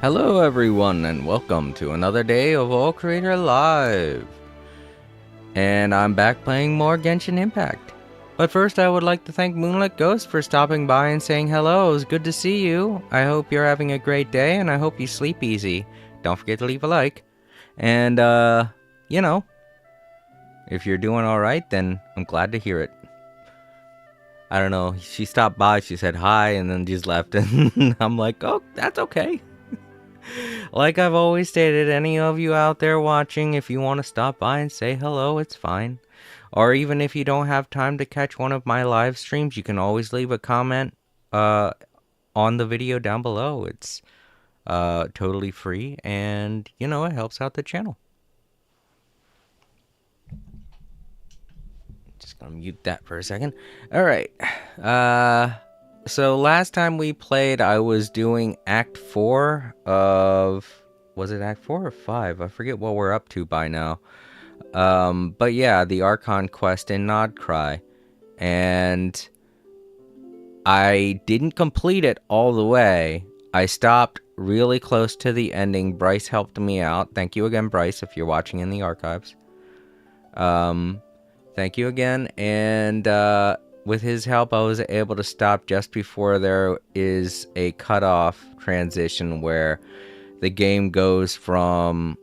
Hello everyone and welcome to another day of All Creator Live. And I'm back playing more Genshin Impact. But first I would like to thank Moonlit Ghost for stopping by and saying hello. It was good to see you. I hope you're having a great day and I hope you sleep easy. Don't forget to leave a like. And you know, if you're doing alright, then I'm glad to hear it. I don't know, she stopped by, she said hi and then just left and I'm like, oh, that's okay. Like I've always stated, any of you out there watching, if you want to stop by and say hello, it's fine. Or even if you don't have time to catch one of my live streams, you can always leave a comment on the video down below. It's totally free and, you know, it helps out the channel. Just gonna mute that for a second. Alright. So last time we played, I was doing Act 4 of... Was it Act 4 or 5? I forget what we're up to by now. But yeah, the Archon quest in Nodcry. And I didn't complete it all the way. I stopped really close to the ending. Bryce helped me out. Thank you again, Bryce, if you're watching in the archives. Thank you again. And with his help, I was able to stop just before there is a cutoff transition where the game goes from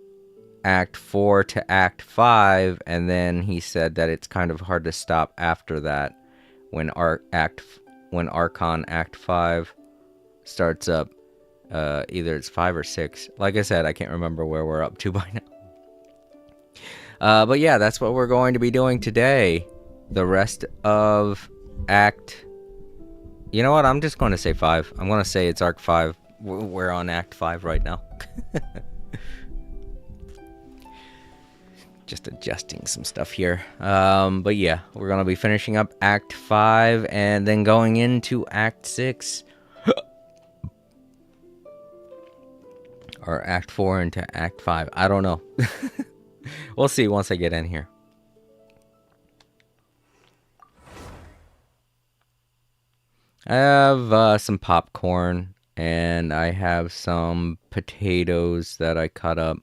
Act 4 to Act 5, and then he said that it's kind of hard to stop after that when Archon Act 5 starts up. Either it's 5 or 6. Like I said, I can't remember where we're up to by now. But yeah, that's what we're going to be doing today. The rest of Act... You know what? I'm just going to say 5. I'm going to say it's Arc 5. We're on Act 5 right now. Just adjusting some stuff here. But yeah, we're going to be finishing up Act 5 and then going into Act 6. Or Act 4 into Act 5. I don't know. We'll see once I get in here. I have some popcorn and I have some potatoes that I cut up.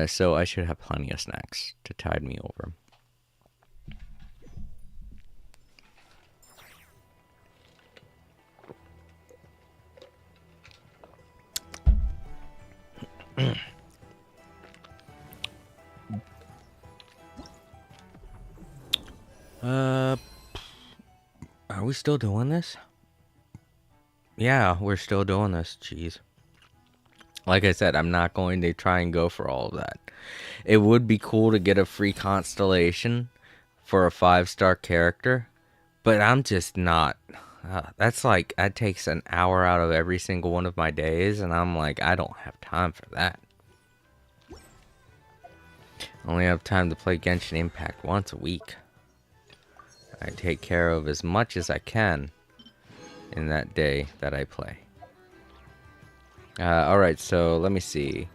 So I should have plenty of snacks to tide me over. Are we still doing this? Yeah, we're still doing this. Jeez. Like I said, I'm not going to try and go for all of that. It would be cool to get a free constellation for a 5-star character, but I'm just not. That's like, that takes an hour out of every single one of my days, and I'm like, I don't have time for that. I only have time to play Genshin Impact once a week. I take care of as much as I can in that day that I play. Alright, so let me see.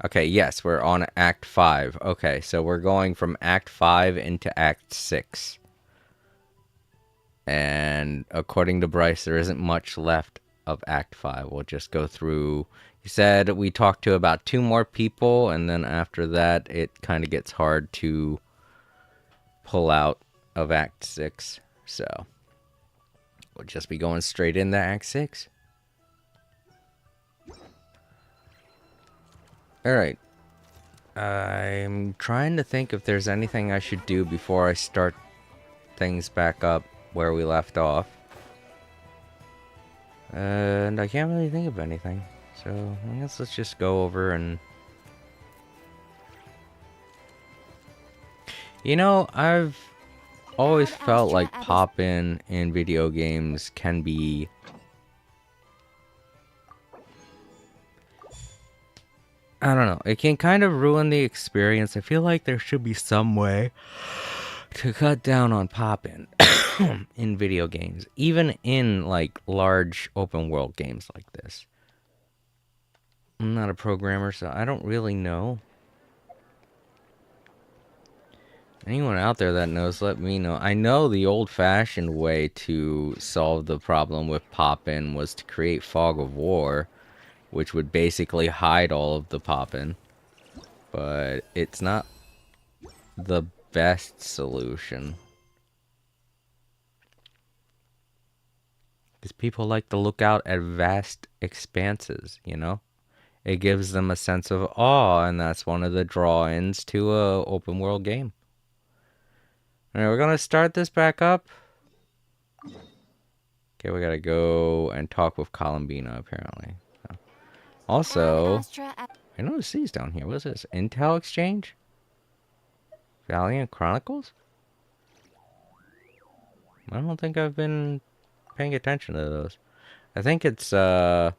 Okay, yes, we're on Act 5. Okay, so we're going from Act 5 into Act 6. And according to Bryce, there isn't much left of Act 5. We'll just go through... He said we talked to about 2 more people, and then after that, it kind of gets hard to pull out of Act 6. So, we'll just be going straight into Act 6. Alright. I'm trying to think if there's anything I should do before I start things back up where we left off. And I can't really think of anything. So, I guess let's just go over and... You know, I've always felt like pop-in video games can be... I don't know. It can kind of ruin the experience. I feel like there should be some way to cut down on pop-in in video games. Even in, like, large open-world games like this. I'm not a programmer, so I don't really know. Anyone out there that knows, let me know. I know the old-fashioned way to solve the problem with pop-in was to create fog of war, which would basically hide all of the pop-in. But it's not the best solution. Because people like to look out at vast expanses, you know? It gives them a sense of awe, and that's one of the draw-ins to a open world game. Alright, we're gonna start this back up. Okay, we gotta go and talk with Columbina, apparently. So. Also, I noticed these down here. What is this? Intel Exchange? Valiant Chronicles? I don't think I've been paying attention to those. I think it's a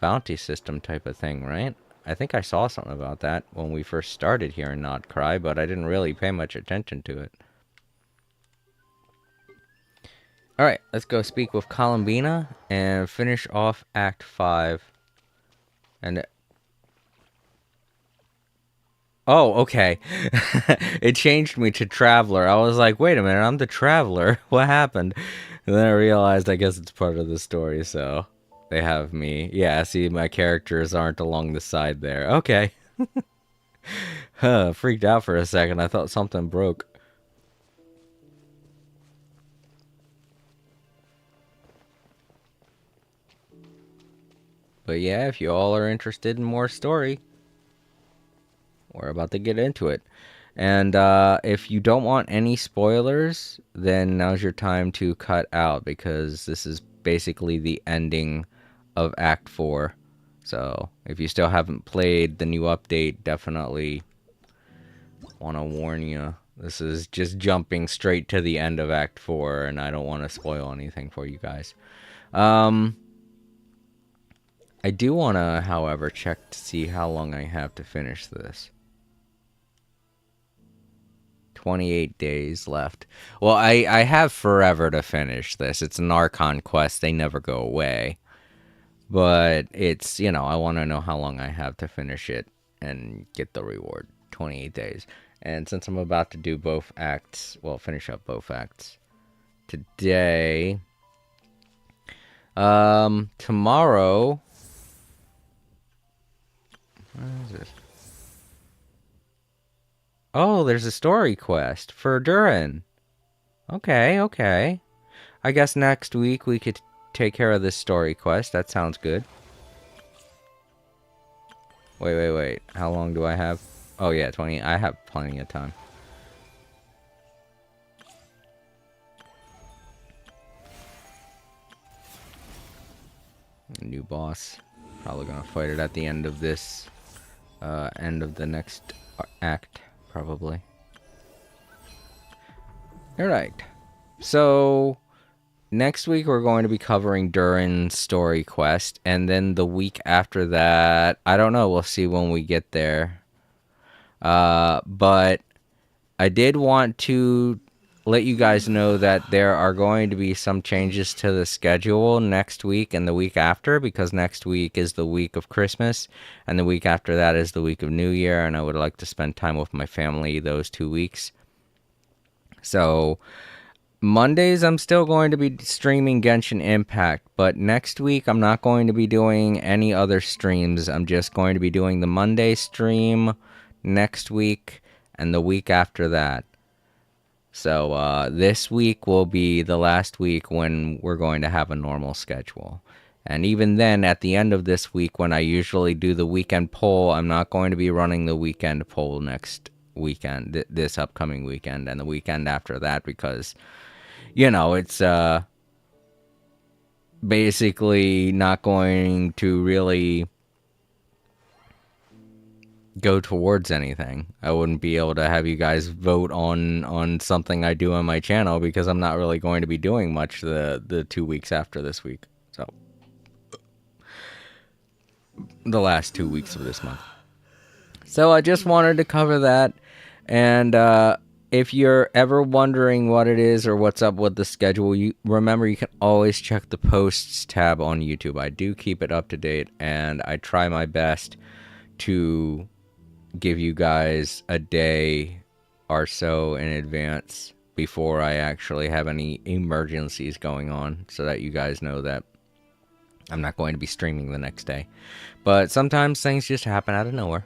bounty system type of thing, right? I think I saw something about that when we first started here in Not Cry, but I didn't really pay much attention to it. Alright, let's go speak with Columbina and finish off Act 5. And... oh, okay. It changed me to Traveler. I was like, wait a minute, I'm the Traveler. What happened? And then I realized I guess it's part of the story, so... they have me. Yeah, see, my characters aren't along the side there. Okay. Huh, freaked out for a second. I thought something broke. But yeah, if you all are interested in more story, we're about to get into it. And if you don't want any spoilers, then now's your time to cut out, because this is basically the ending of Act 4. So if you still haven't played the new update, definitely want to warn you. This is just jumping straight to the end of Act 4, and I don't want to spoil anything for you guys. I do want to, however, check to see how long I have to finish this. 28 days left. Well, I have forever to finish this. It's an Archon quest. They never go away. But it's, you know, I want to know how long I have to finish it and get the reward. 28 days. And since I'm about to do both acts, well, finish up both acts today, tomorrow... what is this? Oh, there's a story quest for Durin. Okay, okay. I guess next week we could take care of this story quest. That sounds good. Wait. How long do I have? Oh, yeah, 20. I have plenty of time. New boss. Probably gonna fight it at the end of this. End of the next act, probably. Alright. So, next week we're going to be covering Durin's story quest, and then the week after that, I don't know, we'll see when we get there. But I did want to let you guys know that there are going to be some changes to the schedule next week and the week after, because next week is the week of Christmas, and the week after that is the week of New Year, and I would like to spend time with my family those 2 weeks. So, Mondays I'm still going to be streaming Genshin Impact, but next week I'm not going to be doing any other streams. I'm just going to be doing the Monday stream next week and the week after that. So this week will be the last week when we're going to have a normal schedule. And even then, at the end of this week, when I usually do the weekend poll, I'm not going to be running the weekend poll next weekend, this upcoming weekend, and the weekend after that, because, you know, it's basically not going to really go towards anything. I wouldn't be able to have you guys vote on something I do on my channel, because I'm not really going to be doing much the 2 weeks after this week. So the last 2 weeks of this month. So I just wanted to cover that. And if you're ever wondering what it is or what's up with the schedule, remember you can always check the posts tab on YouTube. I do keep it up to date, and I try my best to give you guys a day or so in advance before I actually have any emergencies going on, so that you guys know that I'm not going to be streaming the next day. But sometimes things just happen out of nowhere.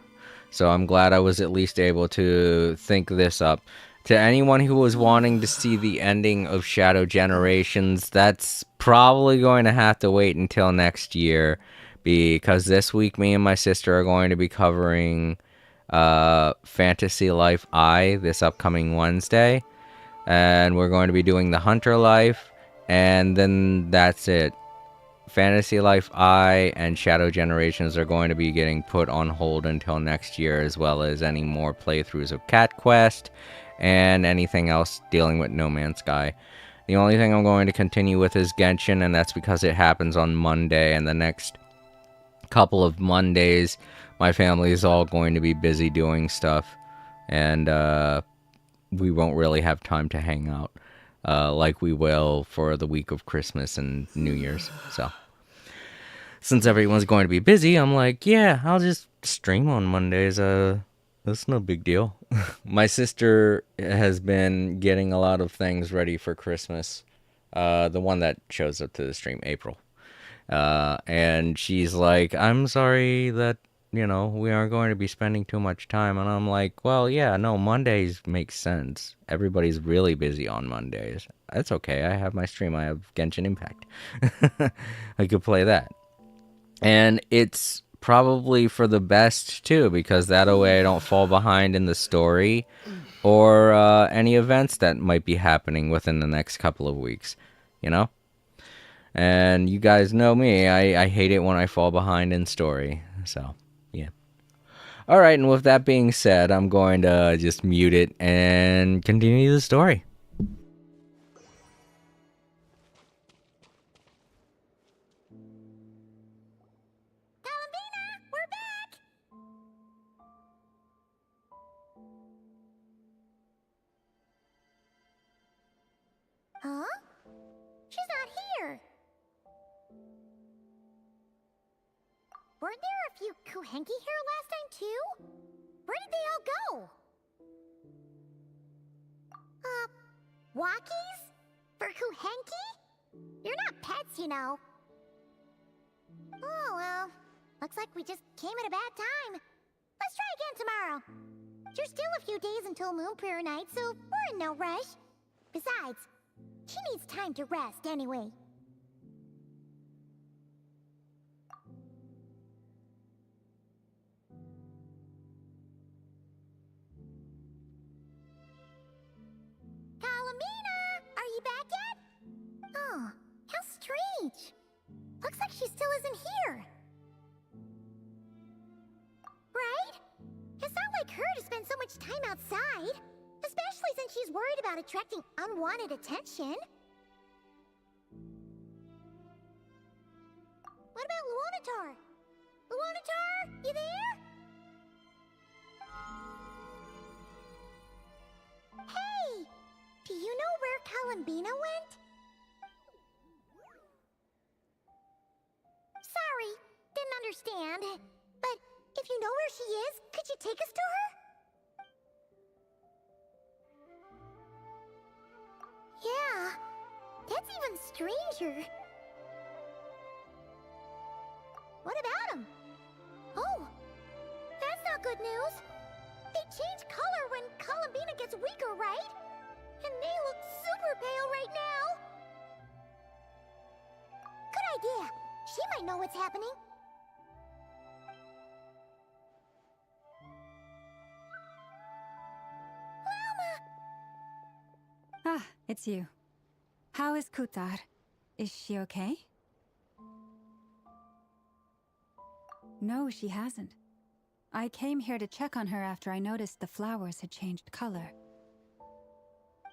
So I'm glad I was at least able to think this up. To anyone who was wanting to see the ending of Shadow Generations, that's probably going to have to wait until next year, because this week me and my sister are going to be covering Fantasy Life I this upcoming Wednesday, and we're going to be doing the Hunter Life, and then that's it. Fantasy Life I and Shadow Generations are going to be getting put on hold until next year, as well as any more playthroughs of Cat Quest and anything else dealing with No Man's Sky. The only thing I'm going to continue with is Genshin, and that's because it happens on Monday, and the next couple of Mondays my family is all going to be busy doing stuff, and we won't really have time to hang out like we will for the week of Christmas and New Year's. So since everyone's going to be busy, I'm like, yeah, I'll just stream on Mondays. That's no big deal. My sister has been getting a lot of things ready for Christmas. The one that shows up to the stream, April. And she's like, I'm sorry that, we aren't going to be spending too much time. And I'm like, well, yeah, no, Mondays make sense. Everybody's really busy on Mondays. That's okay. I have my stream. I have Genshin Impact. I could play that. And it's probably for the best, too, because that way I don't fall behind in the story or any events that might be happening within the next couple of weeks, And you guys know me. I hate it when I fall behind in story. So, yeah. All right, and with that being said, I'm going to just mute it and continue the story. Huh? She's not here. Weren't there a few Kuhenki here last time, too? Where did they all go? Walkies? For Kuhenki? You're not pets, you know. Oh, well. Looks like we just came at a bad time. Let's try again tomorrow. There's still a few days until Moon Prayer Night, so we're in no rush. Besides, she needs time to rest anyway. Kalamina! Are you back yet? Oh, how strange. Looks like she still isn't here. Right? It's not like her to spend so much time outside. Especially since she's worried about attracting unwanted attention. What about Luonatar? Luonatar, you there? Hey! Do you know where Kalambina went? Sorry, didn't understand. But if you know where she is, could you take us to her? Yeah, that's even stranger. What about him? Oh, that's not good news. They change color when Kalambina gets weaker, right? And they look super pale right now. Good idea. She might know what's happening. Ah, it's you. How is Kutar? Is she okay? No, she hasn't. I came here to check on her after I noticed the flowers had changed color.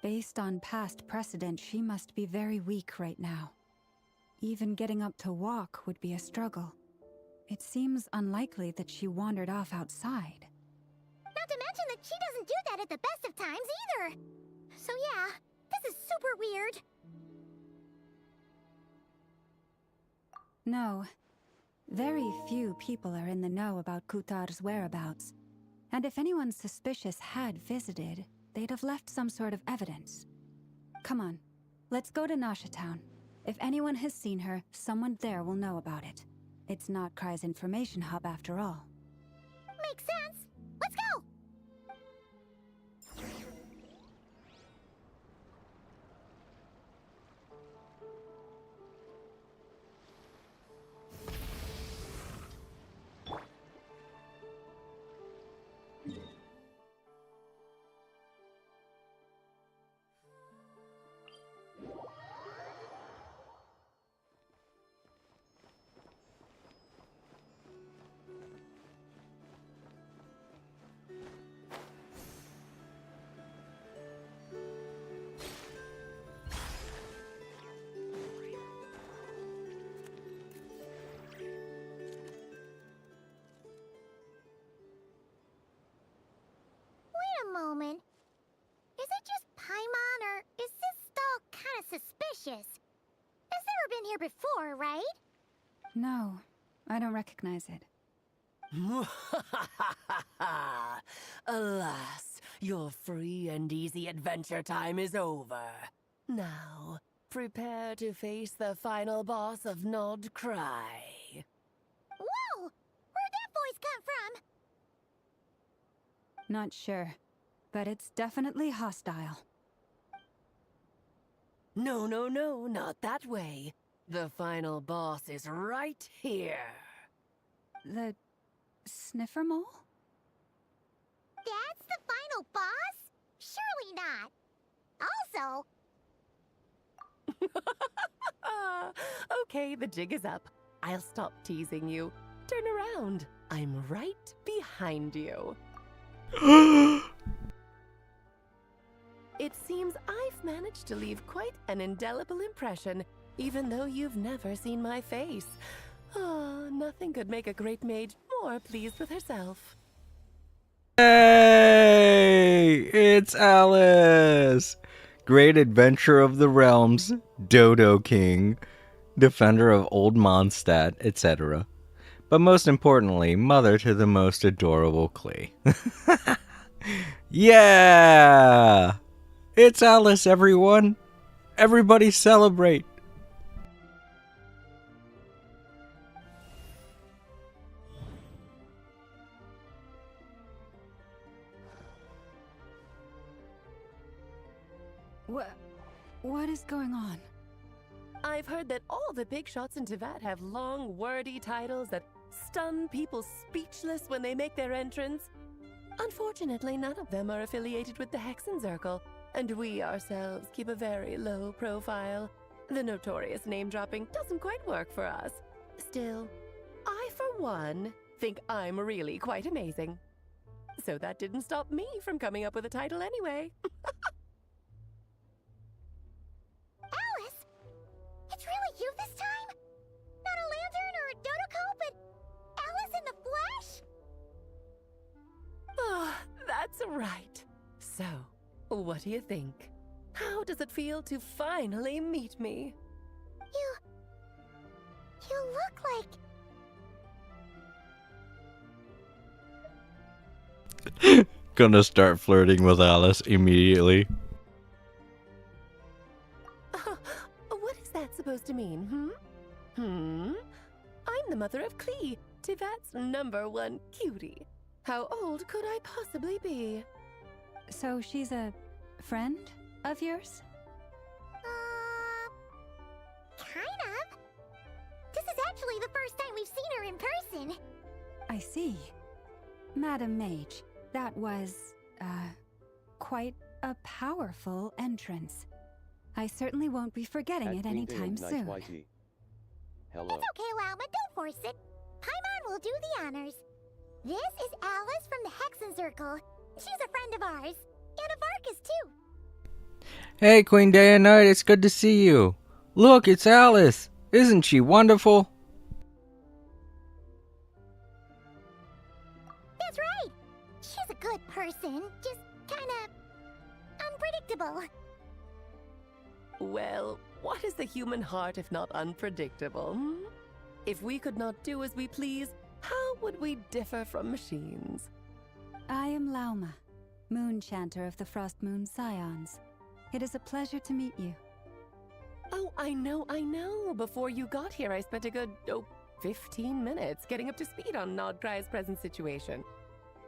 Based on past precedent, she must be very weak right now. Even getting up to walk would be a struggle. It seems unlikely that she wandered off outside. Not to mention that she doesn't do that at the best of times either. So yeah, this is super weird. No. Very few people are in the know about Kutar's whereabouts. And if anyone suspicious had visited, they'd have left some sort of evidence. Come on, let's go to Nasha Town. If anyone has seen her, someone there will know about it. It's not Cry's information hub after all. Makes sense. Let's go! Moment. Is it just Paimon, or is this stall kind of suspicious? It's never been here before, right? No, I don't recognize it. Alas, your free and easy adventure time is over. Now, prepare to face the final boss of Nod Cry. Whoa! Where'd that voice come from? Not sure, but it's definitely hostile. No, no, no, not that way. The final boss is right here. The sniffer mole? That's the final boss? Surely not. Also... Okay, the jig is up. I'll stop teasing you. Turn around. I'm right behind you. It seems I've managed to leave quite an indelible impression, even though you've never seen my face. Ah, nothing could make a great mage more pleased with herself. Hey! It's Alice! Great adventure of the realms, Dodo King, defender of Old Mondstadt, etc. But most importantly, mother to the most adorable Klee. Yeah! It's Alice, everyone! Everybody celebrate! What is going on? I've heard that all the big shots in Teyvat have long, wordy titles that stun people speechless when they make their entrance. Unfortunately, none of them are affiliated with the Hexenzirkel, and we ourselves keep a very low profile. The notorious name-dropping doesn't quite work for us. Still, I, for one, think I'm really quite amazing. So that didn't stop me from coming up with a title anyway. Alice? It's really you this time? Not a lantern or a Dodoko, but Alice in the flesh? Ah, that's right. So, what do you think? How does it feel to finally meet me? You look like... Gonna start flirting with Alice immediately. What is that supposed to mean, I'm the mother of Klee, Teyvat's #1 cutie. How old could I possibly be? So she's a friend of yours? Kind of. This is actually the first time we've seen her in person. I see. Madam Mage, that was, quite a powerful entrance. I certainly won't be forgetting it anytime soon. Hello. It's okay, Lauma, don't force it. Paimon will do the honors. This is Alice from the Hexenzirkel. She's a friend of ours. And of Arcus, too. Hey, Queen Day and Night, it's good to see you. Look, it's Alice. Isn't she wonderful? That's right. She's a good person. Just kinda... unpredictable. Well, what is the human heart if not unpredictable? If we could not do as we please, how would we differ from machines? I am Lauma. Moon Chanter of the Frost Moon Scions. It is a pleasure to meet you. Oh, I know. Before you got here, I spent a good, 15 minutes getting up to speed on Nodcry's present situation.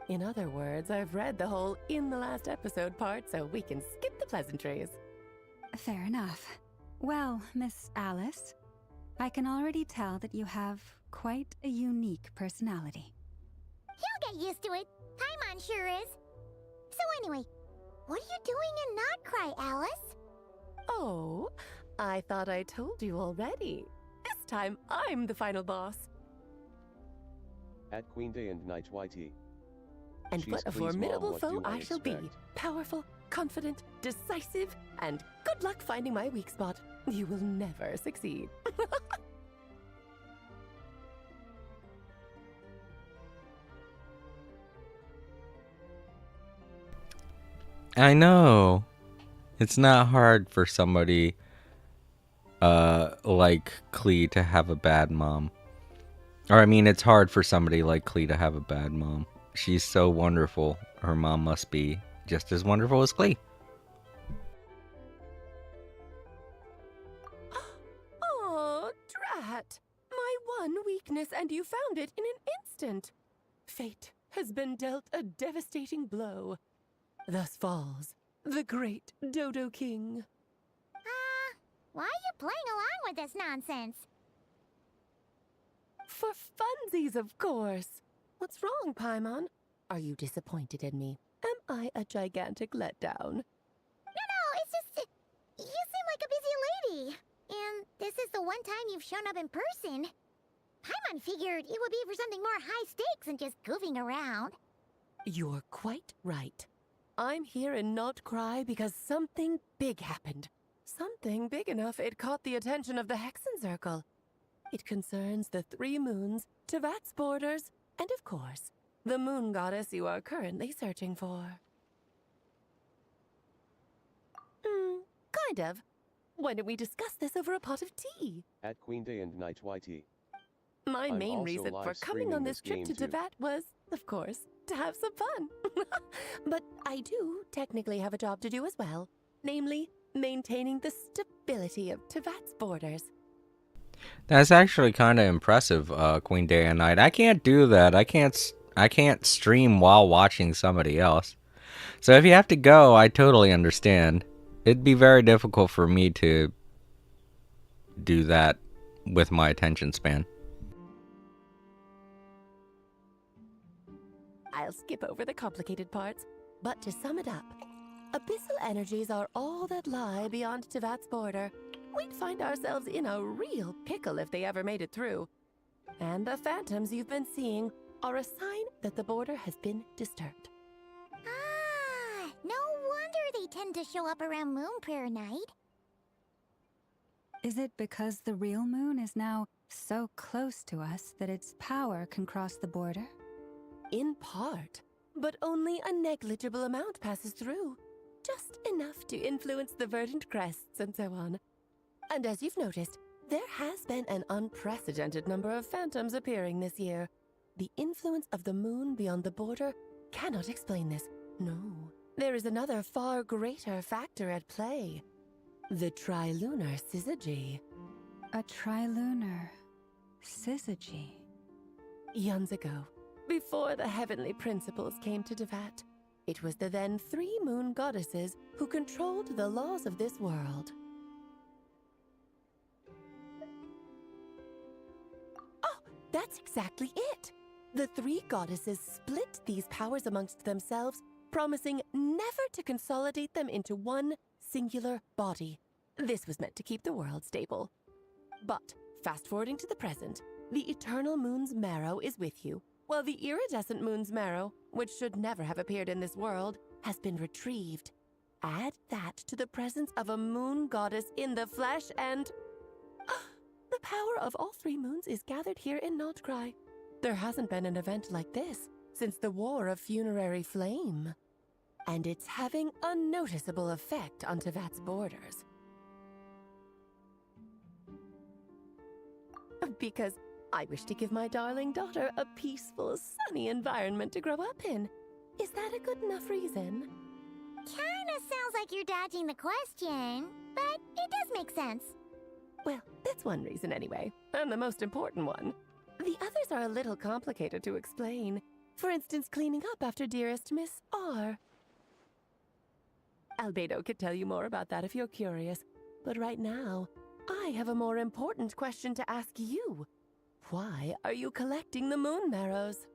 In other words, I've read the whole in the last episode part, so we can skip the pleasantries. Fair enough. Well, Miss Alice, I can already tell that you have quite a unique personality. He'll get used to it. Paimon sure is. So anyway, what are you doing in Nodcry, Alice? Oh, I thought I told you already. This time, I'm the final boss. At Queen Day and Night YT. And She's what a Queen's formidable mom, what foe do I I shall be. expect? Powerful, confident, decisive, and good luck finding my weak spot. You will never succeed. I know. It's not hard for somebody like Klee to have a bad mom. Or I mean, it's hard for somebody like Klee to have a bad mom. She's so wonderful. Her mom must be just as wonderful as Klee. Oh, drat! My one weakness, and you found it in an instant. Fate has been dealt a devastating blow. Thus falls the great Dodo King. Why are you playing along with this nonsense? For funsies, of course. What's wrong, Paimon? Are you disappointed in me? Am I a gigantic letdown? No, it's just... you seem like a busy lady. And this is the one time you've shown up in person. Paimon figured it would be for something more high stakes than just goofing around. You're quite right. I'm here in Nodcry because something big happened. Something big enough it caught the attention of the Hexen Circle. It concerns the 3 moons, Tevat's borders, and of course, the moon goddess you are currently searching for. Kind of. Why don't we discuss this over a pot of tea? At Queen Day and Night YT. My I'm main also reason for live coming streaming on this trip game to too. Tevat was, of course, to have some fun. But I do technically have a job to do as well, namely, maintaining the stability of Tevat's borders. That's actually kind of impressive, Queen Day and Night. I can't do that. I can't stream while watching somebody else. So if you have to go, I totally understand. It'd be very difficult for me to do that with my attention span. I'll skip over the complicated parts, but to sum it up, abyssal energies are all that lie beyond Tevat's border. We'd find ourselves in a real pickle if they ever made it through. And the phantoms you've been seeing are a sign that the border has been disturbed. No wonder they tend to show up around Moon Prayer Night. Is it because the real moon is now so close to us that its power can cross the border? In part, but only a negligible amount passes through. Just enough to influence the verdant crests and so on. And as you've noticed, there has been an unprecedented number of phantoms appearing this year. The influence of the moon beyond the border cannot explain this. No, there is another far greater factor at play. The trilunar syzygy. A trilunar syzygy. Eons ago, before the heavenly principles came to Tevat, it was the then 3 moon goddesses who controlled the laws of this world. Oh, that's exactly it! The 3 goddesses split these powers amongst themselves, promising never to consolidate them into one singular body. This was meant to keep the world stable. But, fast-forwarding to the present, the eternal moon's marrow is with you, while the iridescent moon's marrow, which should never have appeared in this world, has been retrieved. Add that to the presence of a moon goddess in the flesh and... the power of all 3 moons is gathered here in Nodcry. There hasn't been an event like this since the War of Funerary Flame. And it's having a noticeable effect on Tevat's borders. Because I wish to give my darling daughter a peaceful, sunny environment to grow up in. Is that a good enough reason? Kinda sounds like you're dodging the question, but it does make sense. Well, that's one reason anyway, and the most important one. The others are a little complicated to explain. For instance, cleaning up after dearest Miss R. Albedo could tell you more about that if you're curious, but right now, I have a more important question to ask you. Why are you collecting the moon marrows?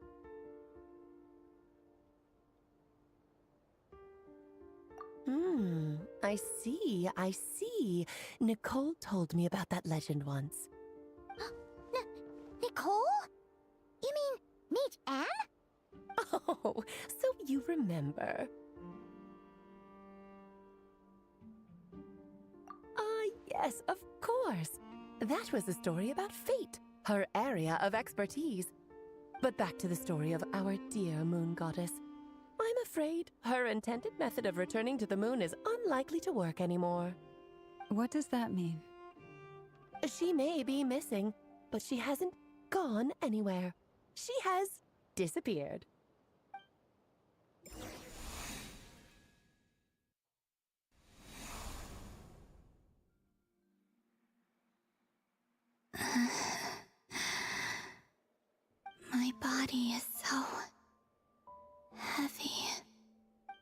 I see. Nicole told me about that legend once. Nicole? You mean Mage Anne? Oh, so you remember. Yes, of course. That was a story about fate, her area of expertise. But back to the story of our dear moon goddess. I'm afraid her intended method of returning to the moon is unlikely to work anymore. What does that mean? She may be missing, but she hasn't gone anywhere. She has disappeared. My body is so heavy.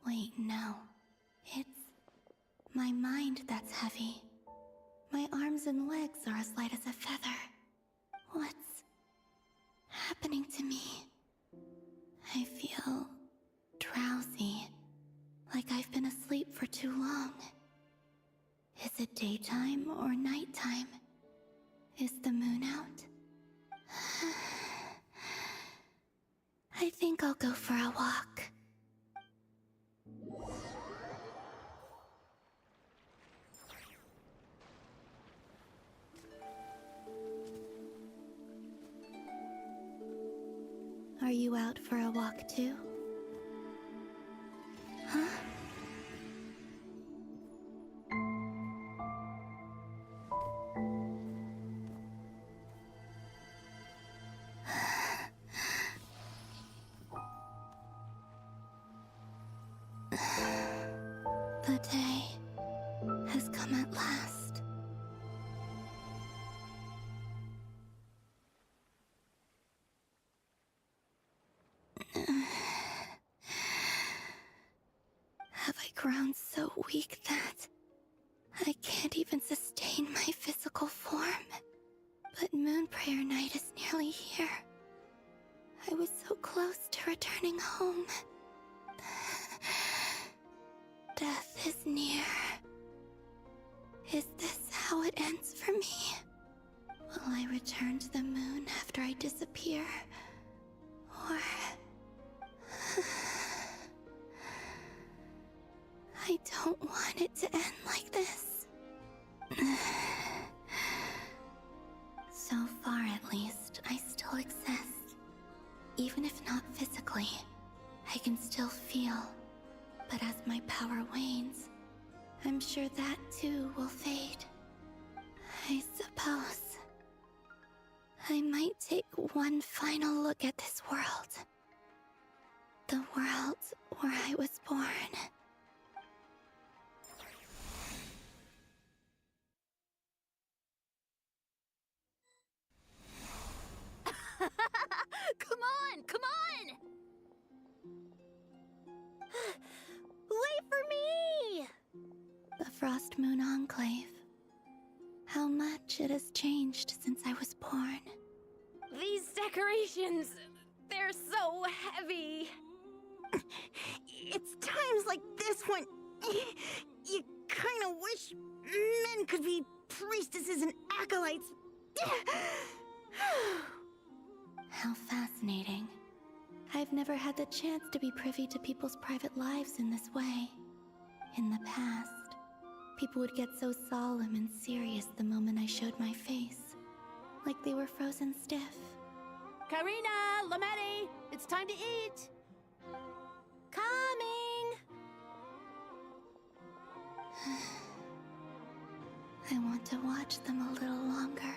Wait, no. It's my mind that's heavy. My arms and legs are as light as a feather. What's happening to me? I feel drowsy, like I've been asleep for too long. Is it daytime or nighttime? Is the moon out? I think I'll go for a walk. Are you out for a walk too? Huh? The day has come at last. Have I grown so weak that I can't even sustain my physical form? But Moon Prayer Night is nearly here. I was so close to returning home. Death is near. Is this how it ends for me? Will I return to the moon after I disappear? Or... I don't want it to end like this. So far, at least, I still exist. Even if not physically, I can still feel. But as my power wanes, I'm sure that too will fade. I suppose I might take one final look at this world. The world where I was born. Come on! Come on! Wait for me! The Frost Moon Enclave. How much it has changed since I was born. These decorations, they're so heavy. It's times like this when you kind of wish men could be priestesses and acolytes. How fascinating. I've never had the chance to be privy to people's private lives in this way. In the past, people would get so solemn and serious the moment I showed my face. Like they were frozen stiff. Karina, Lametti, it's time to eat. Coming! I want to watch them a little longer.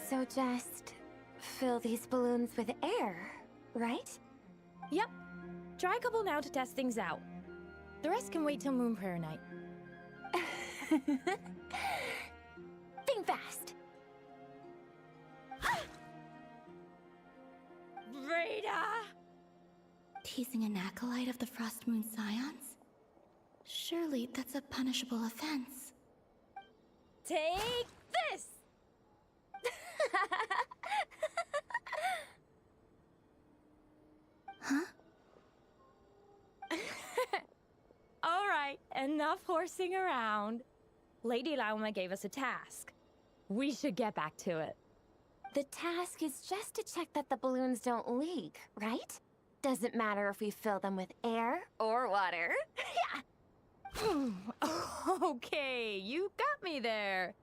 So just fill these balloons with air, right? Yep. Try a couple now to test things out. The rest can wait till Moon Prayer Night. Think fast. Rita! Teasing an acolyte of the Frost Moon Scions? Surely that's a punishable offense. Take this! Huh? Alright, enough horsing around. Lady Lauma gave us a task. We should get back to it. The task is just to check that the balloons don't leak, right? Doesn't matter if we fill them with air or water. Yeah. Okay, you got me there.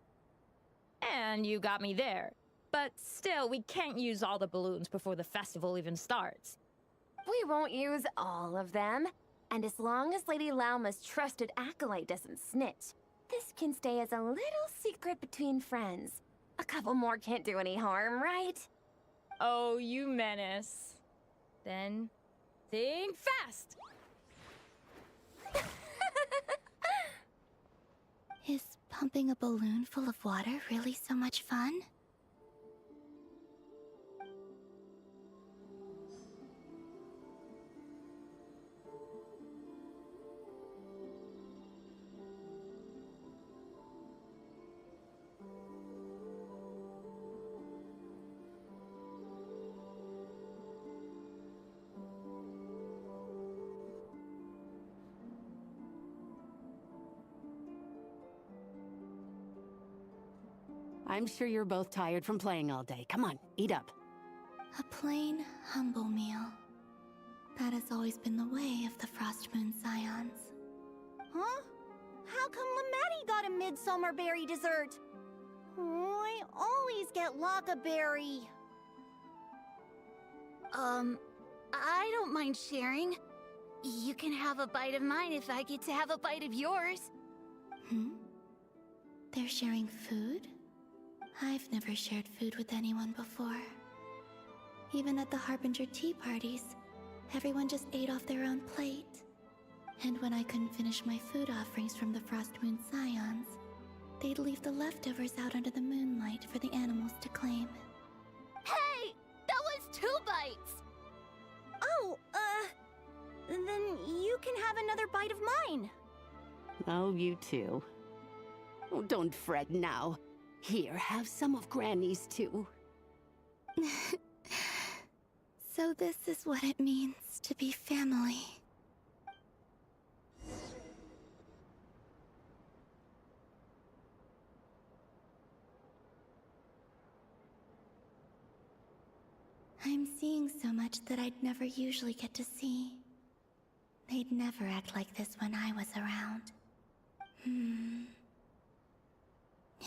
And you got me there. But still, we can't use all the balloons before the festival even starts. We won't use all of them. And as long as Lady Lauma's trusted acolyte doesn't snitch, this can stay as a little secret between friends. A couple more can't do any harm, right? Oh, you menace. Then, think fast! Is pumping a balloon full of water really so much fun? I'm sure you're both tired from playing all day. Come on, eat up. A plain, humble meal. That has always been the way of the Frost Moon Scions. Huh? How come Lamatti got a midsummer berry dessert? I always get Lockaberry. I don't mind sharing. You can have a bite of mine if I get to have a bite of yours. They're sharing food? I've never shared food with anyone before. Even at the Harbinger tea parties, everyone just ate off their own plate. And when I couldn't finish my food offerings from the Frost Moon Scions, they'd leave the leftovers out under the moonlight for the animals to claim. Hey! That was 2 bites! Oh, then you can have another bite of mine. Oh, you too. Oh, don't fret now. Here, have some of Granny's too. So this is what it means to be family. I'm seeing so much that I'd never usually get to see. They'd never act like this when I was around.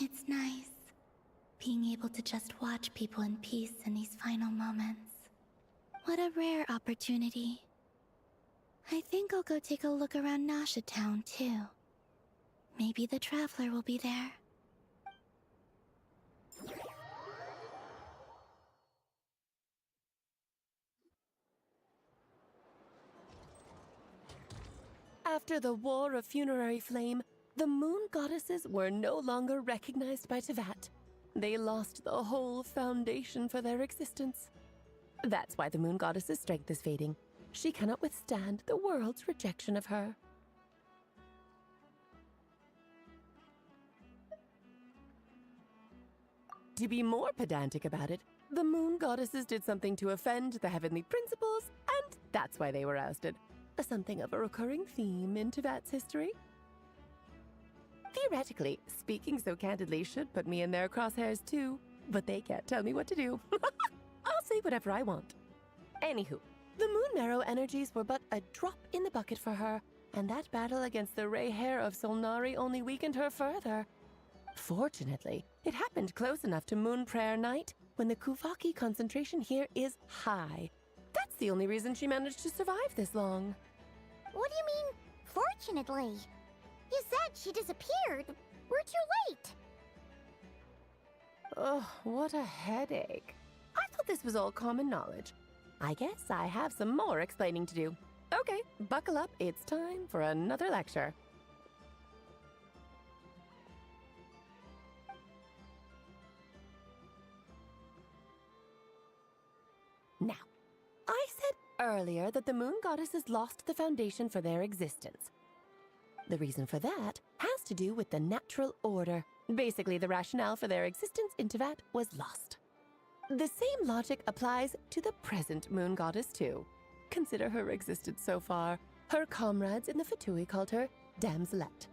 It's nice, being able to just watch people in peace in these final moments. What a rare opportunity. I think I'll go take a look around Nasha Town, too. Maybe the Traveler will be there. After the War of Funerary Flame, the Moon Goddesses were no longer recognized by Tevat. They lost the whole foundation for their existence. That's why the Moon Goddess's strength is fading. She cannot withstand the world's rejection of her. To be more pedantic about it, the Moon Goddesses did something to offend the heavenly principles, and that's why they were ousted. Something of a recurring theme in Tevat's history. Theoretically, speaking so candidly should put me in their crosshairs too, but they can't tell me what to do. I'll say whatever I want. Anywho, the Moon Marrow energies were but a drop in the bucket for her, and that battle against the Ray Hair of Solnari only weakened her further. Fortunately, it happened close enough to Moon Prayer Night, when the Kuvaki concentration here is high. That's the only reason she managed to survive this long. What do you mean, fortunately? You said she disappeared. We're too late. Ugh, what a headache. I thought this was all common knowledge. I guess I have some more explaining to do. Okay, buckle up. It's time for another lecture. Now, I said earlier that the moon goddesses lost the foundation for their existence. The reason for that has to do with the natural order. Basically, the rationale for their existence in Tevat was lost. The same logic applies to the present moon goddess too. Consider her existence so far. Her comrades in the Fatui called her Damselette.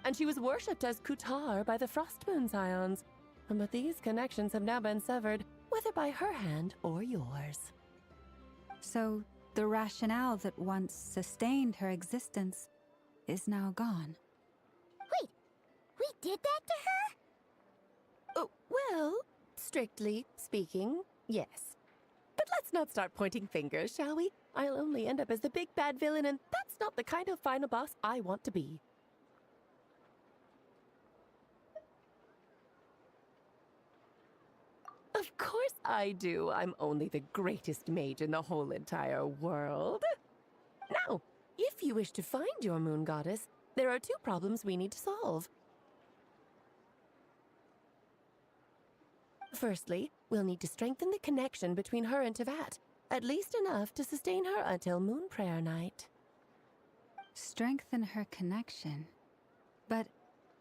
And she was worshipped as Kutar by the Frost Moon Scions. But these connections have now been severed, whether by her hand or yours. So, the rationale that once sustained her existence is now gone. Wait, we did that to her? Oh, well, strictly speaking, yes. But let's not start pointing fingers, shall we? I'll only end up as the big bad villain, and that's not the kind of final boss I want to be. Of course I do. I'm only the greatest mage in the whole entire world. Now, if you wish to find your moon goddess, there are 2 problems we need to solve. Firstly, we'll need to strengthen the connection between her and Tevat, at least enough to sustain her until Moon Prayer Night. Strengthen her connection. But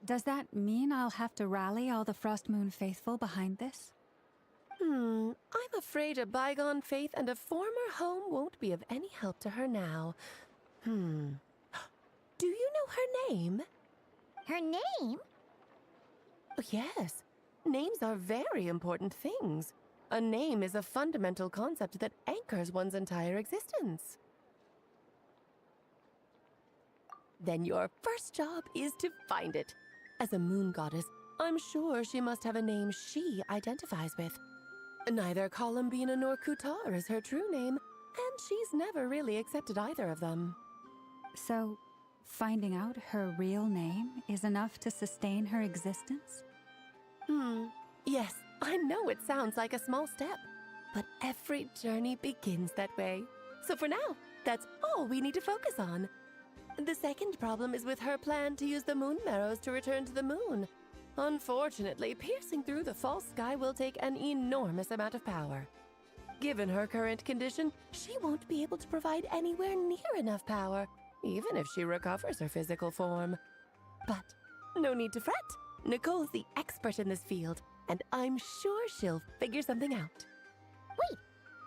does that mean I'll have to rally all the Frost Moon faithful behind this? I'm afraid a bygone faith and a former home won't be of any help to her now. Do you know her name? Her name? Oh, yes. Names are very important things. A name is a fundamental concept that anchors one's entire existence. Then your first job is to find it. As a moon goddess, I'm sure she must have a name she identifies with. Neither Columbina nor Kutar is her true name, and she's never really accepted either of them. So, finding out her real name is enough to sustain her existence? Yes, I know it sounds like a small step, but every journey begins that way. So for now, that's all we need to focus on. The second problem is with her plan to use the moon marrows to return to the moon. Unfortunately, piercing through the false sky will take an enormous amount of power. Given her current condition, she won't be able to provide anywhere near enough power, even if she recovers her physical form. But no need to fret. Nicole's the expert in this field, and I'm sure she'll figure something out. Wait,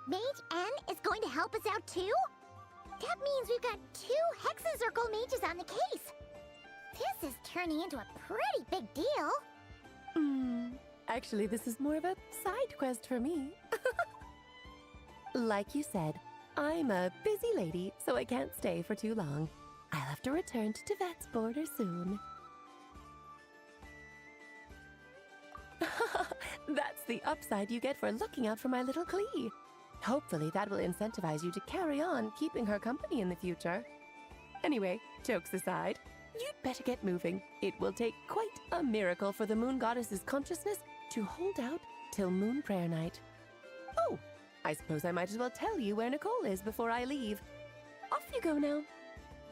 Mage N is going to help us out too? That means we've got 2 Hexacircle mages on the case. This is turning into a pretty big deal. Actually, this is more of a side quest for me. Like you said, I'm a busy lady, so I can't stay for too long. I'll have to return to Tevat's border soon. That's the upside you get for looking out for my little Klee. Hopefully that will incentivize you to carry on keeping her company in the future. Anyway, jokes aside, you'd better get moving. It will take quite a miracle for the moon goddess's consciousness to hold out till Moon Prayer Night. Oh, I suppose I might as well tell you where Nicole is before I leave. Off you go now.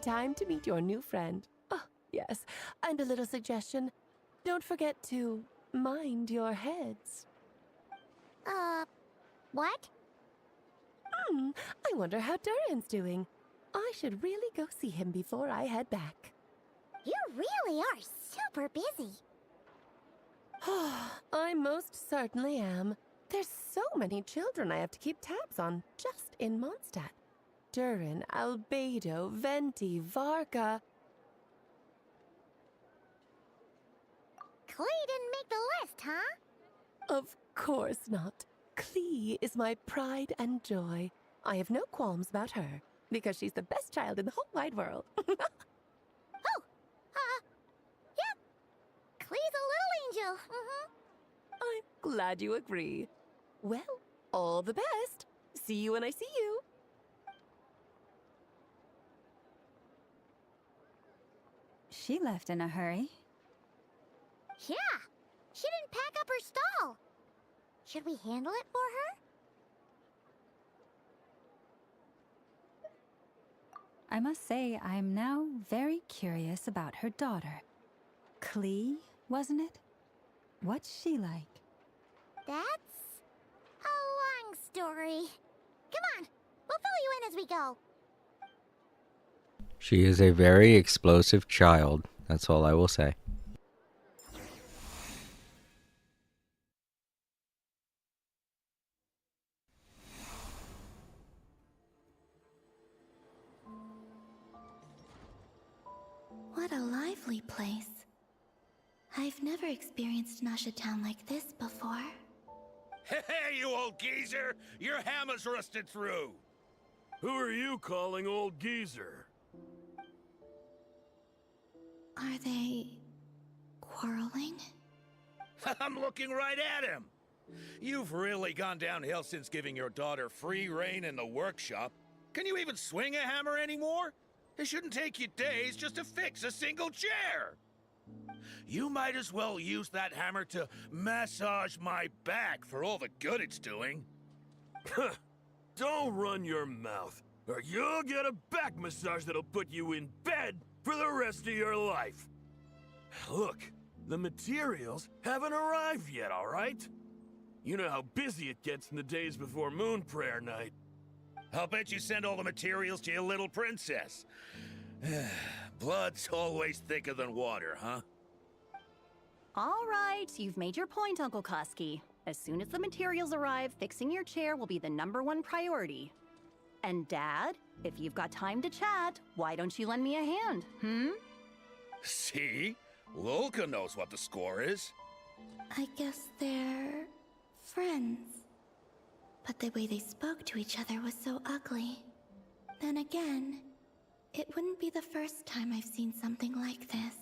Time to meet your new friend. Oh, yes, and a little suggestion. Don't forget to mind your heads. What? I wonder how Durin's doing. I should really go see him before I head back. You really are super busy. I most certainly am. There's so many children I have to keep tabs on just in Mondstadt. Durin, Albedo, Venti, Varka. Klee didn't make the list, huh? Of course not. Klee is my pride and joy. I have no qualms about her, because she's the best child in the whole wide world. Yeah. Klee's a little angel. I'm glad you agree. Well, all the best. See you when I see you. She left in a hurry. Yeah. She didn't pack up her stall. Should we handle it for her? I must say, I'm now very curious about her daughter. Klee, wasn't it? What's she like? That's a long story. Come on, we'll fill you in as we go. She is a very explosive child. That's all I will say. What a lively place. I've never experienced Nasha Town like this before. Hey, you old geezer! Your hammer's rusted through! Who are you calling old geezer? Are they quarreling? I'm looking right at him! You've really gone downhill since giving your daughter free reign in the workshop. Can you even swing a hammer anymore? It shouldn't take you days just to fix a single chair! You might as well use that hammer to massage my back for all the good it's doing. Don't run your mouth, or you'll get a back massage that'll put you in bed for the rest of your life. Look, the materials haven't arrived yet, all right? You know how busy it gets in the days before Moon Prayer Night. I'll bet you send all the materials to your little princess. Blood's always thicker than water, huh? All right, you've made your point, Uncle Koski. As soon as the materials arrive, fixing your chair will be the #1 priority. And Dad, if you've got time to chat, why don't you lend me a hand, See? Lolka knows what the score is. I guess they're friends. But the way they spoke to each other was so ugly. Then again, it wouldn't be the first time I've seen something like this.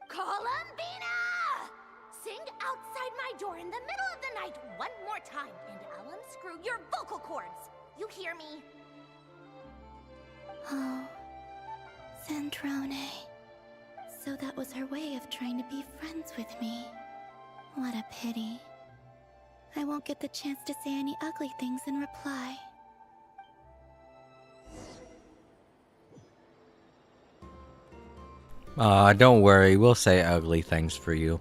Columbina! Sing outside my door in the middle of the night one more time, and I'll unscrew your vocal cords. You hear me? Oh, Sandrone. So that was her way of trying to be friends with me. What a pity. I won't get the chance to say any ugly things in reply. Don't worry, we'll say ugly things for you.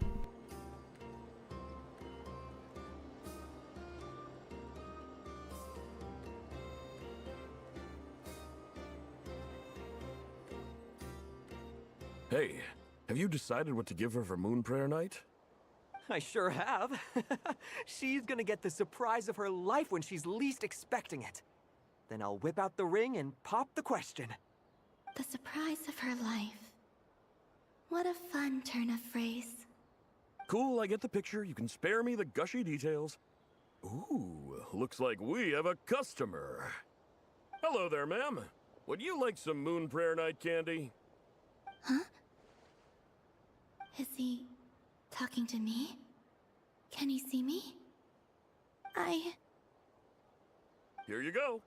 Hey, have you decided what to give her for Moon Prayer Night? I sure have. She's gonna get the surprise of her life when she's least expecting it. Then I'll whip out the ring and pop the question. The surprise of her life. What a fun turn of phrase. Cool, I get the picture. You can spare me the gushy details. Ooh, looks like we have a customer. Hello there, ma'am. Would you like some Moon Prayer Night candy? Huh? Is he talking to me? Can he see me? Here you go.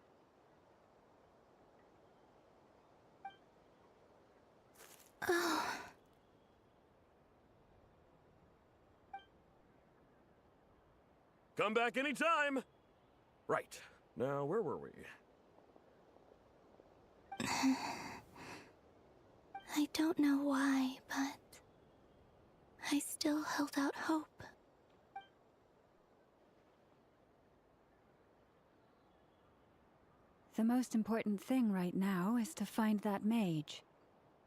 Oh. Come back anytime. Right. Now, where were we? I don't know why, but I still held out hope. The most important thing right now is to find that mage.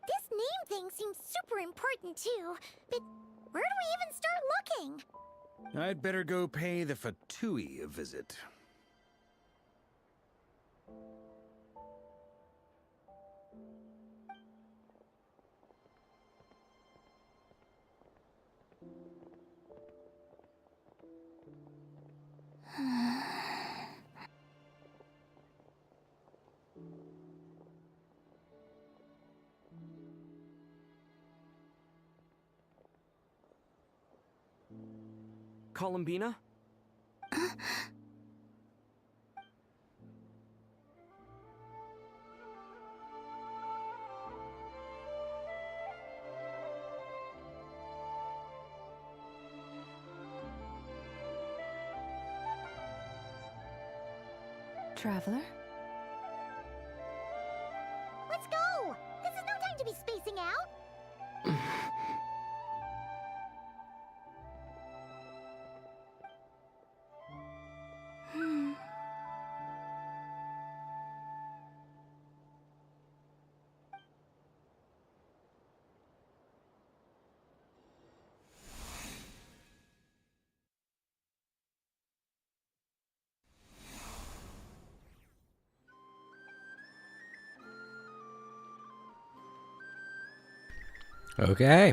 This name thing seems super important too, but where do we even start looking? I'd better go pay the Fatui a visit. Columbina? traveler. Let's go! This is no time to be spacing out! Okay.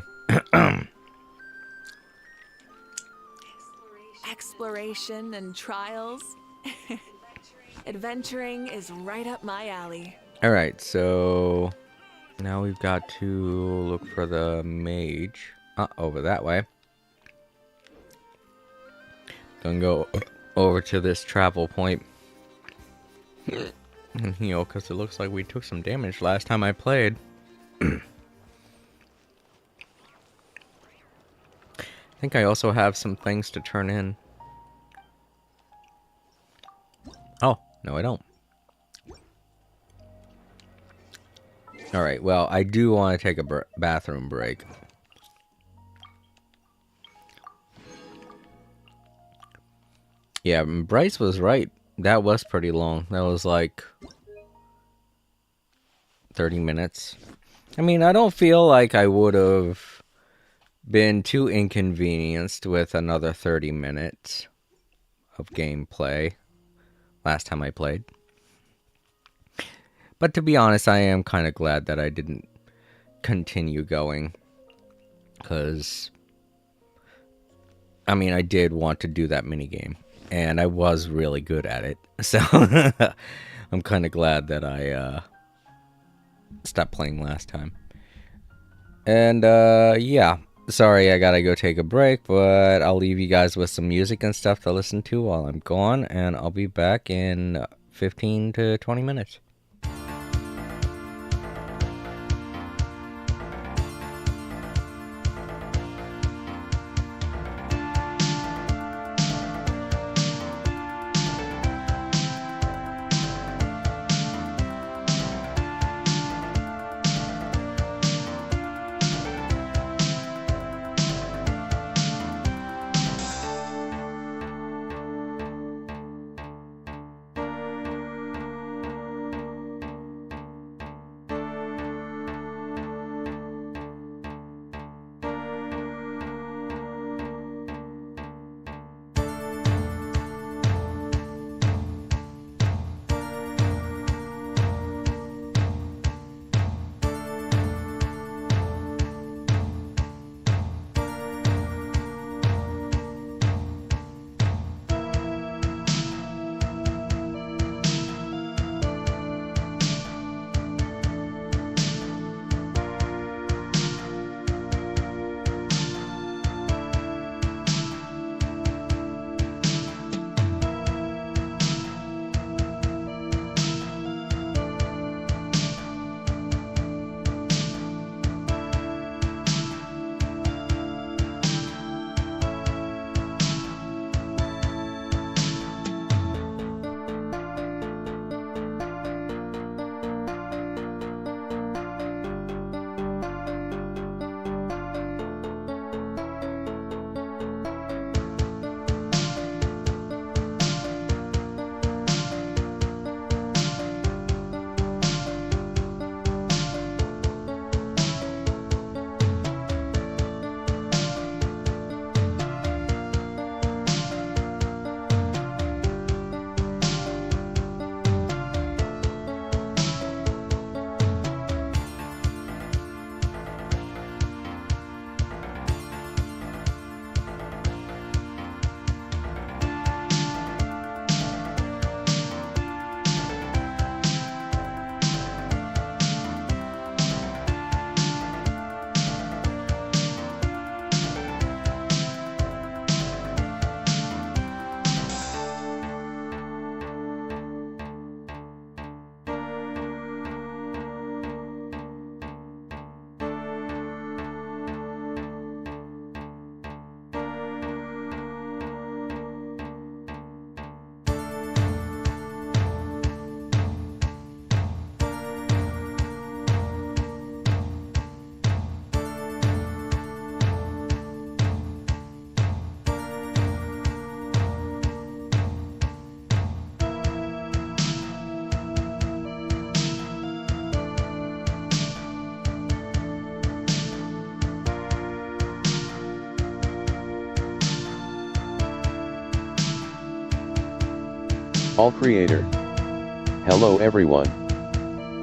Exploration and trials. Adventuring is right up my alley. Alright, so now we've got to look for the mage. Over that way. Gonna go over to this travel point. And heal, because it looks like we took some damage last time I played. I think I also have some things to turn in. Oh, no I don't. Alright, well, I do want to take a bathroom break. Yeah, Bryce was right. That was pretty long. That was like 30 minutes. I mean, I don't feel like I would have been too inconvenienced with another 30 minutes of gameplay last time I played. But to be honest, I am kind of glad that I didn't continue going. Because, I mean, I did want to do that minigame. And I was really good at it. So, I'm kind of glad that I stopped playing last time. And, yeah. Sorry, I gotta go take a break, but I'll leave you guys with some music and stuff to listen to while I'm gone, and I'll be back in 15 to 20 minutes. All Creator. Hello everyone.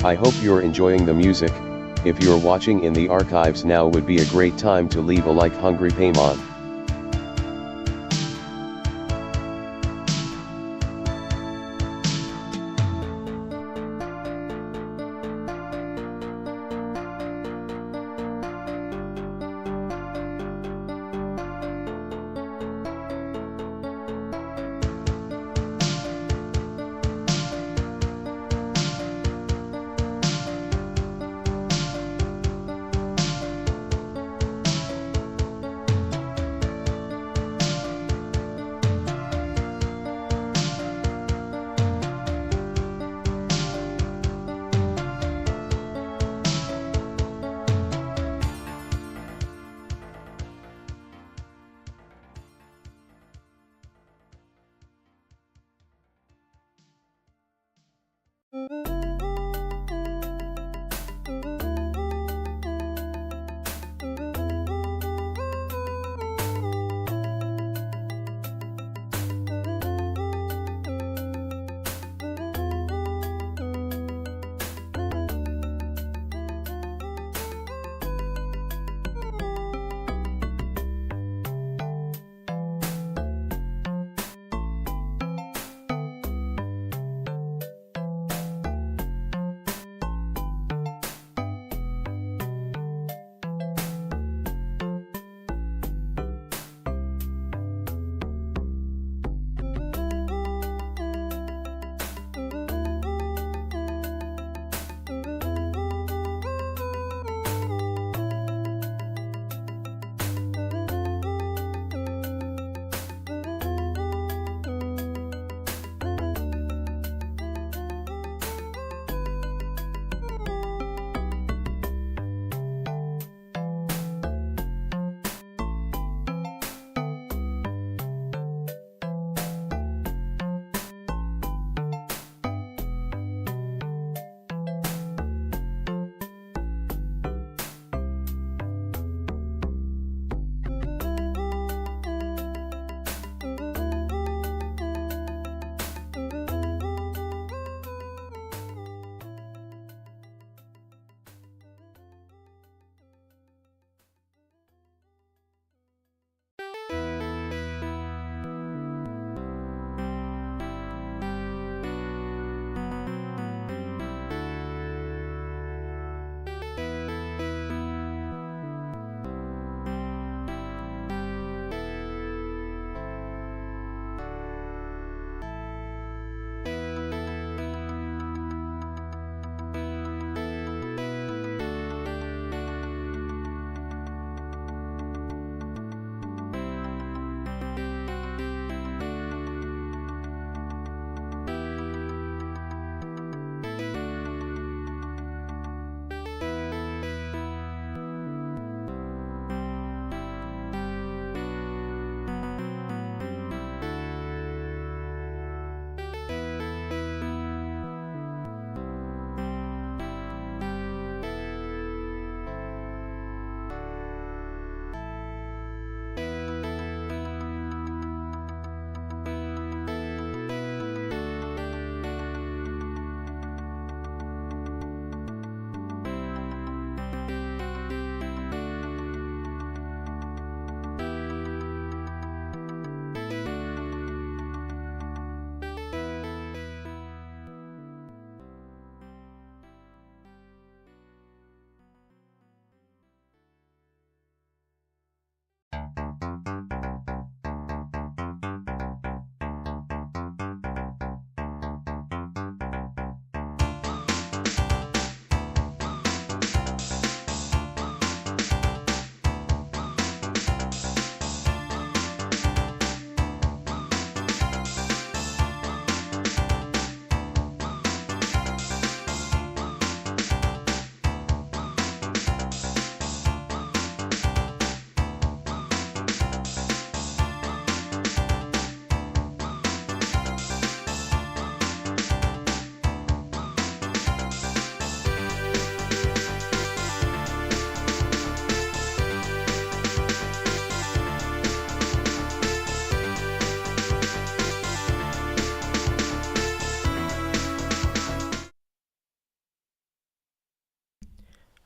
I hope you're enjoying the music. If you're watching in the archives now would be a great time to leave a like, Hungry Paimon.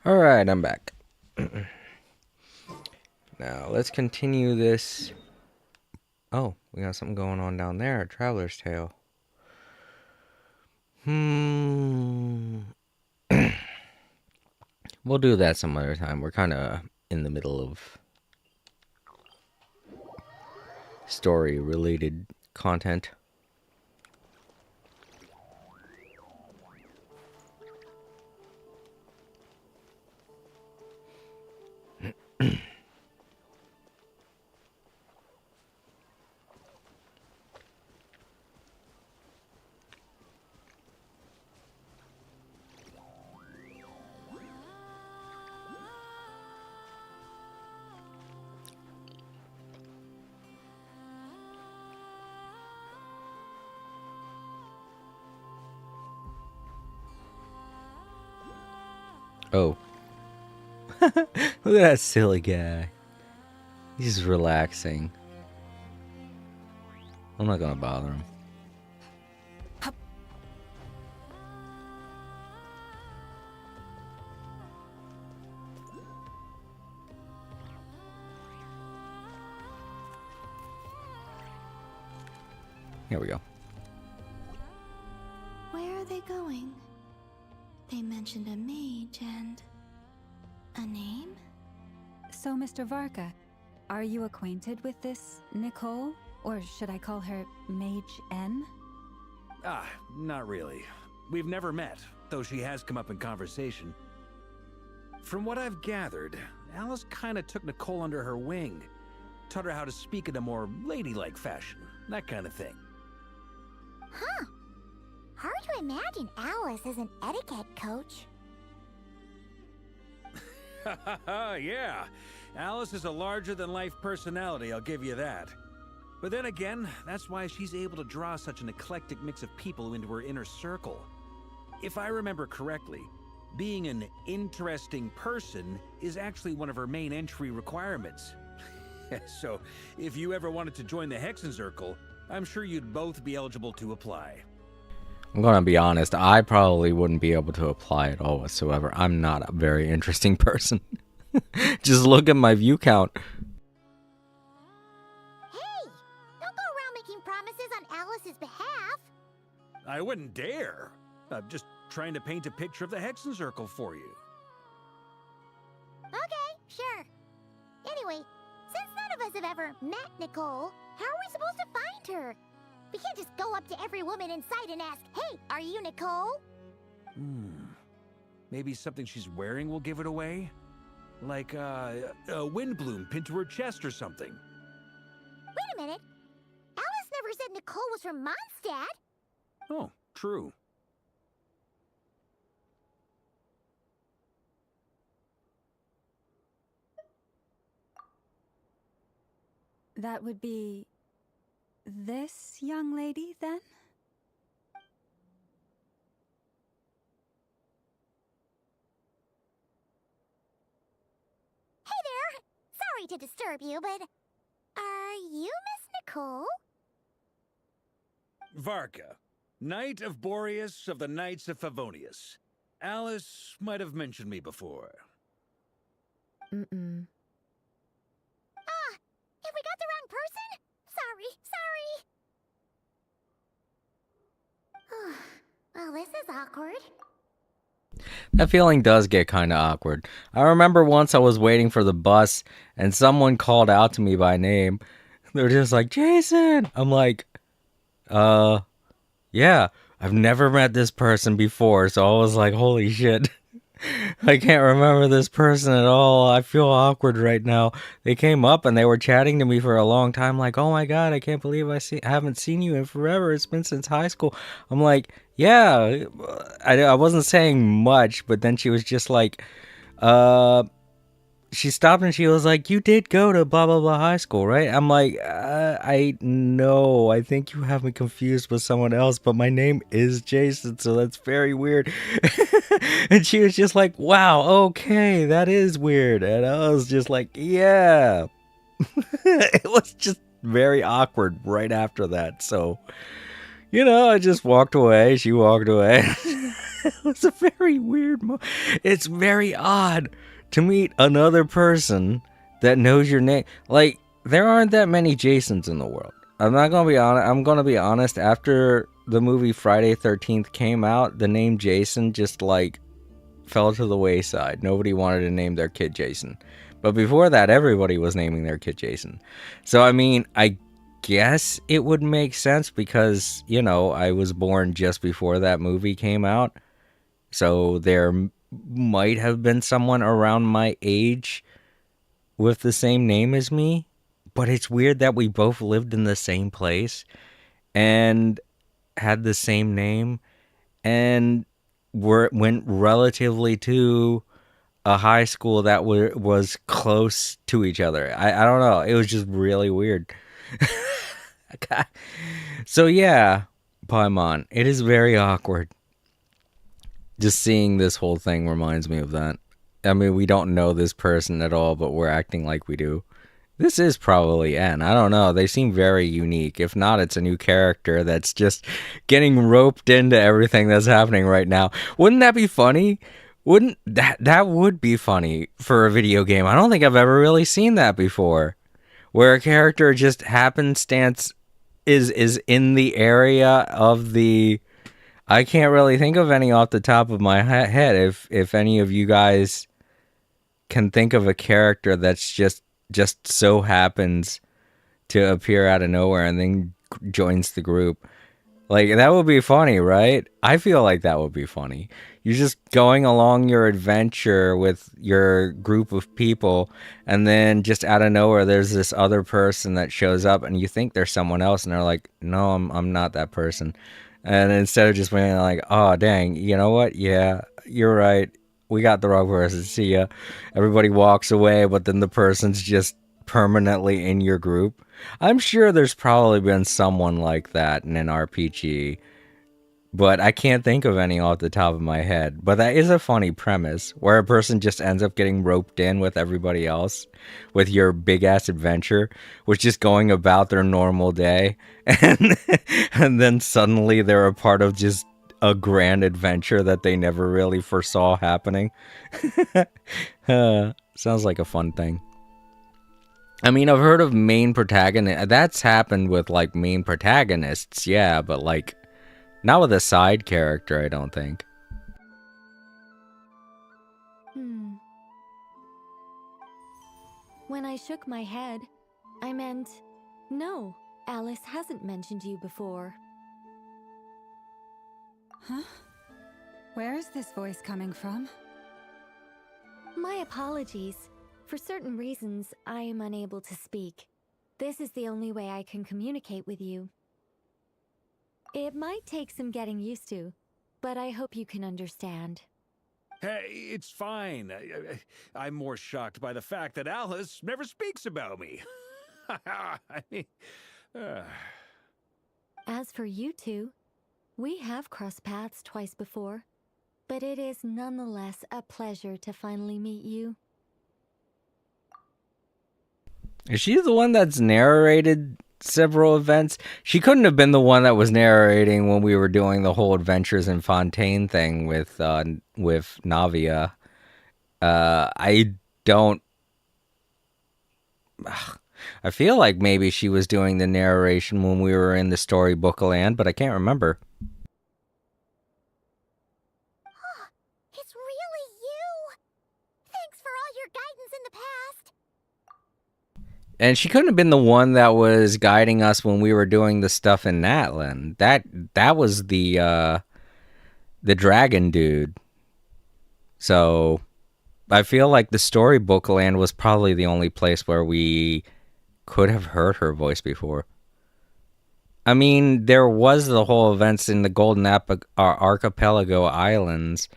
Alright, I'm back. Now, let's continue this. Oh, we got something going on down there. A Traveler's Tale. We'll do that some other time. We're kind of in the middle of story-related content. Oh. Look at that silly guy. He's relaxing. I'm not gonna bother him. Here we go. Where are they going? They mentioned a mage and... a name? So, Mr. Varka, are you acquainted with this Nicole? Or should I call her Mage N? Ah, not really. We've never met, though she has come up in conversation. From what I've gathered, Alice kinda took Nicole under her wing. Taught her how to speak in a more ladylike fashion, that kind of thing. Huh. Hard to imagine Alice as an etiquette coach. Yeah, Alice is a larger-than-life personality, I'll give you that. But then again, that's why she's able to draw such an eclectic mix of people into her inner circle. If I remember correctly, being an interesting person is actually one of her main entry requirements. So, if you ever wanted to join the Hexenzirkel, I'm sure you'd both be eligible to apply. I'm gonna be honest, I probably wouldn't be able to apply at all whatsoever. I'm not a very interesting person. Just look at my view count. Hey! Don't go around making promises on Alice's behalf. I wouldn't dare. I'm just trying to paint a picture of the Hexenzirkel for you. Okay, sure. Anyway, since none of us have ever met Nicole, how are we supposed to find her? We can't just go up to every woman in sight and ask, "Hey, are you Nicole?" Maybe something she's wearing will give it away? Like, a windbloom pinned to her chest or something. Wait a minute. Alice never said Nicole was from Mondstadt. Oh, true. That would be... this young lady, then? Hey there! Sorry to disturb you, but... are you Miss Nicole? Varka, Knight of Boreas of the Knights of Favonius. Alice might have mentioned me before. Mm-mm. Ah! Have we got the wrong person? Sorry. Well, this is awkward. That feeling does get kind of awkward. I remember once I was waiting for the bus and someone called out to me by name. They're just like, "Jason!" I'm like, yeah, I've never met this person before, so I was like, holy shit. I can't remember this person at all. I feel awkward right now. They came up and they were chatting to me for a long time, like, "Oh my god, I can't believe I haven't seen you in forever. It's been since high school." I'm like, yeah, I wasn't saying much, but then she was just like, she stopped and she was like, "You did go to blah blah blah high school, right?" I'm like, I know. I think you have me confused with someone else, but my name is Jason, so that's very weird." And she was just like, "Wow, okay, that is weird." And I was just like, yeah. It was just very awkward right after that. So, I just walked away. She walked away. It was a very weird It's very odd to meet another person that knows your name. Like, there aren't that many Jasons in the world. I'm not gonna be honest. I'm gonna be honest. After the movie Friday 13th came out, the name Jason just like fell to the wayside. Nobody wanted to name their kid Jason. But before that, everybody was naming their kid Jason. So, I mean, I guess it would make sense because, you know, I was born just before that movie came out. So there might have been someone around my age with the same name as me. But it's weird that we both lived in the same place and had the same name and went relatively to a high school that was close to each other. I don't know. It was just really weird. So yeah, Paimon, it is very awkward. Just seeing this whole thing reminds me of that. I mean, we don't know this person at all, but we're acting like we do. This is probably N. I don't know. They seem very unique. If not, it's a new character that's just getting roped into everything that's happening right now. Wouldn't that be funny? Wouldn't that would be funny for a video game. I don't think I've ever really seen that before. Where a character just happenstance is in the area of the I can't really think of any off the top of my head. If any of you guys can think of a character that's just so happens to appear out of nowhere and then joins the group. Like, that would be funny, right? I feel like that would be funny. You're just going along your adventure with your group of people, and then just out of nowhere, there's this other person that shows up, and you think they're someone else, and they're like, no, I'm not that person. And instead of just being like, oh, dang, you know what? Yeah, you're right. We got the wrong person. See ya. Everybody walks away, but then the person's just permanently in your group. I'm sure there's probably been someone like that in an RPG, but I can't think of any off the top of my head. But that is a funny premise, where a person just ends up getting roped in with everybody else, with your big-ass adventure, with just going about their normal day, and then suddenly they're a part of just a grand adventure that they never really foresaw happening. Sounds like a fun thing. I mean, I've heard of main protagonist. That's happened with, like, main protagonists, yeah, but, like, not with a side character, I don't think. When I shook my head, I meant, no, Alice hasn't mentioned you before. Huh? Where is this voice coming from? My apologies. For certain reasons, I am unable to speak. This is the only way I can communicate with you. It might take some getting used to, but I hope you can understand. Hey, it's fine. I'm more shocked by the fact that Alice never speaks about me. I mean, As for you two, we have crossed paths twice before, but it is nonetheless a pleasure to finally meet you. Is she the one that's narrated several events? She couldn't have been the one that was narrating when we were doing the whole Adventures in Fontaine thing with Navia. I don't... I feel like maybe she was doing the narration when we were in the Storybook Land, but I can't remember. It's really you! Thanks for all your guidance in the past! And she couldn't have been the one that was guiding us when we were doing the stuff in Natlan. That was the dragon dude. So I feel like the Storybook Land was probably the only place where we could have heard her voice before. I mean, there was the whole events in the Golden Archipelago Islands,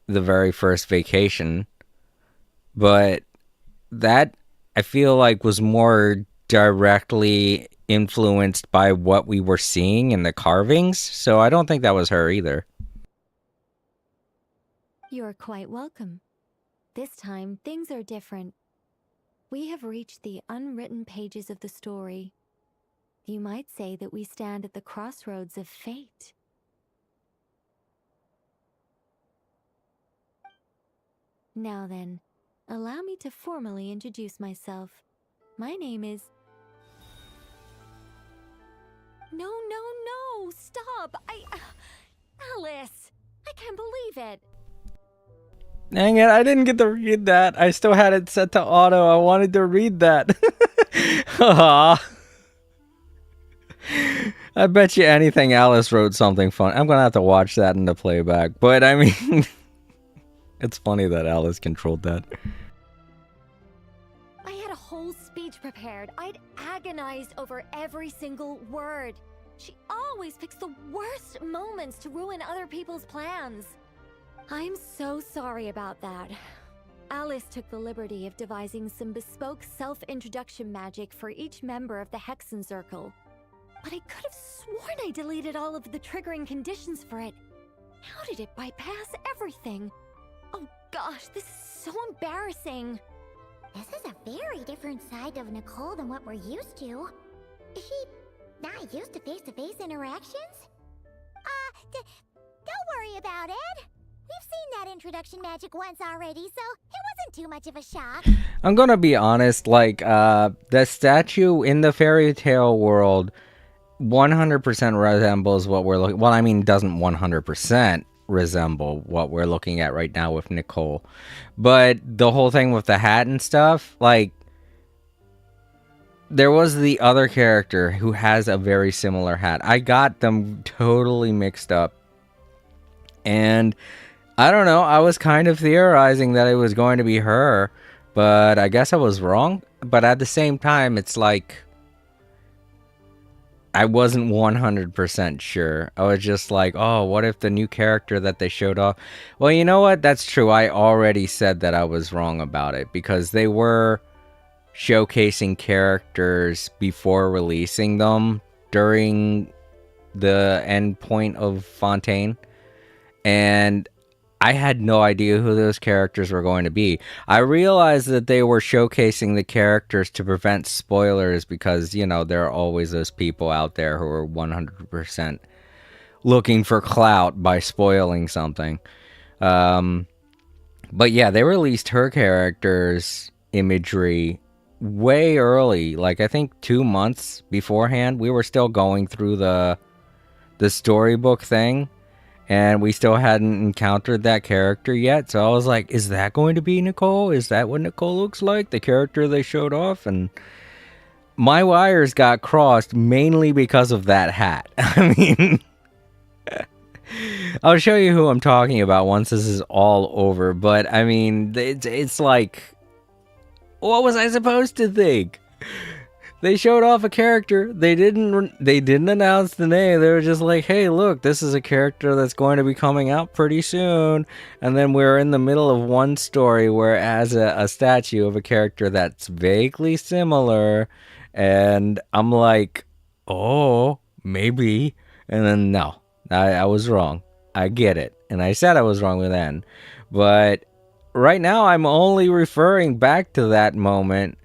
the very first vacation, but that I feel like was more directly influenced by what we were seeing in the carvings, so I don't think that was her either. You're quite welcome. This time, things are different. We have reached the unwritten pages of the story. You might say that we stand at the crossroads of fate. Now then, allow me to formally introduce myself. My name is... No, stop! Alice! I can't believe it! Dang it, I didn't get to read that. I still had it set to auto. I wanted to read that. Aw. I bet you anything Alice wrote something fun. I'm gonna have to watch that in the playback. But I mean, it's funny that Alice controlled that. I had a whole speech prepared. I'd agonized over every single word. She always picks the worst moments to ruin other people's plans. I'm so sorry about that. Alice took the liberty of devising some bespoke self-introduction magic for each member of the Hexen Circle. But I could have sworn I deleted all of the triggering conditions for it. How did it bypass everything? Oh gosh, this is so embarrassing. This is a very different side of Nicole than what we're used to. Is she not used to face-to-face interactions? Don't worry about it. We've seen that introduction magic once already, so it wasn't too much of a shock. I'm gonna be honest, like, the statue in the fairy tale world 100% resembles what we're looking... Well, I mean, doesn't 100% resemble what we're looking at right now with Nicole. But the whole thing with the hat and stuff, like, there was the other character who has a very similar hat. I got them totally mixed up. And I don't know, I was kind of theorizing that it was going to be her, but I guess I was wrong. But at the same time, it's like, I wasn't 100% sure. I was just like, oh, what if the new character that they showed off... Well, you know what? That's true. I already said that I was wrong about it, because they were showcasing characters before releasing them during the end point of Fontaine. And I had no idea who those characters were going to be. I realized that they were showcasing the characters to prevent spoilers because, you know, there are always those people out there who are 100% looking for clout by spoiling something. But yeah, they released her character's imagery way early. Like, I think 2 months beforehand. We were still going through the storybook thing. And we still hadn't encountered that character yet. So I was like, is that going to be Nicole? Is that what Nicole looks like? The character they showed off? And my wires got crossed mainly because of that hat. I mean, I'll show you who I'm talking about once this is all over. But I mean, it's like, what was I supposed to think? They showed off a character. They didn't announce the name. They were just like, hey, look, this is a character that's going to be coming out pretty soon. And then we're in the middle of one story where it has a statue of a character that's vaguely similar. And I'm like, oh, maybe. And then, no, I was wrong. I get it. And I said I was wrong with N. But right now, I'm only referring back to that moment.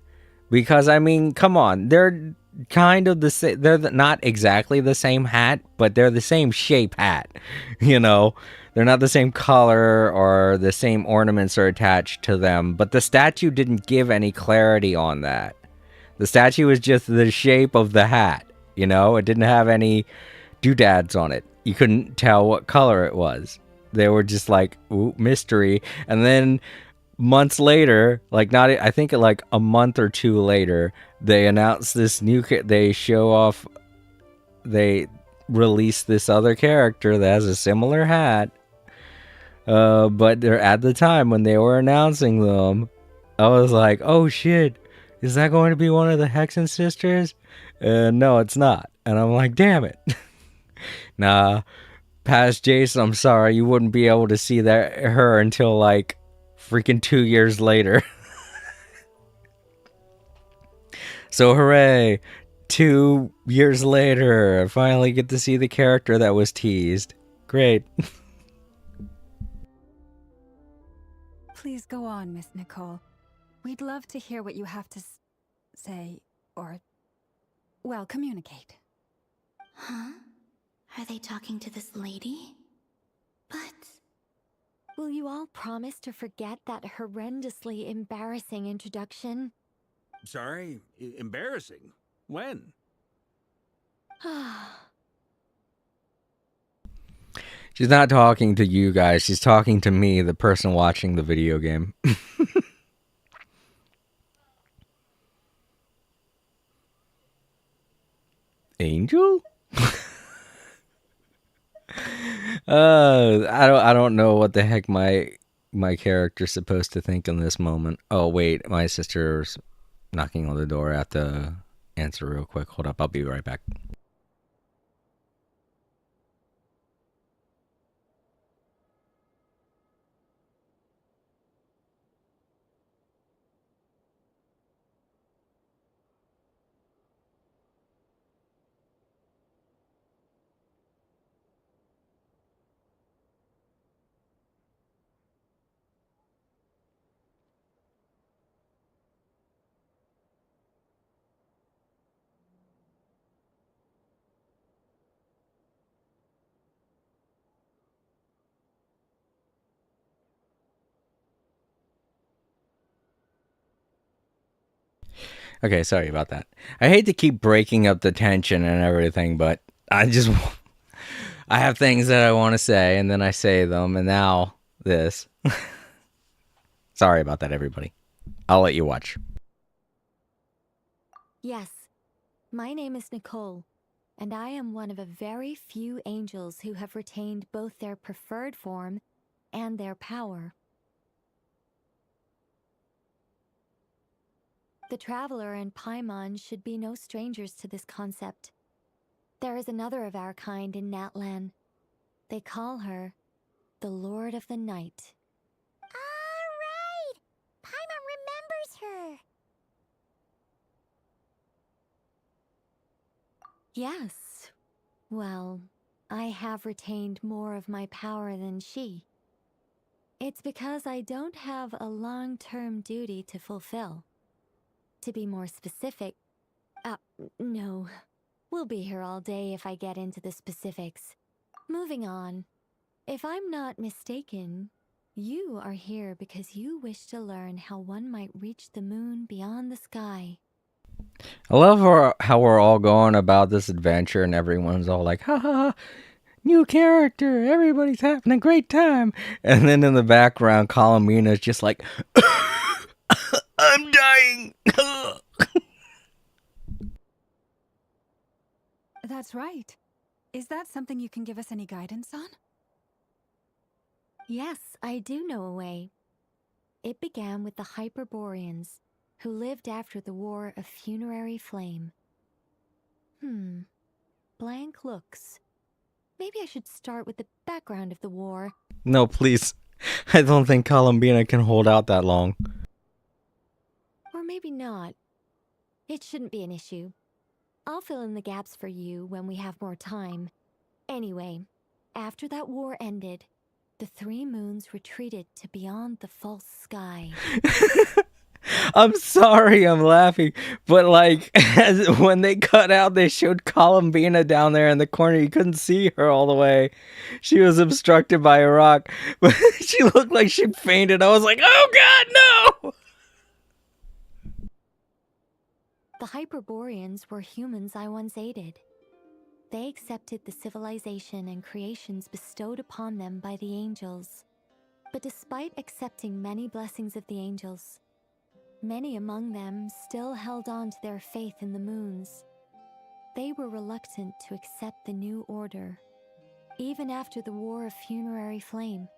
Because, I mean, come on, they're kind of the same, they're not exactly the same hat, but they're the same shape hat, you know? They're not the same color or the same ornaments are attached to them, but the statue didn't give any clarity on that. The statue was just the shape of the hat, you know? It didn't have any doodads on it. You couldn't tell what color it was. They were just like, ooh, mystery. And then months later, like I think like a month or two later, they announced this new, they release this other character that has a similar hat. But they're at the time when they were announcing them, I was like, oh shit, is that going to be one of the Hexen sisters? No, it's not. And I'm like, damn it. Nah, past Jason, I'm sorry, you wouldn't be able to see her until like freaking 2 years later. So hooray, 2 years later, I finally get to see the character that was teased. Great. Please go on, Miss Nicole. We'd love to hear what you have to say, or, well, communicate. Huh? Are they talking to this lady? But... Will you all promise to forget that horrendously embarrassing introduction? Sorry? Embarrassing? When? She's not talking to you guys. She's talking to me, the person watching the video game. Angel? I don't know what the heck my character's supposed to think in this moment. Oh wait, my sister's knocking on the door. I have to answer real quick. Hold up, I'll be right back. Okay, sorry about that. I hate to keep breaking up the tension and everything, but I have things that I want to say, and then I say them, and now this. Sorry about that, everybody. I'll let you watch. Yes, my name is Nicole, and I am one of a very few angels who have retained both their preferred form and their power. The Traveler and Paimon should be no strangers to this concept. There is another of our kind in Natlan. They call her the Lord of the Night. Alright! Paimon remembers her! Yes. Well, I have retained more of my power than she. It's because I don't have a long-term duty to fulfill. To be more specific, no. We'll be here all day if I get into the specifics. Moving on. If I'm not mistaken, you are here because you wish to learn how one might reach the moon beyond the sky. I love how we're all going about this adventure and everyone's all like, ha ha ha, new character, everybody's having a great time. And then in the background, Colomina's just like, I'm dying. That's right. Is that something you can give us any guidance on? Yes, I do know a way. It began with the Hyperboreans, who lived after the War of Funerary Flame. Blank looks. Maybe I should start with the background of the war. No, please. I don't think Columbina can hold out that long. Or maybe not. It shouldn't be an issue. I'll fill in the gaps for you when we have more time. Anyway, after that war ended, the three moons retreated to beyond the false sky. I'm sorry I'm laughing, but like, when they cut out, they showed Columbina down there in the corner. You couldn't see her all the way. She was obstructed by a rock, but she looked like she fainted. I was like, oh god, no! The Hyperboreans were humans I once aided. They accepted the civilization and creations bestowed upon them by the angels. But despite accepting many blessings of the angels, many among them still held on to their faith in the moons. They were reluctant to accept the new order. Even after the War of Funerary Flame,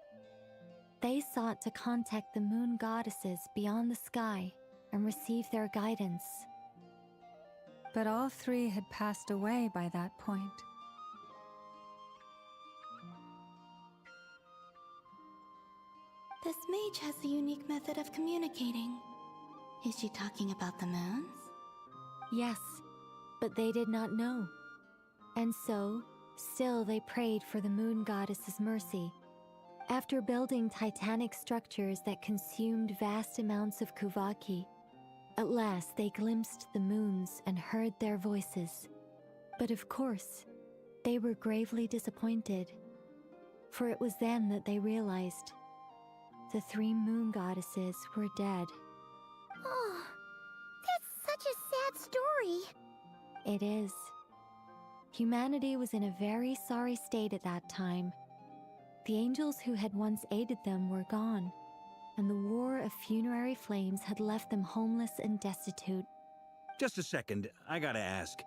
they sought to contact the moon goddesses beyond the sky and receive their guidance. But all three had passed away by that point. This mage has a unique method of communicating. Is she talking about the moons? Yes, but they did not know. And so, still they prayed for the moon goddess's mercy. After building titanic structures that consumed vast amounts of Kuvaki, at last they glimpsed the moons and heard their voices. But of course, they were gravely disappointed. For it was then that they realized The 3 moon goddesses were dead. Oh, that's such a sad story. It is. Humanity was in a very sorry state at that time. The angels who had once aided them were gone, and the war of funerary flames had left them homeless and destitute. Just a second, I gotta ask.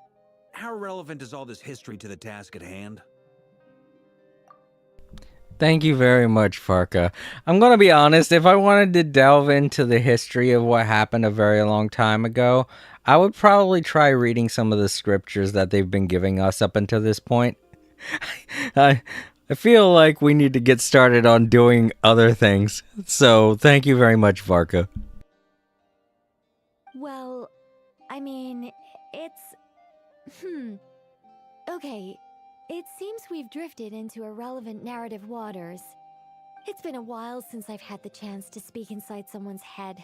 How relevant is all this history to the task at hand? Thank you very much, Farka. I'm gonna be honest, if I wanted to delve into the history of what happened a very long time ago, I would probably try reading some of the scriptures that they've been giving us up until this point. I feel like we need to get started on doing other things. So, thank you very much, Farka. Well, I mean, it's... Okay, it seems we've drifted into irrelevant narrative waters. It's been a while since I've had the chance to speak inside someone's head.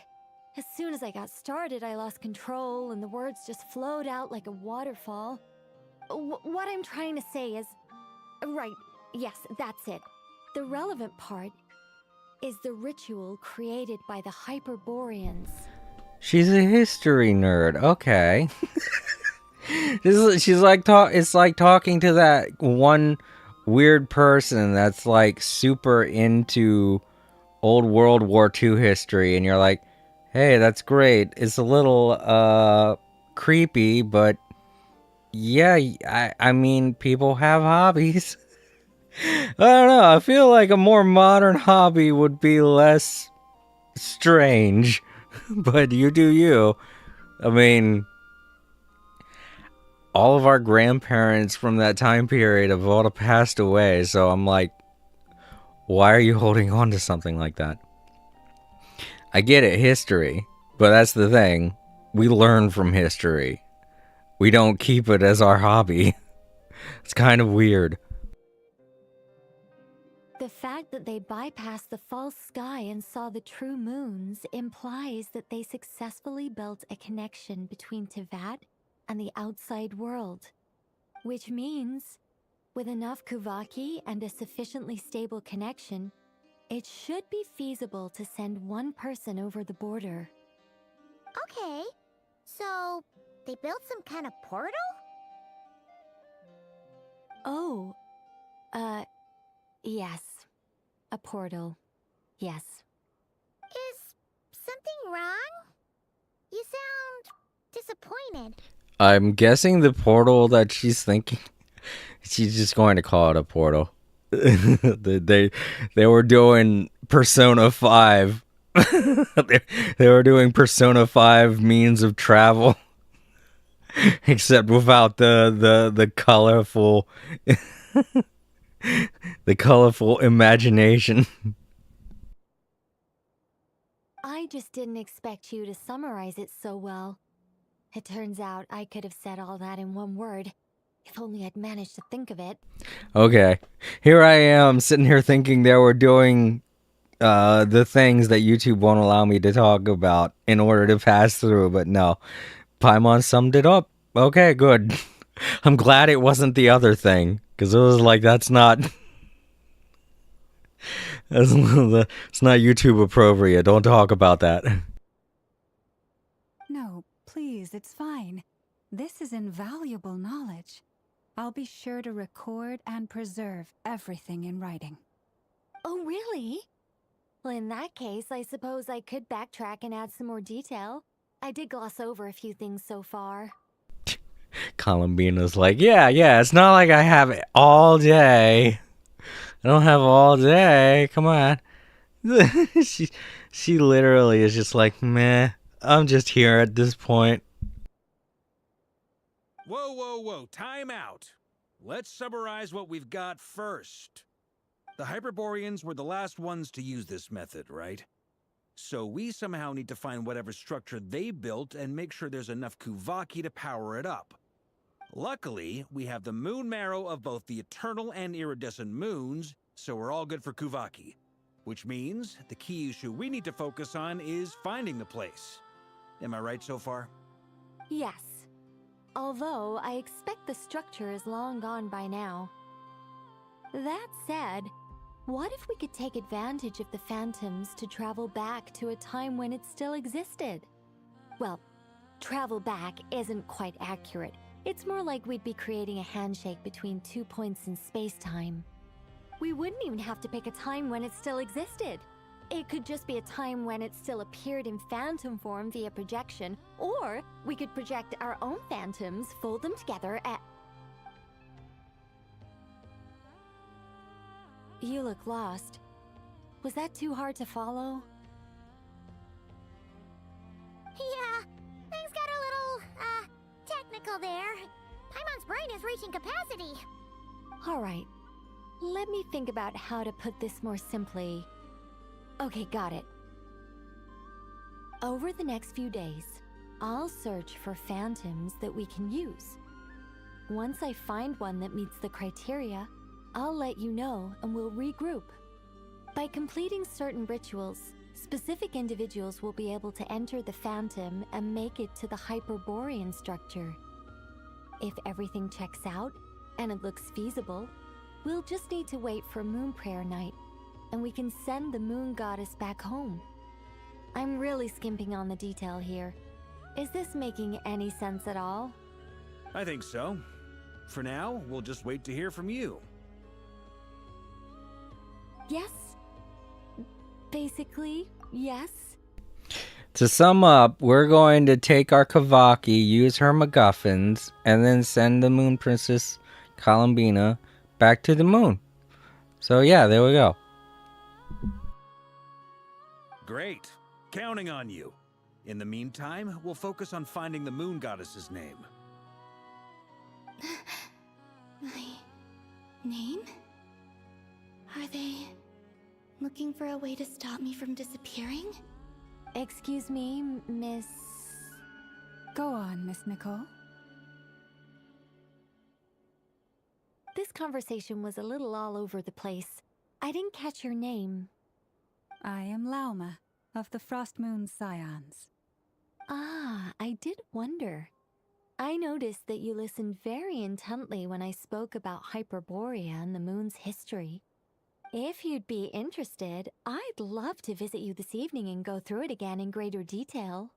As soon as I got started, I lost control and the words just flowed out like a waterfall. What I'm trying to say is... Right, yes, that's it. The relevant part is the ritual created by the Hyperboreans. She's a history nerd. Okay. She's like it's like talking to that one weird person that's like super into old World War II history, and you're like, hey, that's great. It's a little creepy, but yeah, I mean, people have hobbies. I don't know. I feel like a more modern hobby would be less strange, but you do you. I mean, all of our grandparents from that time period have all passed away, so I'm like, why are you holding on to something like that? I get it, history, but that's the thing. We learn from history. We don't keep it as our hobby. It's kind of weird. The fact that they bypassed the false sky and saw the true moons implies that they successfully built a connection between Teyvat and the outside world. Which means, with enough Kuvaki and a sufficiently stable connection, it should be feasible to send one person over the border. Okay, so they built some kind of portal? Oh, yes. A portal. Yes. Is something wrong? You sound disappointed. I'm guessing the portal that she's thinking, she's just going to call it a portal. they were doing Persona 5. they were doing Persona 5 means of travel. Except without the colorful the colorful imagination. I just didn't expect you to summarize it so well. It turns out I could have said all that in one word, if only I'd managed to think of it. Okay, here I am sitting here thinking they were doing the things that YouTube won't allow me to talk about in order to pass through, but no. Paimon summed it up. Okay, good. I'm glad it wasn't the other thing, because it was like, it's not YouTube appropriate. Don't talk about that. No, please, it's fine. This is invaluable knowledge. I'll be sure to record and preserve everything in writing. Oh, really? Well, in that case, I suppose I could backtrack and add some more detail. I did gloss over a few things so far. Columbina's like, yeah, it's not like I have it all day. I don't have all day. Come on. she literally is just like, meh, I'm just here at this point. Whoa, time out. Let's summarize what we've got first. The Hyperboreans were the last ones to use this method, right? So we somehow need to find whatever structure they built and make sure there's enough Kuvaki to power it up. Luckily, we have the moon marrow of both the eternal and iridescent moons, so we're all good for Kuvaki. Which means the key issue we need to focus on is finding the place. Am I right so far? Yes. Although I expect the structure is long gone by now. That said, What if we could take advantage of the phantoms to travel back to a time when it still existed? Well, travel back isn't quite accurate. It's more like we'd be creating a handshake between 2 points in space-time. We wouldn't even have to pick a time when it still existed. It could just be a time when it still appeared in phantom form via projection, or we could project our own phantoms, fold them together at... You look lost. Was that too hard to follow? Yeah, things got a little, technical there. Paimon's brain is reaching capacity. Alright, let me think about how to put this more simply. Okay, got it. Over the next few days, I'll search for phantoms that we can use. Once I find one that meets the criteria, I'll let you know and we'll regroup. By completing certain rituals, specific individuals will be able to enter the phantom and make it to the Hyperborean structure. If everything checks out and it looks feasible, we'll just need to wait for Moon Prayer Night, and we can send the Moon Goddess back home. I'm really skimping on the detail here. Is this making any sense at all? I think so. For now, we'll just wait to hear from you. Yes. Basically, yes. To sum up, we're going to take our Kavaki, use her MacGuffins, and then send the Moon Princess Columbina back to the moon. So yeah, there we go. Great. Counting on you. In the meantime, we'll focus on finding the Moon Goddess's name. My name? Are they looking for a way to stop me from disappearing? Excuse me, Miss... Go on, Miss Nicole. This conversation was a little all over the place. I didn't catch your name. I am Lauma, of the Frost Moon Scions. Ah, I did wonder. I noticed that you listened very intently when I spoke about Hyperborea and the moon's history. If you'd be interested, I'd love to visit you this evening and go through it again in greater detail.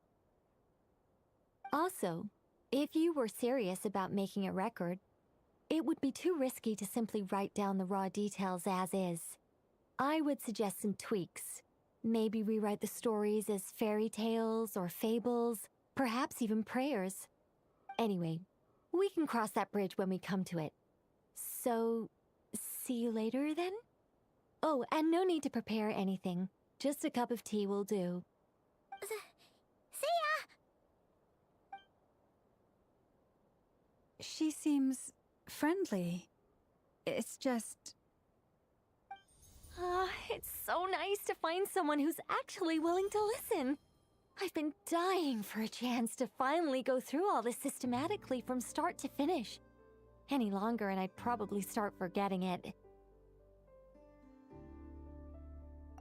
Also, if you were serious about making a record, it would be too risky to simply write down the raw details as is. I would suggest some tweaks. Maybe rewrite the stories as fairy tales or fables, perhaps even prayers. Anyway, we can cross that bridge when we come to it. So, see you later then? Oh, and no need to prepare anything. Just a cup of tea will do. See ya! She seems friendly. It's just... It's so nice to find someone who's actually willing to listen. I've been dying for a chance to finally go through all this systematically from start to finish. Any longer and I'd probably start forgetting it.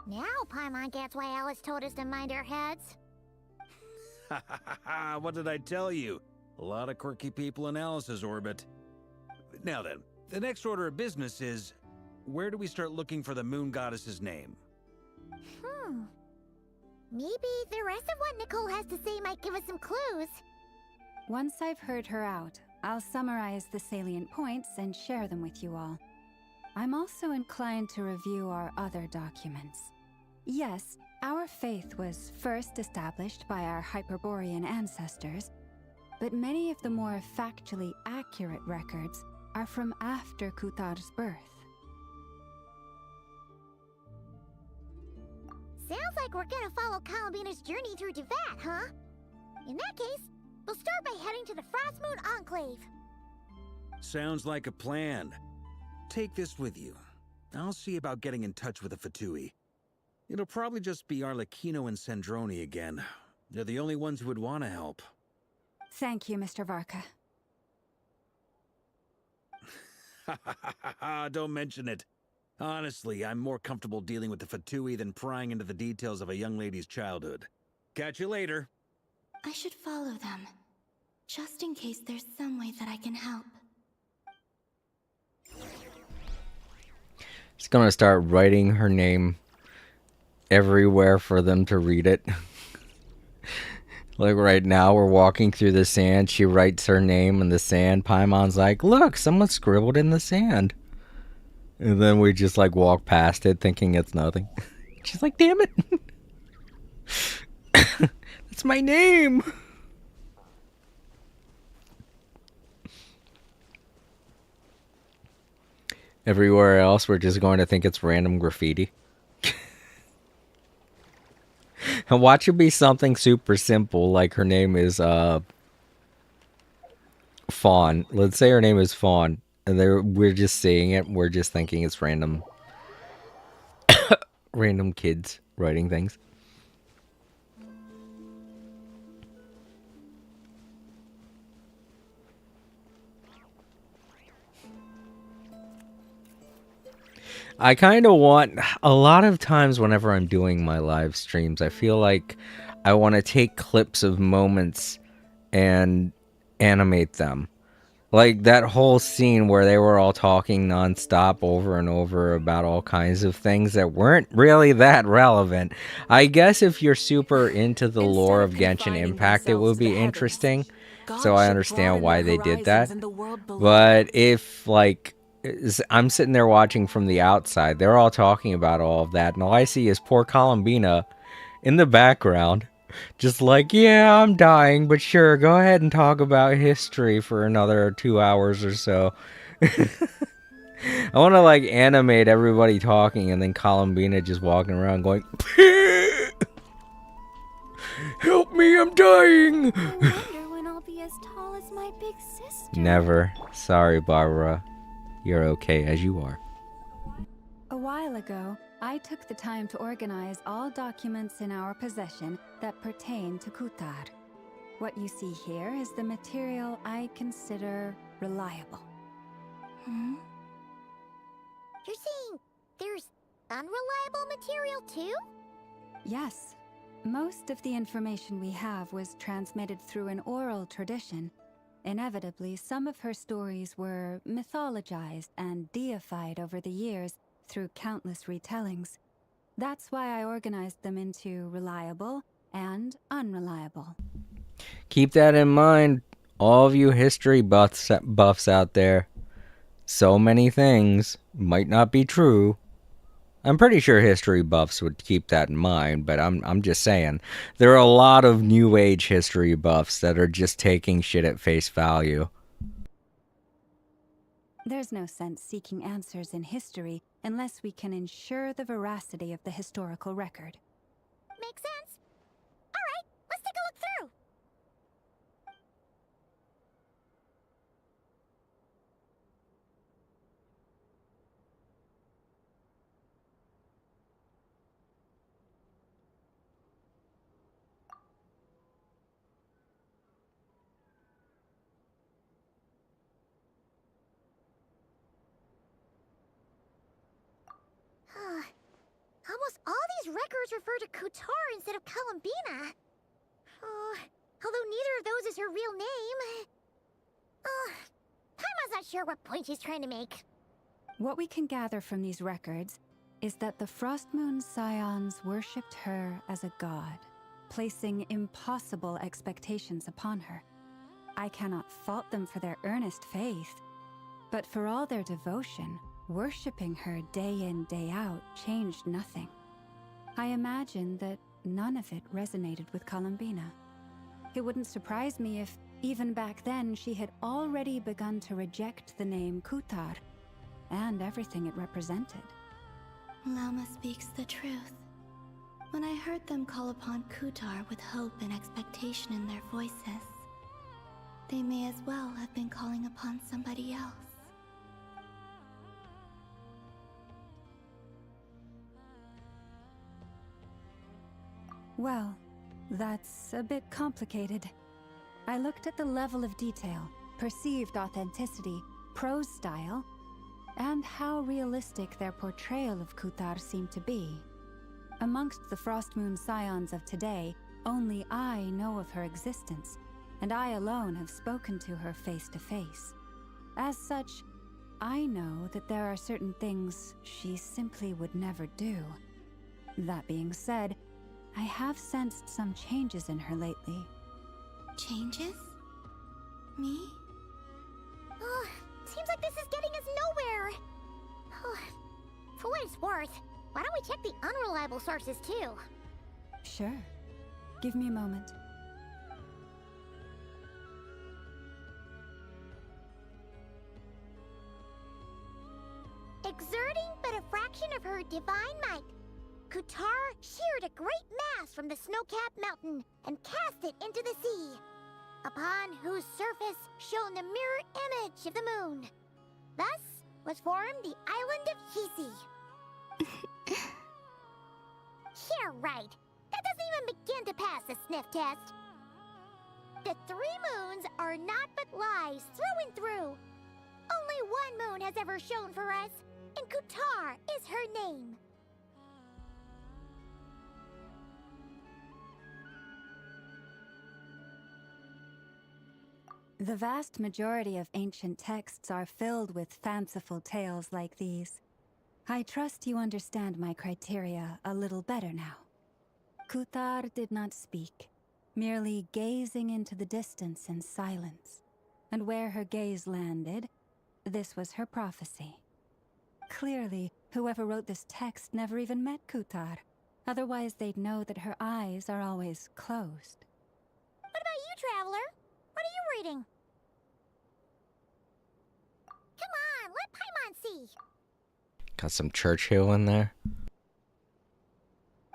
Now Paimon gets why Alice told us to mind our heads. Ha ha ha ha! What did I tell you? A lot of quirky people in Alice's orbit. Now then, the next order of business is... where do we start looking for the Moon Goddess's name? Maybe the rest of what Nicole has to say might give us some clues. Once I've heard her out, I'll summarize the salient points and share them with you all. I'm also inclined to review our other documents. Yes, our faith was first established by our Hyperborean ancestors, but many of the more factually accurate records are from after Kuthar's birth. Sounds like we're gonna follow Columbina's journey through Teyvat, huh? In that case, we'll start by heading to the Frost Moon Enclave. Sounds like a plan. Take this with you. I'll see about getting in touch with the Fatui. It'll probably just be Arlecchino and Sandroni again. They're the only ones who would want to help. Thank you, Mr. Varka. Don't mention it. Honestly, I'm more comfortable dealing with the Fatui than prying into the details of a young lady's childhood. Catch you later. I should follow them, just in case there's some way that I can help. She's gonna start writing her name everywhere for them to read it. Like right now, we're walking through the sand. She writes her name in the sand. Paimon's like, look, someone scribbled in the sand. And then we just like walk past it thinking it's nothing. She's like, damn it. That's my name. Everywhere else, we're just going to think it's random graffiti. And watch it be something super simple, like her name is Fawn. Let's say her name is Fawn, and we're just saying it. We're just thinking it's random, random kids writing things. I kind of want, a lot of times whenever I'm doing my live streams, I feel like I want to take clips of moments and animate them. Like that whole scene where they were all talking nonstop over and over about all kinds of things that weren't really that relevant. I guess if you're super into the lore of Genshin Impact, it would be interesting. So I understand why they did that. But if, like, I'm sitting there watching from the outside, they're all talking about all of that, and all I see is poor Columbina in the background. Just like, yeah, I'm dying, but sure, go ahead and talk about history for another 2 hours or so. I want to, like, animate everybody talking and then Columbina just walking around going, help me, I'm dying! I wonder when I'll be as tall as my big sister. Never. Sorry, Barbara. You're okay as you are. A while ago, I took the time to organize all documents in our possession that pertain to Kutar. What you see here is the material I consider reliable. You're saying there's unreliable material too? Yes. Most of the information we have was transmitted through an oral tradition. Inevitably, some of her stories were mythologized and deified over the years through countless retellings. That's why I organized them into reliable and unreliable. Keep that in mind, all of you history buffs out there. So many things might not be true. I'm pretty sure history buffs would keep that in mind, but I'm just saying. There are a lot of new age history buffs that are just taking shit at face value. There's no sense seeking answers in history unless we can ensure the veracity of the historical record. Makes sense. Alright, let's take a look through. Almost all these records refer to Kutar instead of Columbina. Although neither of those is her real name. Paimon's not sure what point she's trying to make. What we can gather from these records is that the Frostmoon Scions worshipped her as a god, placing impossible expectations upon her. I cannot fault them for their earnest faith, but for all their devotion, worshipping her day in, day out changed nothing. I imagine that none of it resonated with Columbina. It wouldn't surprise me if, even back then, she had already begun to reject the name Kutar and everything it represented. Lama speaks the truth. When I heard them call upon Kutar with hope and expectation in their voices, they may as well have been calling upon somebody else. Well, that's a bit complicated. I looked at the level of detail, perceived authenticity, prose style, and how realistic their portrayal of Kutar seemed to be. Amongst the Frostmoon Scions of today, only I know of her existence, and I alone have spoken to her face to face. As such, I know that there are certain things she simply would never do. That being said, I have sensed some changes in her lately. Changes? Me? Oh, seems like this is getting us nowhere. Oh, for what it's worth, why don't we check the unreliable sources too? Sure. Give me a moment. Exerting but a fraction of her divine might, Kutar sheared a great mass from the snow-capped mountain and cast it into the sea, upon whose surface shone the mirror image of the moon. Thus was formed the island of Hisi. Yeah, right. That doesn't even begin to pass the sniff test. The 3 moons are naught but lies through and through. Only one moon has ever shone for us, and Kutar is her name. The vast majority of ancient texts are filled with fanciful tales like these. I trust you understand my criteria a little better now. Kutar did not speak, merely gazing into the distance in silence. And where her gaze landed, this was her prophecy. Clearly, whoever wrote this text never even met Kutar. Otherwise, they'd know that her eyes are always closed. What about you, Traveler? What are you reading? Come on, let Paimon see. Got some Churchill in there.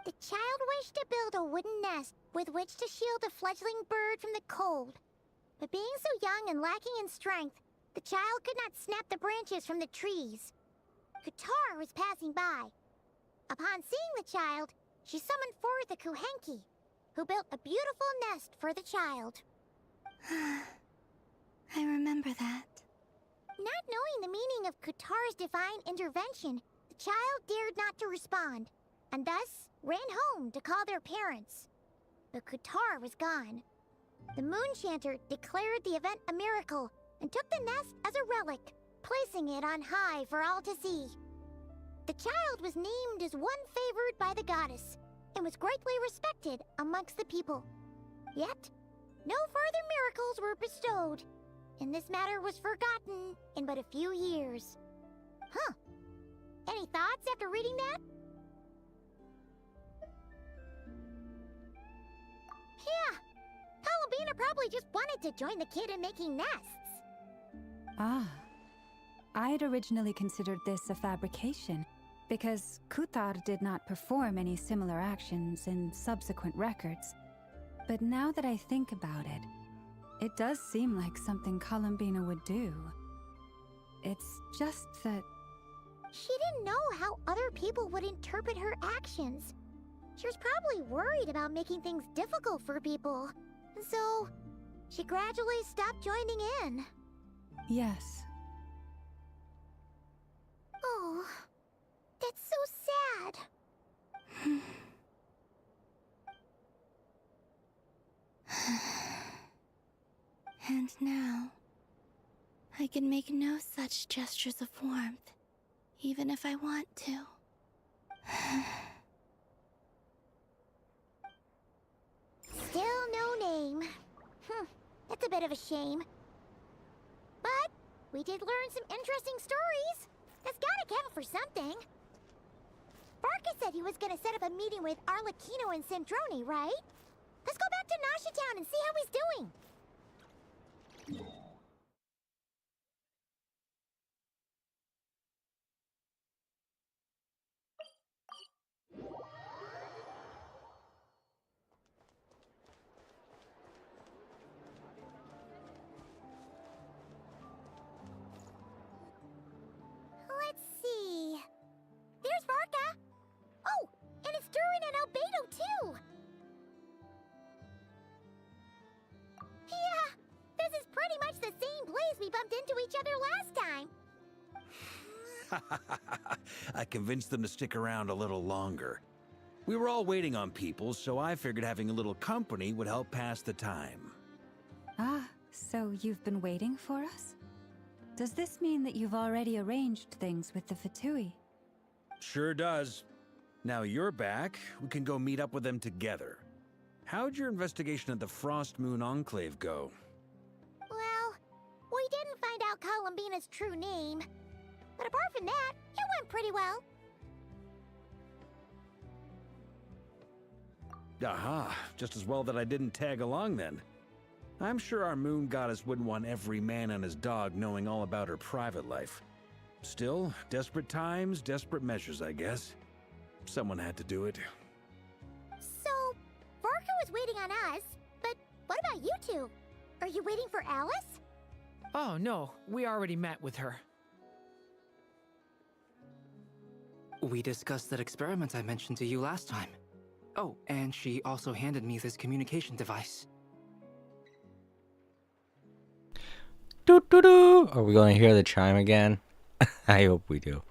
The child wished to build a wooden nest with which to shield a fledgling bird from the cold. But being so young and lacking in strength, the child could not snap the branches from the trees. Kutar was passing by. Upon seeing the child, she summoned forth a Kuhenki, who built a beautiful nest for the child. I remember that. Not knowing the meaning of Kutar's divine intervention, the child dared not to respond, and thus ran home to call their parents. But Kutar was gone. The Moon-Chanter declared the event a miracle and took the nest as a relic, placing it on high for all to see. The child was named as one favored by the goddess, and was greatly respected amongst the people. Yet, no further miracles were bestowed, and this matter was forgotten in but a few years. Huh. Any thoughts after reading that? Yeah. Columbina probably just wanted to join the kid in making nests. Ah. I'd originally considered this a fabrication, because Kutar did not perform any similar actions in subsequent records. But now that I think about it, it does seem like something Columbina would do. It's just that... She didn't know how other people would interpret her actions. She was probably worried about making things difficult for people. And so, she gradually stopped joining in. Yes. Oh, that's so sad. And now, I can make no such gestures of warmth, even if I want to. Still no name. That's a bit of a shame. But we did learn some interesting stories. That's gotta count for something. Barca said he was gonna set up a meeting with Arlecchino and Sandrone, right? Let's go back to Nasha Town and see how he's doing. Let's see. There's Varka. Oh, and it's Durin and Albedo too. Yeah, this is pretty much the same place we bumped into each other last time. I convinced them to stick around a little longer. We were all waiting on people, so I figured having a little company would help pass the time. Ah, so you've been waiting for us? Does this mean that you've already arranged things with the Fatui? Sure does. Now you're back, we can go meet up with them together. How'd your investigation at the Frost Moon Enclave go? Well, we didn't find out Columbina's true name. But apart from that, it went pretty well. Aha, just as well that I didn't tag along then. I'm sure our moon goddess wouldn't want every man and his dog knowing all about her private life. Still, desperate times, desperate measures, I guess. Someone had to do it. So, Varka was waiting on us, but what about you two? Are you waiting for Alice? Oh, no. We already met with her. We discussed that experiment I mentioned to you last time. Oh, and she also handed me this communication device. Doo doo doo! Are we going to hear the chime again? I hope we do.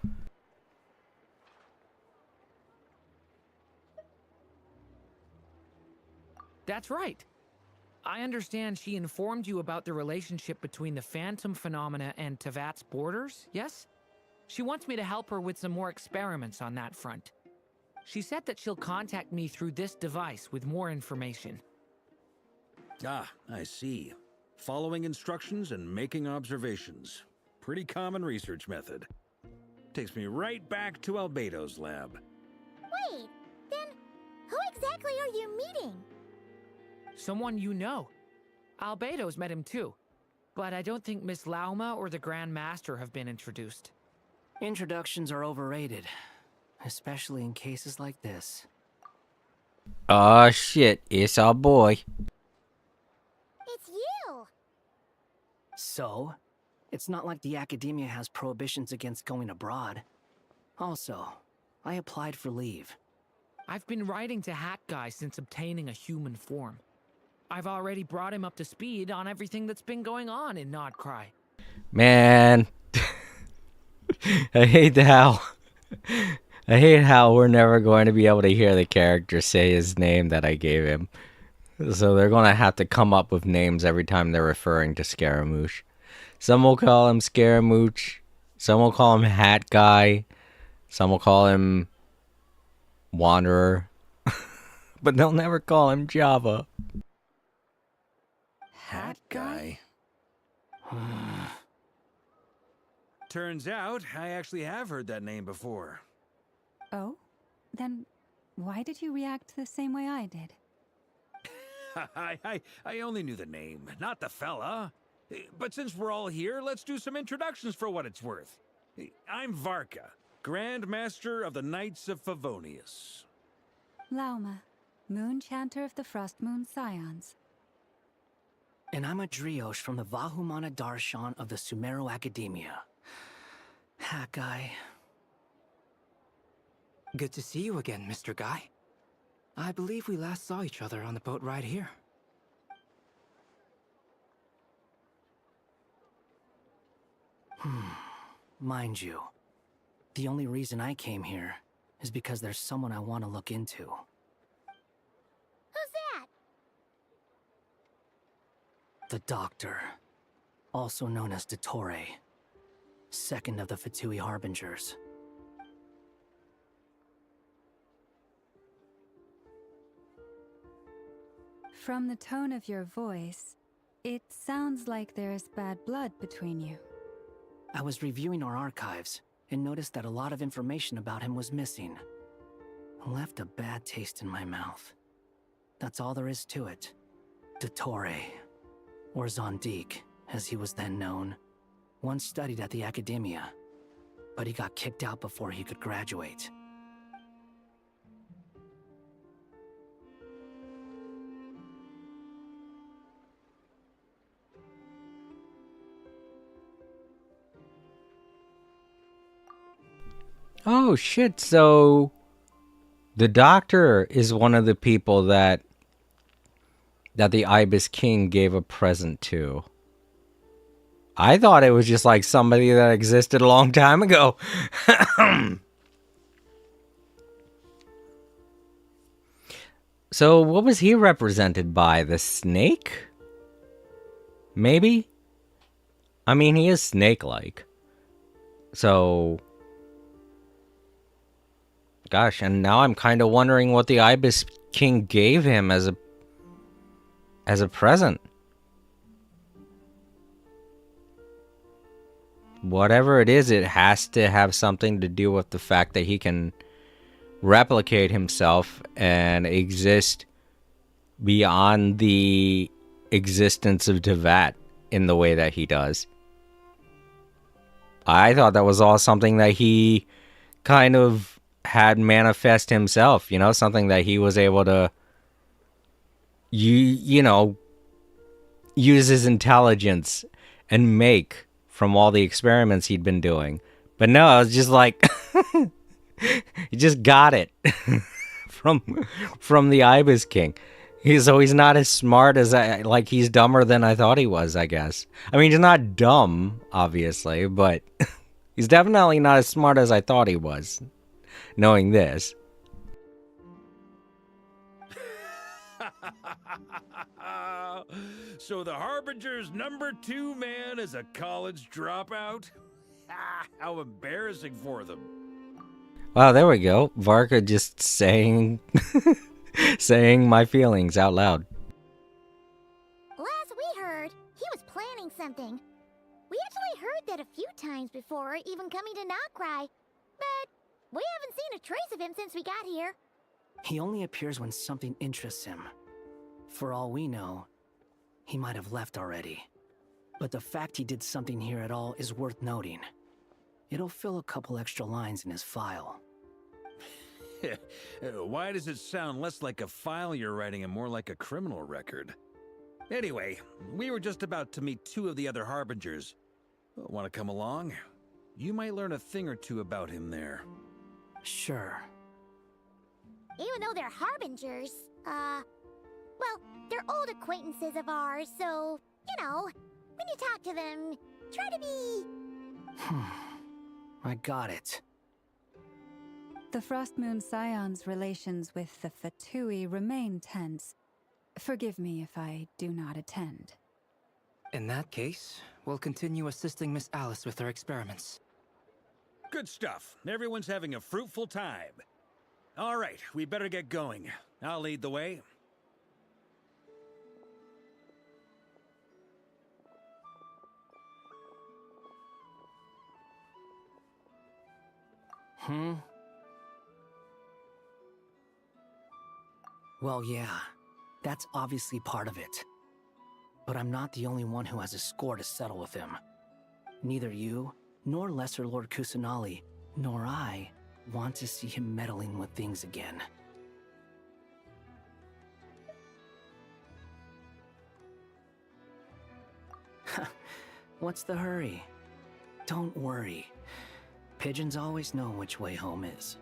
That's right. I understand she informed you about the relationship between the phantom phenomena and Tevat's borders, yes? She wants me to help her with some more experiments on that front. She said that she'll contact me through this device with more information. Ah, I see. Following instructions and making observations. Pretty common research method. Takes me right back to Albedo's lab. Wait, then who exactly are you meeting? Someone you know. Albedo's met him too. But I don't think Miss Lauma or the Grand Master have been introduced. Introductions are overrated, especially in cases like this. Aw, shit, it's our boy. It's you! So, it's not like the academia has prohibitions against going abroad. Also, I applied for leave. I've been writing to Hat Guy since obtaining a human form. I've already brought him up to speed on everything that's been going on in Nodcry. Man. I hate how we're never going to be able to hear the character say his name that I gave him. So they're going to have to come up with names every time they're referring to Scaramouche. Some will call him Scaramouche. Some will call him Hat Guy. Some will call him Wanderer. But they'll never call him Java. Hat Guy? Turns out, I actually have heard that name before. Oh? Then why did you react the same way I did? I only knew the name, not the fella. But since we're all here, let's do some introductions for what it's worth. I'm Varka, Grand Master of the Knights of Favonius. Lauma, Moon Chanter of the Frost Moon Scions. And I'm a Drioche from the Vahumana Darshan of the Sumero Academia. Hat Guy. Good to see you again, Mr. Guy. I believe we last saw each other on the boat ride here. Mind you, the only reason I came here is because there's someone I want to look into. Who's that? The Doctor, also known as Dottore, second of the Fatui Harbingers. From the tone of your voice, it sounds like there's bad blood between you. I was reviewing our archives and noticed that a lot of information about him was missing. Left a bad taste in my mouth. That's all there is to it. Dottore, or Zondique, as he was then known, once studied at the Academia, but he got kicked out before he could graduate. Oh shit, so the Doctor is one of the people that the Ibis King gave a present to. I thought it was just like somebody that existed a long time ago. So what was he represented by? The snake? Maybe? I mean, he is snake-like. So... Gosh, and now I'm kind of wondering what the Ibis King gave him as a present. Whatever it is, it has to have something to do with the fact that he can replicate himself and exist beyond the existence of Tevat in the way that he does. I thought that was all something that he kind of had manifest himself, you know, something that he was able to you know, use his intelligence and make from all the experiments he'd been doing. But no, I was just like he just got it from the Ibis King. He's not as smart as he's dumber than I thought he was, I guess. I mean, he's not dumb, obviously, but he's definitely not as smart as I thought he was, knowing this. So the Harbinger's #2 man is a college dropout? How embarrassing for them. Wow, there we go. Varka just saying saying my feelings out loud. Last we heard, he was planning something. We actually heard that a few times before, even coming to Notcry. But we haven't seen a trace of him since we got here. He only appears when something interests him. For all we know, he might have left already. But the fact he did something here at all is worth noting. It'll fill a couple extra lines in his file. Why does it sound less like a file you're writing and more like a criminal record? Anyway, we were just about to meet 2 of the other Harbingers. Want to come along? You might learn a thing or two about him there. Sure. Even though they're Harbingers, well, they're old acquaintances of ours, so, you know, when you talk to them, try to be... I got it. The Frost Moon Scion's relations with the Fatui remain tense. Forgive me if I do not attend. In that case, we'll continue assisting Miss Alice with her experiments. Good stuff. Everyone's having a fruitful time. All right, we better get going. I'll lead the way. Well, yeah, that's obviously part of it. But I'm not the only one who has a score to settle with him. Neither you, nor Lesser Lord Kusanali, nor I want to see him meddling with things again. What's the hurry? Don't worry. Pigeons always know which way home is.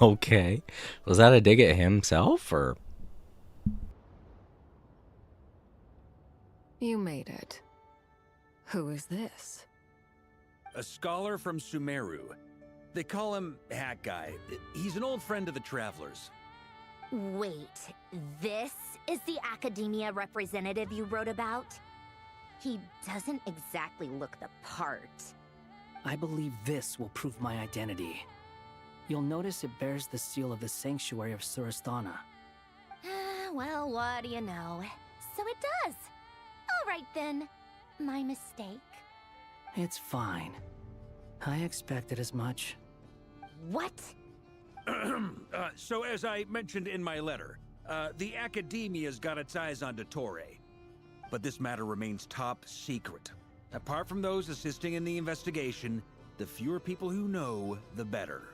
Okay. Was that a dig at himself, or? You made it. Who is this? A scholar from Sumeru. They call him Hat Guy. He's an old friend of the Travelers. Wait, this is the Academia representative you wrote about? He doesn't exactly look the part. I believe this will prove my identity. You'll notice it bears the seal of the Sanctuary of Surasthana. Well, what do you know? So it does. All right then. My mistake. It's fine. I expected as much. What? So as I mentioned in my letter, the Academia's got its eyes on Dottore. But this matter remains top secret. Apart from those assisting in the investigation, the fewer people who know, the better.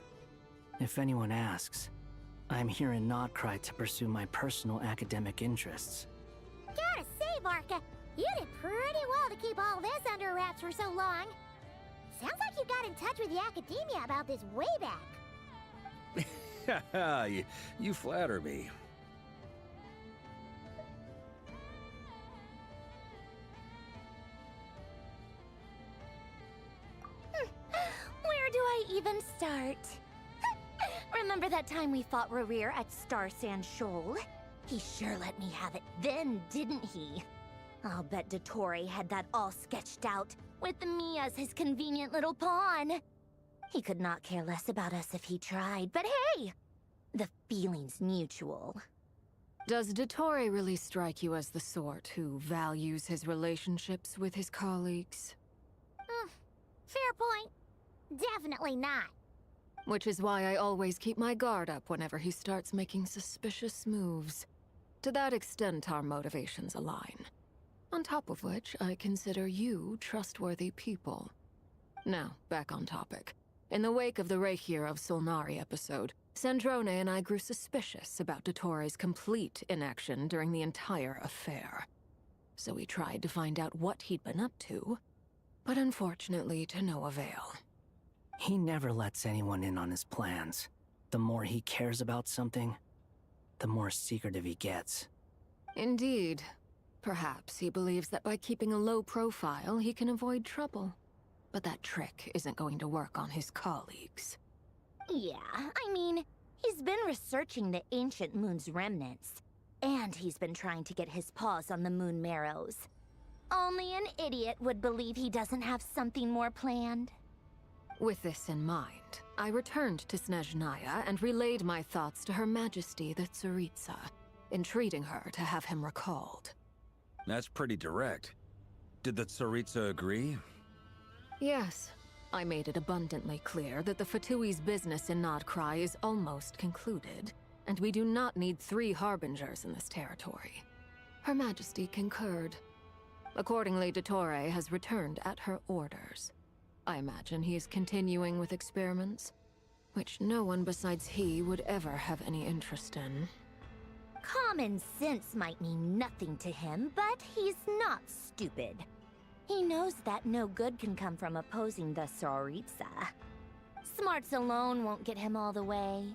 If anyone asks, I'm here in Notcry to pursue my personal academic interests. Gotta say, Varka, you did pretty well to keep all this under wraps for so long. Sounds like you got in touch with the Academia about this way back. You flatter me. Where do I even start? Remember that time we fought Rerir at Star Sand Shoal? He sure let me have it then, didn't he? I'll bet Dottore had that all sketched out, with me as his convenient little pawn. He could not care less about us if he tried, but hey! The feeling's mutual. Does Dottore really strike you as the sort who values his relationships with his colleagues? Fair point. Definitely not. Which is why I always keep my guard up whenever he starts making suspicious moves. To that extent, our motivations align. On top of which, I consider you trustworthy people. Now, back on topic. In the wake of the Reikir of Solnari episode, Sandrone and I grew suspicious about Dottore's complete inaction during the entire affair. So we tried to find out what he'd been up to, but unfortunately to no avail. He never lets anyone in on his plans. The more he cares about something, the more secretive he gets. Indeed. Perhaps he believes that by keeping a low profile, he can avoid trouble. But that trick isn't going to work on his colleagues. Yeah, I mean, he's been researching the ancient moon's remnants. And he's been trying to get his paws on the moon marrows. Only an idiot would believe he doesn't have something more planned. With this in mind, I returned to Snezhnaya and relayed my thoughts to Her Majesty the Tsaritsa, entreating her to have him recalled. That's pretty direct. Did the Tsaritsa agree? Yes. I made it abundantly clear that the Fatui's business in Nodcry is almost concluded, and we do not need 3 harbingers in this territory. Her Majesty concurred. Accordingly, Dottore has returned at her orders. I imagine he is continuing with experiments, which no one besides he would ever have any interest in. Common sense might mean nothing to him, but he's not stupid. He knows that no good can come from opposing the Tsaritsa. Smarts alone won't get him all the way.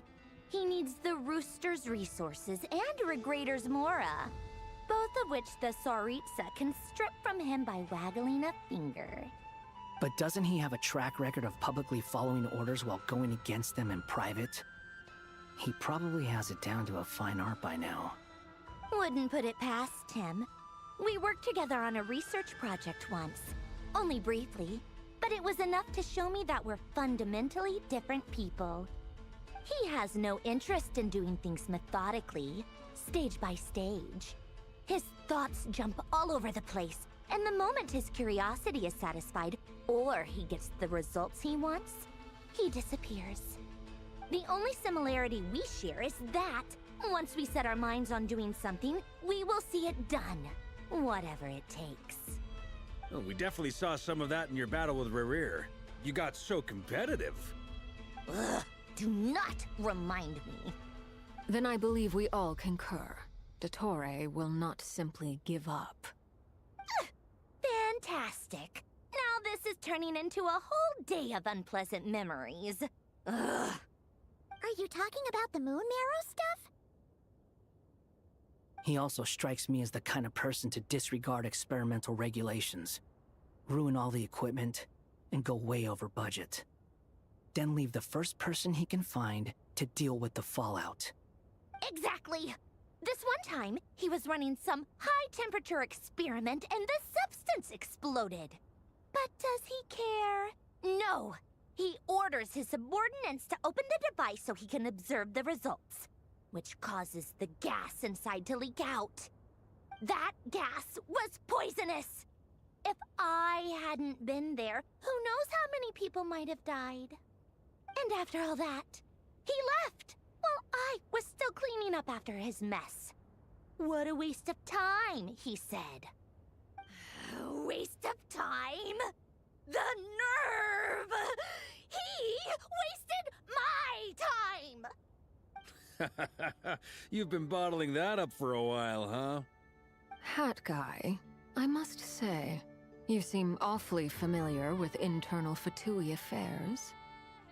He needs the Rooster's resources and Regrator's Mora, both of which the Tsaritsa can strip from him by waggling a finger. But doesn't he have a track record of publicly following orders while going against them in private? He probably has it down to a fine art by now. Wouldn't put it past him. We worked together on a research project once. Only briefly, but it was enough to show me that we're fundamentally different people. He has no interest in doing things methodically, stage by stage. His thoughts jump all over the place, and the moment his curiosity is satisfied, or he gets the results he wants, he disappears. The only similarity we share is that, once we set our minds on doing something, we will see it done. Whatever it takes. Well, we definitely saw some of that in your battle with Rerir. You got so competitive. Ugh, do not remind me. Then I believe we all concur. Dottore will not simply give up. Fantastic. Now this is turning into a whole day of unpleasant memories. Ugh. Are you talking about the moon marrow stuff? He also strikes me as the kind of person to disregard experimental regulations, ruin all the equipment, and go way over budget. Then leave the first person he can find to deal with the fallout. Exactly! This one time, he was running some high-temperature experiment and the substance exploded. But does he care? No! He orders his subordinates to open the device so he can observe the results, which causes the gas inside to leak out. That gas was poisonous! If I hadn't been there, who knows how many people might have died? And after all that, he left, while I was still cleaning up after his mess. What a waste of time, he said. Waste of time? The nerve! He wasted my time! You've been bottling that up for a while, huh? Hat guy, I must say, you seem awfully familiar with internal Fatui affairs.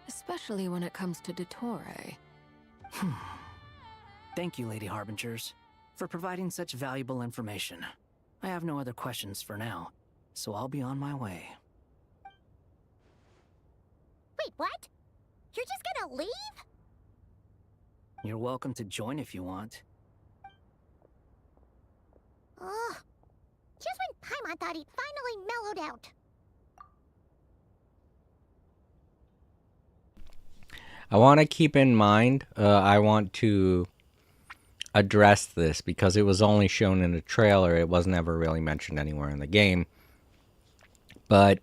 Especially when it comes to Dottore. Thank you, Lady Harbingers, for providing such valuable information. I have no other questions for now, so I'll be on my way. Wait, what? You're just gonna leave? You're welcome to join if you want. thought he'd finally mellowed out. I want to keep in mind, I want to address this because it was only shown in the trailer. It was never really mentioned anywhere in the game. But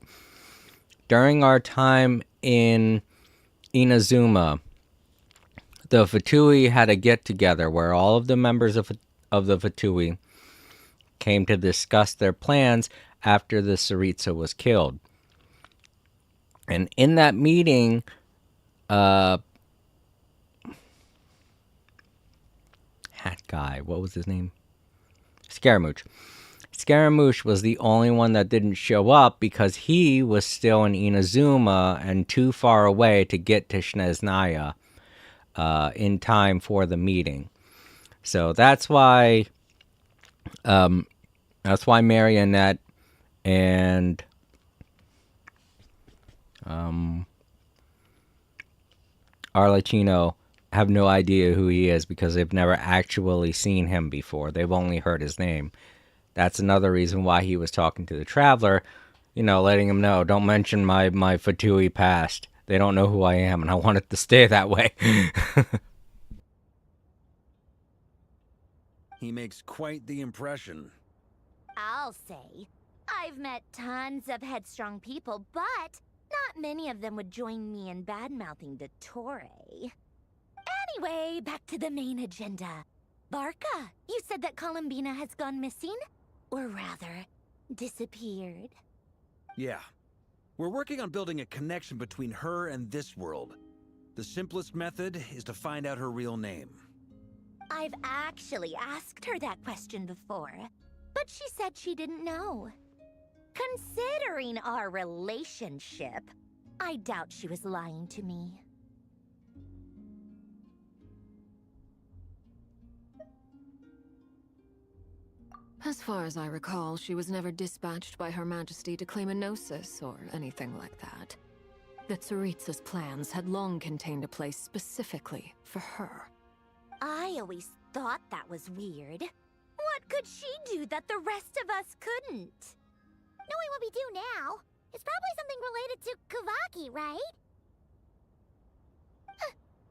during our time in Inazuma, the Fatui had a get-together where all of the members of the Fatui came to discuss their plans after the Tsaritsa was killed. And in that meeting, that guy, what was his name? Scaramouche. Scaramouche was the only one that didn't show up because he was still in Inazuma and too far away to get to Snezhnaya in time for the meeting. So that's why Marionette and Arlecchino have no idea who he is because they've never actually seen him before. They've only heard his name. That's another reason why he was talking to the Traveler, letting him know, don't mention my Fatui past. They don't know who I am, and I want it to stay that way. He makes quite the impression. I'll say. I've met tons of headstrong people, but not many of them would join me in bad-mouthing the Torre. Anyway, back to the main agenda. Barca, you said that Columbina has gone missing? Or rather, disappeared. Yeah. We're working on building a connection between her and this world. The simplest method is to find out her real name. I've actually asked her that question before, but she said she didn't know. Considering our relationship, I doubt she was lying to me. As far as I recall, she was never dispatched by Her Majesty to claim a gnosis or anything like that. The Tsaritsa's plans had long contained a place specifically for her. I always thought that was weird. What could she do that the rest of us couldn't? Knowing what we do now, it's probably something related to Kavaki, right?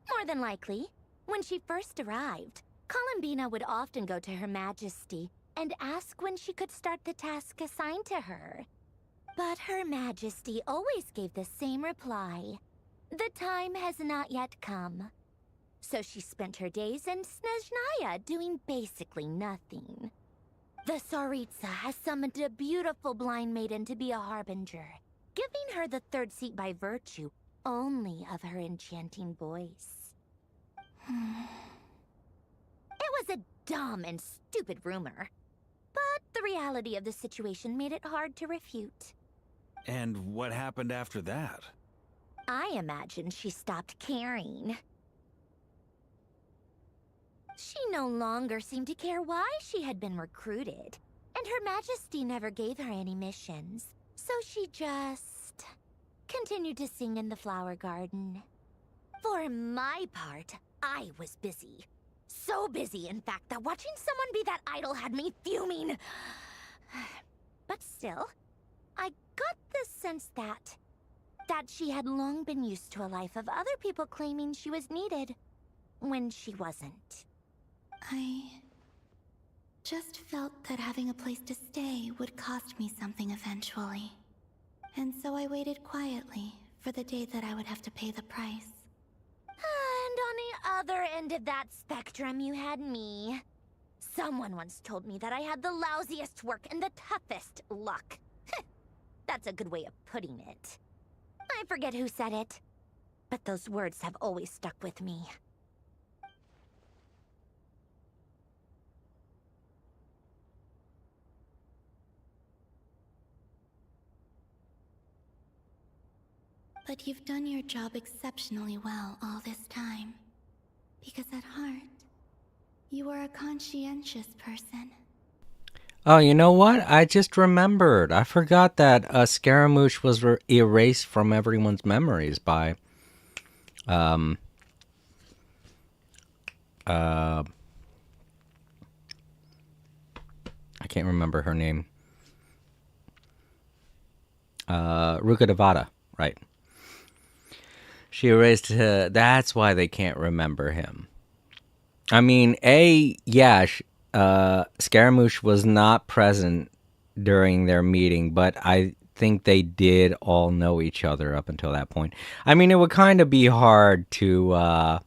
More than likely. When she first arrived, Columbina would often go to Her Majesty and ask when she could start the task assigned to her. But Her Majesty always gave the same reply. The time has not yet come. So she spent her days in Snezhnaya doing basically nothing. The Tsaritsa has summoned a beautiful blind maiden to be a harbinger, giving her the third seat by virtue only of her enchanting voice. It was a dumb and stupid rumor, but the reality of the situation made it hard to refute. And what happened after that? I imagine she stopped caring. She no longer seemed to care why she had been recruited, and Her Majesty never gave her any missions, so she just continued to sing in the flower garden. For my part, I was busy. So busy, in fact, that watching someone be that idol had me fuming. But still, I got the sense that she had long been used to a life of other people claiming she was needed when she wasn't. I just felt that having a place to stay would cost me something eventually. And so I waited quietly for the day that I would have to pay the price. And on the other end of that spectrum, you had me. Someone once told me that I had the lousiest work and the toughest luck. That's a good way of putting it. I forget who said it, but those words have always stuck with me. But you've done your job exceptionally well all this time. Because at heart, you are a conscientious person. Oh, you know what? I just remembered. I forgot that Scaramouche was erased from everyone's memories by I can't remember her name. Rukkhadevata, right? She erased. That's why they can't remember him. I mean, Scaramouche was not present during their meeting, but I think they did all know each other up until that point. I mean, it would kind of be hard to,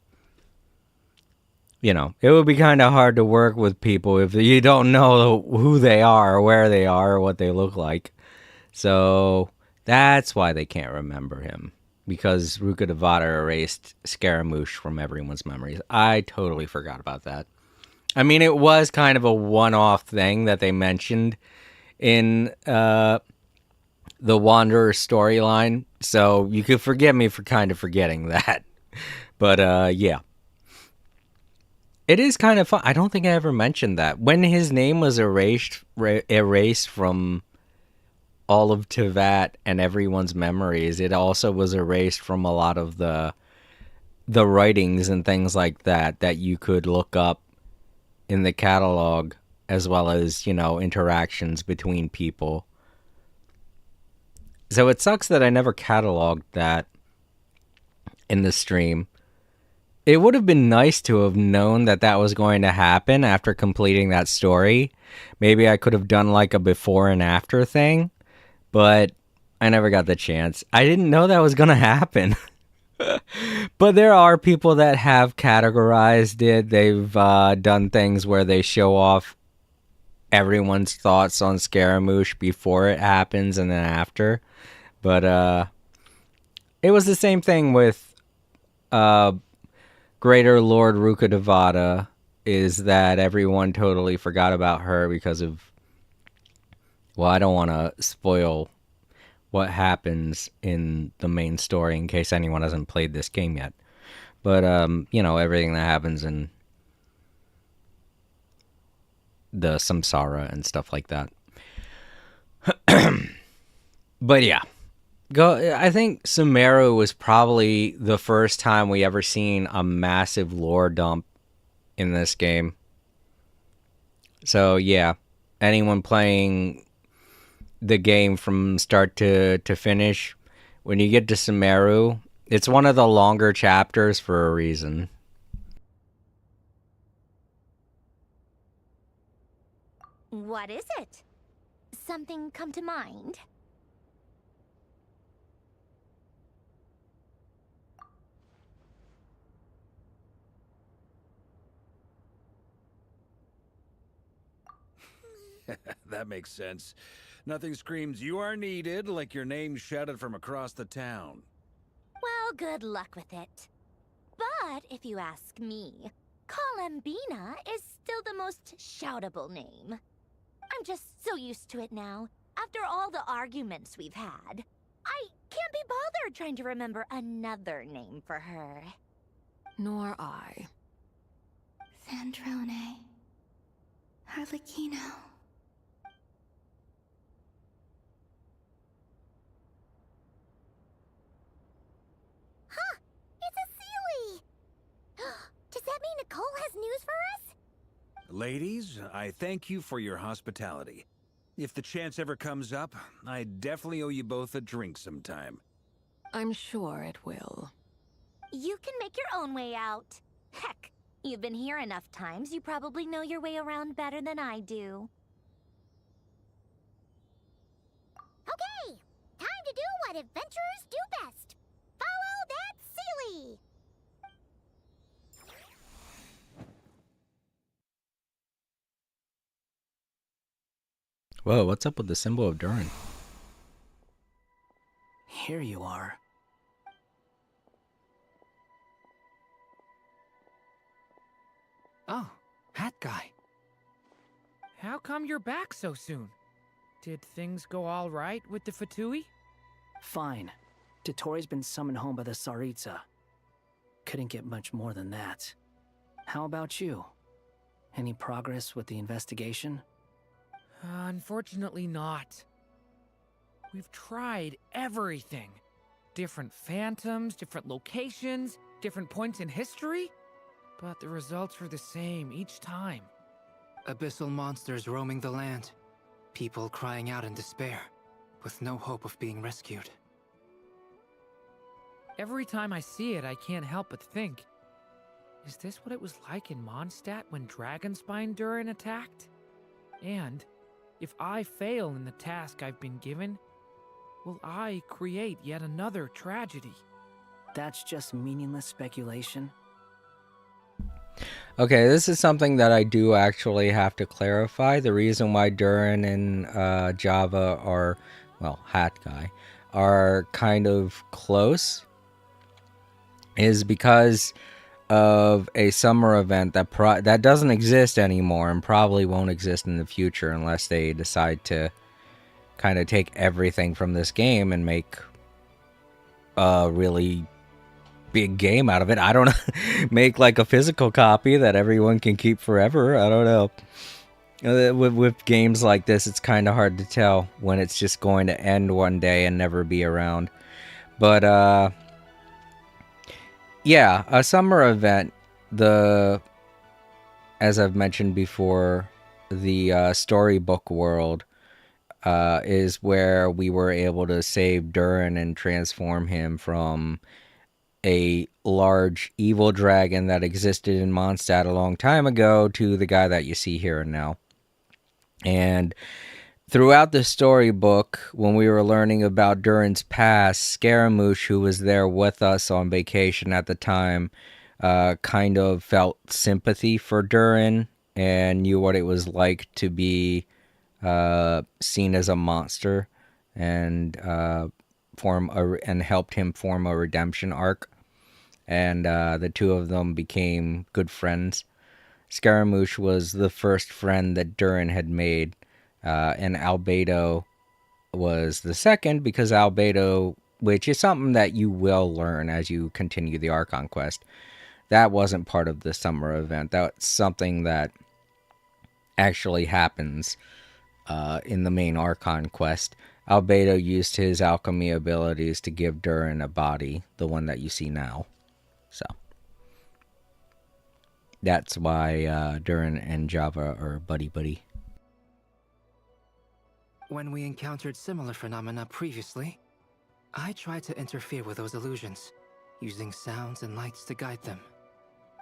it would be kind of hard to work with people if you don't know who they are or where they are or what they look like. So that's why they can't remember him. Because Rukkhadevata erased Scaramouche from everyone's memories. I totally forgot about that. I mean, it was kind of a one-off thing that they mentioned in the Wanderer storyline, so you could forgive me for kind of forgetting that. But yeah. It is kind of fun. I don't think I ever mentioned that. When his name was erased from all of Teyvat and everyone's memories, it also was erased from a lot of the writings and things like that you could look up in the catalog, as well as, interactions between people. So it sucks that I never cataloged that in the stream. It would have been nice to have known that was going to happen after completing that story. Maybe I could have done like a before and after thing, but I never got the chance. I didn't know that was going to happen. But there are people that have categorized it. They've done things where they show off everyone's thoughts on Scaramouche before it happens and then after. But it was the same thing with Greater Lord Rukkhadevata, is that everyone totally forgot about her because of... Well, I don't want to spoil what happens in the main story in case anyone hasn't played this game yet. But, everything that happens in the Samsara and stuff like that. But yeah. I think Sumeru was probably the first time we ever seen a massive lore dump in this game. So yeah, anyone playing the game from start to finish, when you get to Sumeru, it's one of the longer chapters for a reason. What is it? Something come to mind? That makes sense. Nothing screams you are needed like your name shouted from across the town. Well, good luck with it. But if you ask me, Colembina is still the most shoutable name. I'm just so used to it now. After all the arguments we've had, I can't be bothered trying to remember another name for her. Nor I. Sandrone. Harlequino. Huh! It's a Sealy! Does that mean Nicole has news for us? Ladies, I thank you for your hospitality. If the chance ever comes up, I definitely owe you both a drink sometime. I'm sure it will. You can make your own way out. Heck, you've been here enough times, you probably know your way around better than I do. Okay, time to do what adventurers do best. Follow that Sealy! Whoa, what's up with the symbol of Durin? Here you are. Oh, Hat Guy. How come you're back so soon? Did things go all right with the Fatui? Fine. Dotori's been summoned home by the Tsaritsa. Couldn't get much more than that. How about you? Any progress with the investigation? Unfortunately not. We've tried everything. Different phantoms, different locations, different points in history. But the results were the same each time. Abyssal monsters roaming the land. People crying out in despair. with no hope of being rescued. Every time I see it, I can't help but think, is this what it was like in Mondstadt when Dragonspine Durin attacked? And if I fail in the task I've been given, will I create yet another tragedy? That's just meaningless speculation. Okay, this is something that I do actually have to clarify. The reason why Durin and Java are, well, Hat Guy, are kind of close is because of a summer event that doesn't exist anymore and probably won't exist in the future unless they decide to kind of take everything from this game and make a really big game out of it. I don't know. Make like a physical copy that everyone can keep forever. I don't know. With games like this, it's kind of hard to tell when it's just going to end one day and never be around. But yeah, a summer event, as I've mentioned before, the storybook world is where we were able to save Durin and transform him from a large evil dragon that existed in Mondstadt a long time ago to the guy that you see here and now. And throughout the storybook, when we were learning about Durin's past, Scaramouche, who was there with us on vacation at the time, kind of felt sympathy for Durin and knew what it was like to be seen as a monster, and helped him form a redemption arc. And the two of them became good friends. Scaramouche was the first friend that Durin had made, and Albedo was the second, because Albedo, which is something that you will learn as you continue the Archon quest, that wasn't part of the summer event. That's something that actually happens in the main Archon quest. Albedo used his alchemy abilities to give Durin a body, the one that you see now. So that's why Durin and Java are buddy-buddy. When we encountered similar phenomena previously, I tried to interfere with those illusions, using sounds and lights to guide them.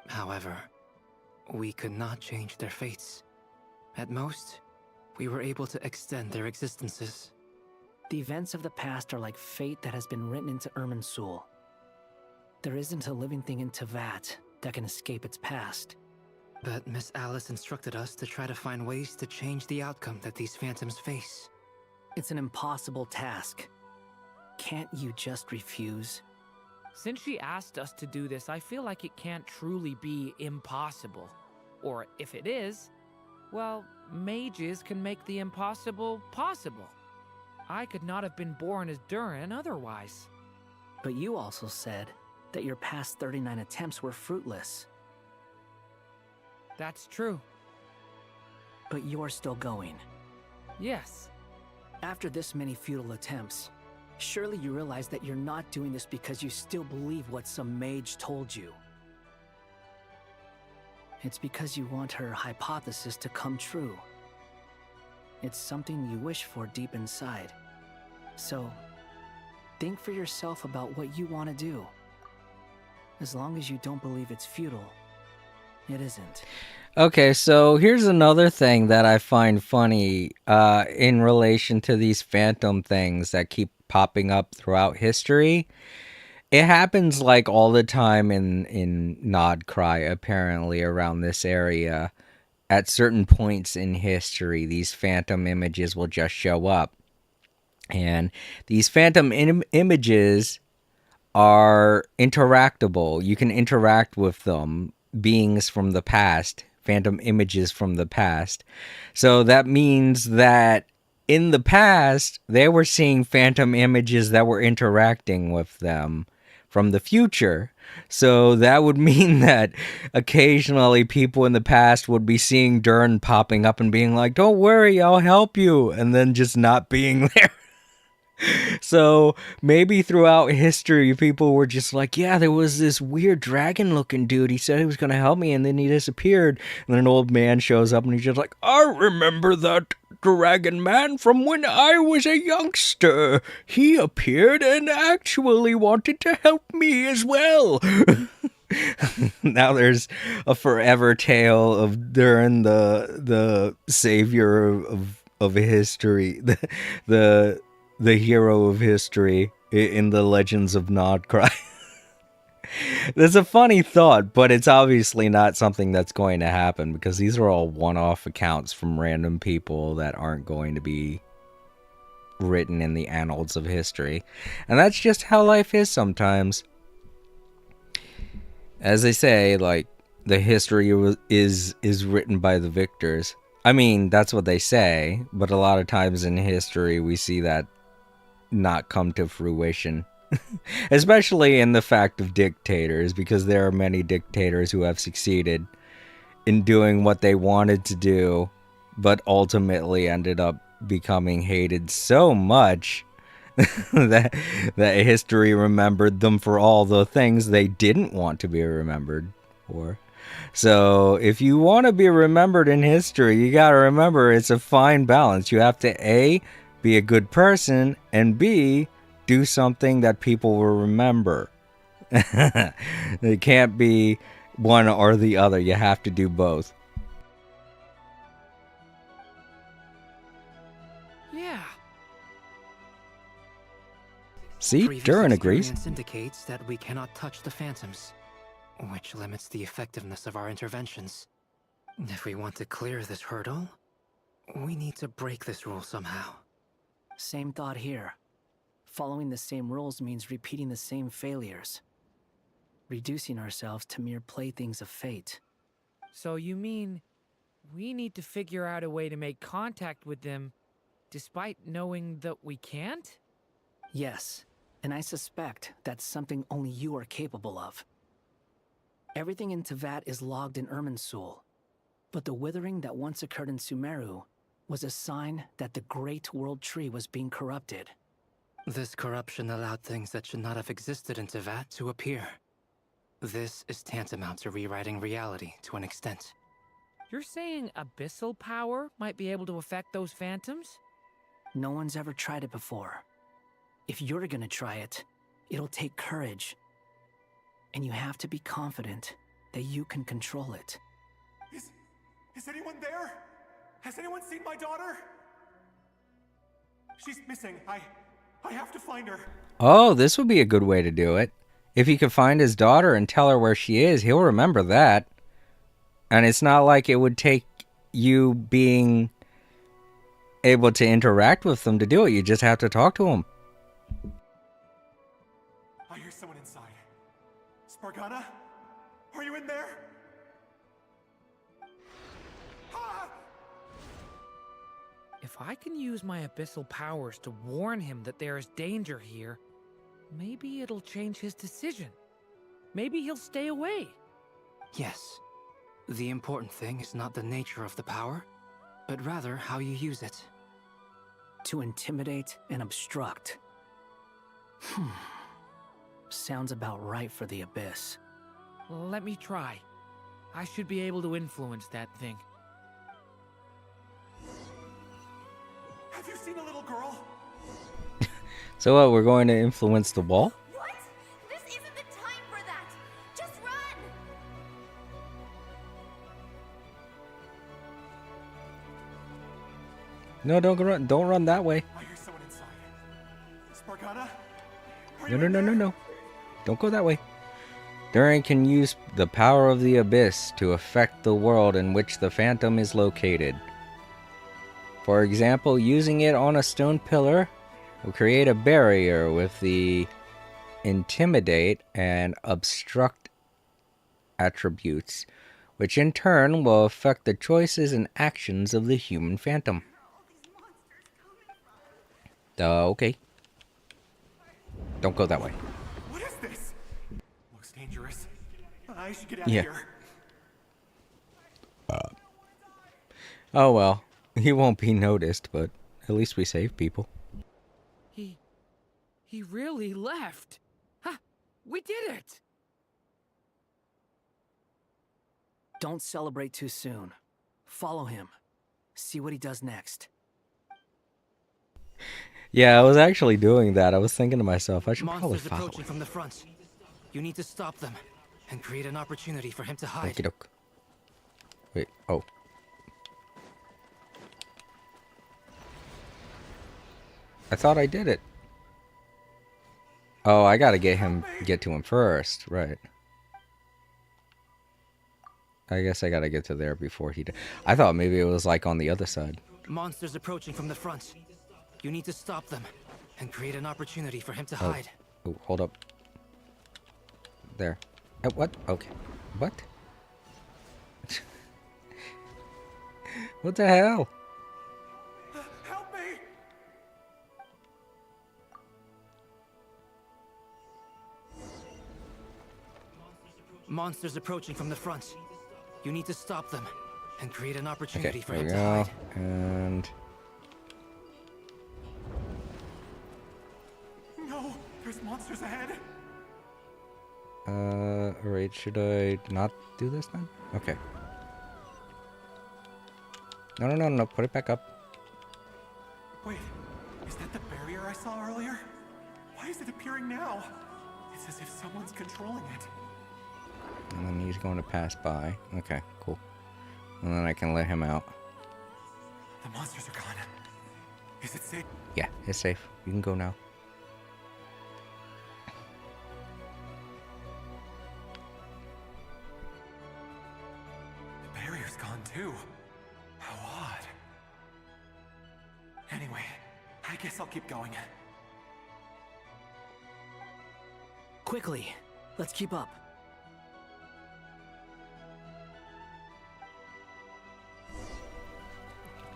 However, we could not change their fates. At most, we were able to extend their existences. The events of the past are like fate that has been written into Irminsul. There isn't a living thing in Teyvat that can escape its past. But Miss Alice instructed us to try to find ways to change the outcome that these phantoms face. It's an impossible task. Can't you just refuse? Since she asked us to do this, I feel like it can't truly be impossible. Or if it is, well, mages can make the impossible possible. I could not have been born as Durin otherwise. But you also said that your past 39 attempts were fruitless. That's true. But you're still going. Yes. After this many futile attempts, surely you realize that you're not doing this because you still believe what some mage told you. It's because you want her hypothesis to come true. It's something you wish for deep inside. So, think for yourself about what you want to do. As long as you don't believe it's futile, it isn't. Okay, so here's another thing that I find funny in relation to these phantom things that keep popping up throughout history. It happens like all the time in Nodcry, apparently, around this area. At certain points in history, these phantom images will just show up. And these phantom images are interactable. You can interact with them, beings from the past, phantom images from the past. So that means that in the past, they were seeing phantom images that were interacting with them from the future. So that would mean that occasionally people in the past would be seeing Durin popping up and being like, "Don't worry, I'll help you," and then just not being there. So maybe throughout history, people were just like, "Yeah, there was this weird dragon-looking dude. He said he was going to help me, and then he disappeared." And then an old man shows up, and he's just like, "I remember that Dragon Man from when I was a youngster. He appeared and actually wanted to help me as well. Now there's a forever tale of Durin, the savior of history, the hero of history in the legends of Nodcry. There's a funny thought, but it's obviously not something that's going to happen because these are all one-off accounts from random people that aren't going to be written in the annals of history. And that's just how life is sometimes. As they say, like, the history is written by the victors. I mean, that's what they say, but a lot of times in history we see that not come to fruition. Especially in the fact of dictators, because there are many dictators who have succeeded in doing what they wanted to do, but ultimately ended up becoming hated so much that history remembered them for all the things they didn't want to be remembered for. So if you want to be remembered in history, you gotta remember it's a fine balance. You have to A, be a good person, and B, do something that people will remember. It can't be one or the other. You have to do both. Yeah. See, Previous Durin agrees. experience indicates that we cannot touch the phantoms, which limits the effectiveness of our interventions. If we want to clear this hurdle, we need to break this rule somehow. Same thought here. Following the same rules means repeating the same failures. Reducing ourselves to mere playthings of fate. So you mean we need to figure out a way to make contact with them despite knowing that we can't? Yes, and I suspect that's something only you are capable of. Everything in Tevat is logged in Irminsul, but the withering that once occurred in Sumeru was a sign that the Great World Tree was being corrupted. This corruption allowed things that should not have existed in Tevat to appear. This is tantamount to rewriting reality to an extent. You're saying abyssal power might be able to affect those phantoms? No one's ever tried it before. If you're gonna try it, it'll take courage. And you have to be confident that you can control it. Is anyone there? Has anyone seen my daughter? She's missing. I have to find her. Oh, this would be a good way to do it. If he could find his daughter and tell her where she is, he'll remember that. And it's not like it would take you being able to interact with them to do it. You just have to talk to them. I hear someone inside. Spargana? Are you in there? If I can use my abyssal powers to warn him that there is danger here, maybe it'll change his decision. Maybe he'll stay away. Yes. The important thing is not the nature of the power, but rather how you use it. To intimidate and obstruct. Sounds about right for the Abyss. Let me try. I should be able to influence that thing. Have you seen a little girl? So what, we're going to influence the wall? What? This isn't the time for that! Just run! No, don't run that way. I hear someone inside. Spargana? No. Don't go that way. Durin can use the power of the Abyss to affect the world in which the Phantom is located. For example, using it on a stone pillar will create a barrier with the Intimidate and Obstruct attributes, which in turn will affect the choices and actions of the human Phantom. Okay. Don't go that way. What is this? Looks dangerous. I should get out Yeah. of here. Oh well. He won't be noticed, but at least we save people. He really left. Ha! We did it! Don't celebrate too soon. Follow him. See what he does next. Yeah, I was actually doing that. I was thinking to myself, I should probably Monsters follow approaching him. from the front. You need to stop them and create an opportunity for him to hide. Okie doke. Wait, oh. I thought I did it. Oh, I gotta get to him first, right. I guess I gotta get to there before he did. I thought maybe it was like on the other side. Monsters approaching from the front. You need to stop them and create an opportunity for him to Oh. hide. Oh, hold up. There. What? Okay. What? What the hell? Help me! Monsters approaching from the front. You need to stop them and create an opportunity Okay, for there him we to go. hide. And No, there's monsters ahead. alright, should I not do this then? Okay. No, put it back up. Wait, is that the barrier I saw earlier? Why is it appearing now? It's as if someone's controlling it. And then he's going to pass by. Okay, cool. And then I can let him out. The monsters are gone. Is it safe? Yeah, it's safe. You can go now. The barrier's gone too. How odd. Anyway, I guess I'll keep going. Quickly, let's keep up.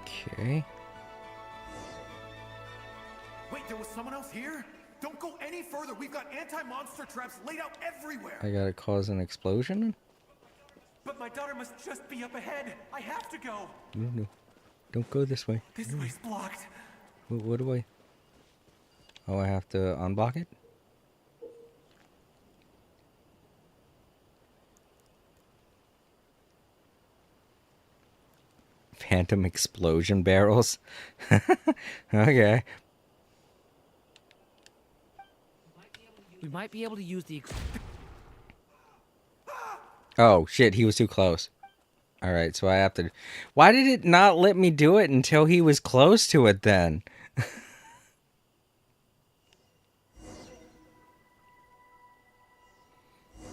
Okay. Wait, there was someone else here? Don't go any further. We've got anti-monster traps laid out everywhere. I gotta cause an explosion? But my daughter must just be up ahead. I have to go. No. Don't go this way. This way's blocked. What do I... Oh, I have to unblock it? Phantom explosion barrels? Okay. We might be able to use the... Oh, shit, he was too close. Alright, so I have to... Why did it not let me do it until he was close to it then? It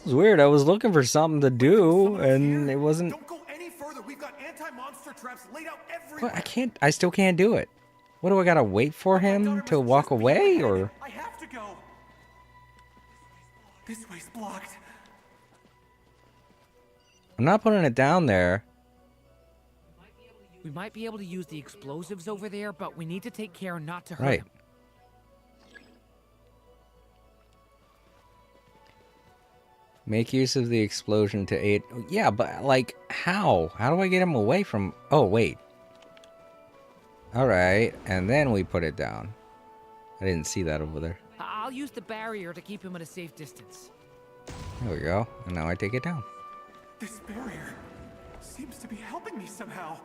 was weird. I was looking for something to do, and it wasn't... Don't go any further. We've got anti-monster traps laid out everywhere. What? I still can't do it. What, do I gotta wait for him to walk away, or... I have to go. This way's blocked. I'm not putting it down there. We might be able to use the explosives over there, but we need to take care not to hurt Right. him. Make use of the explosion to aid... Yeah, but, like, how? How do I get him away from... Oh, wait. Alright, and then we put it down. I didn't see that over there. I'll use the barrier to keep him at a safe distance. There we go. And now I take it down. This barrier seems to be helping me somehow.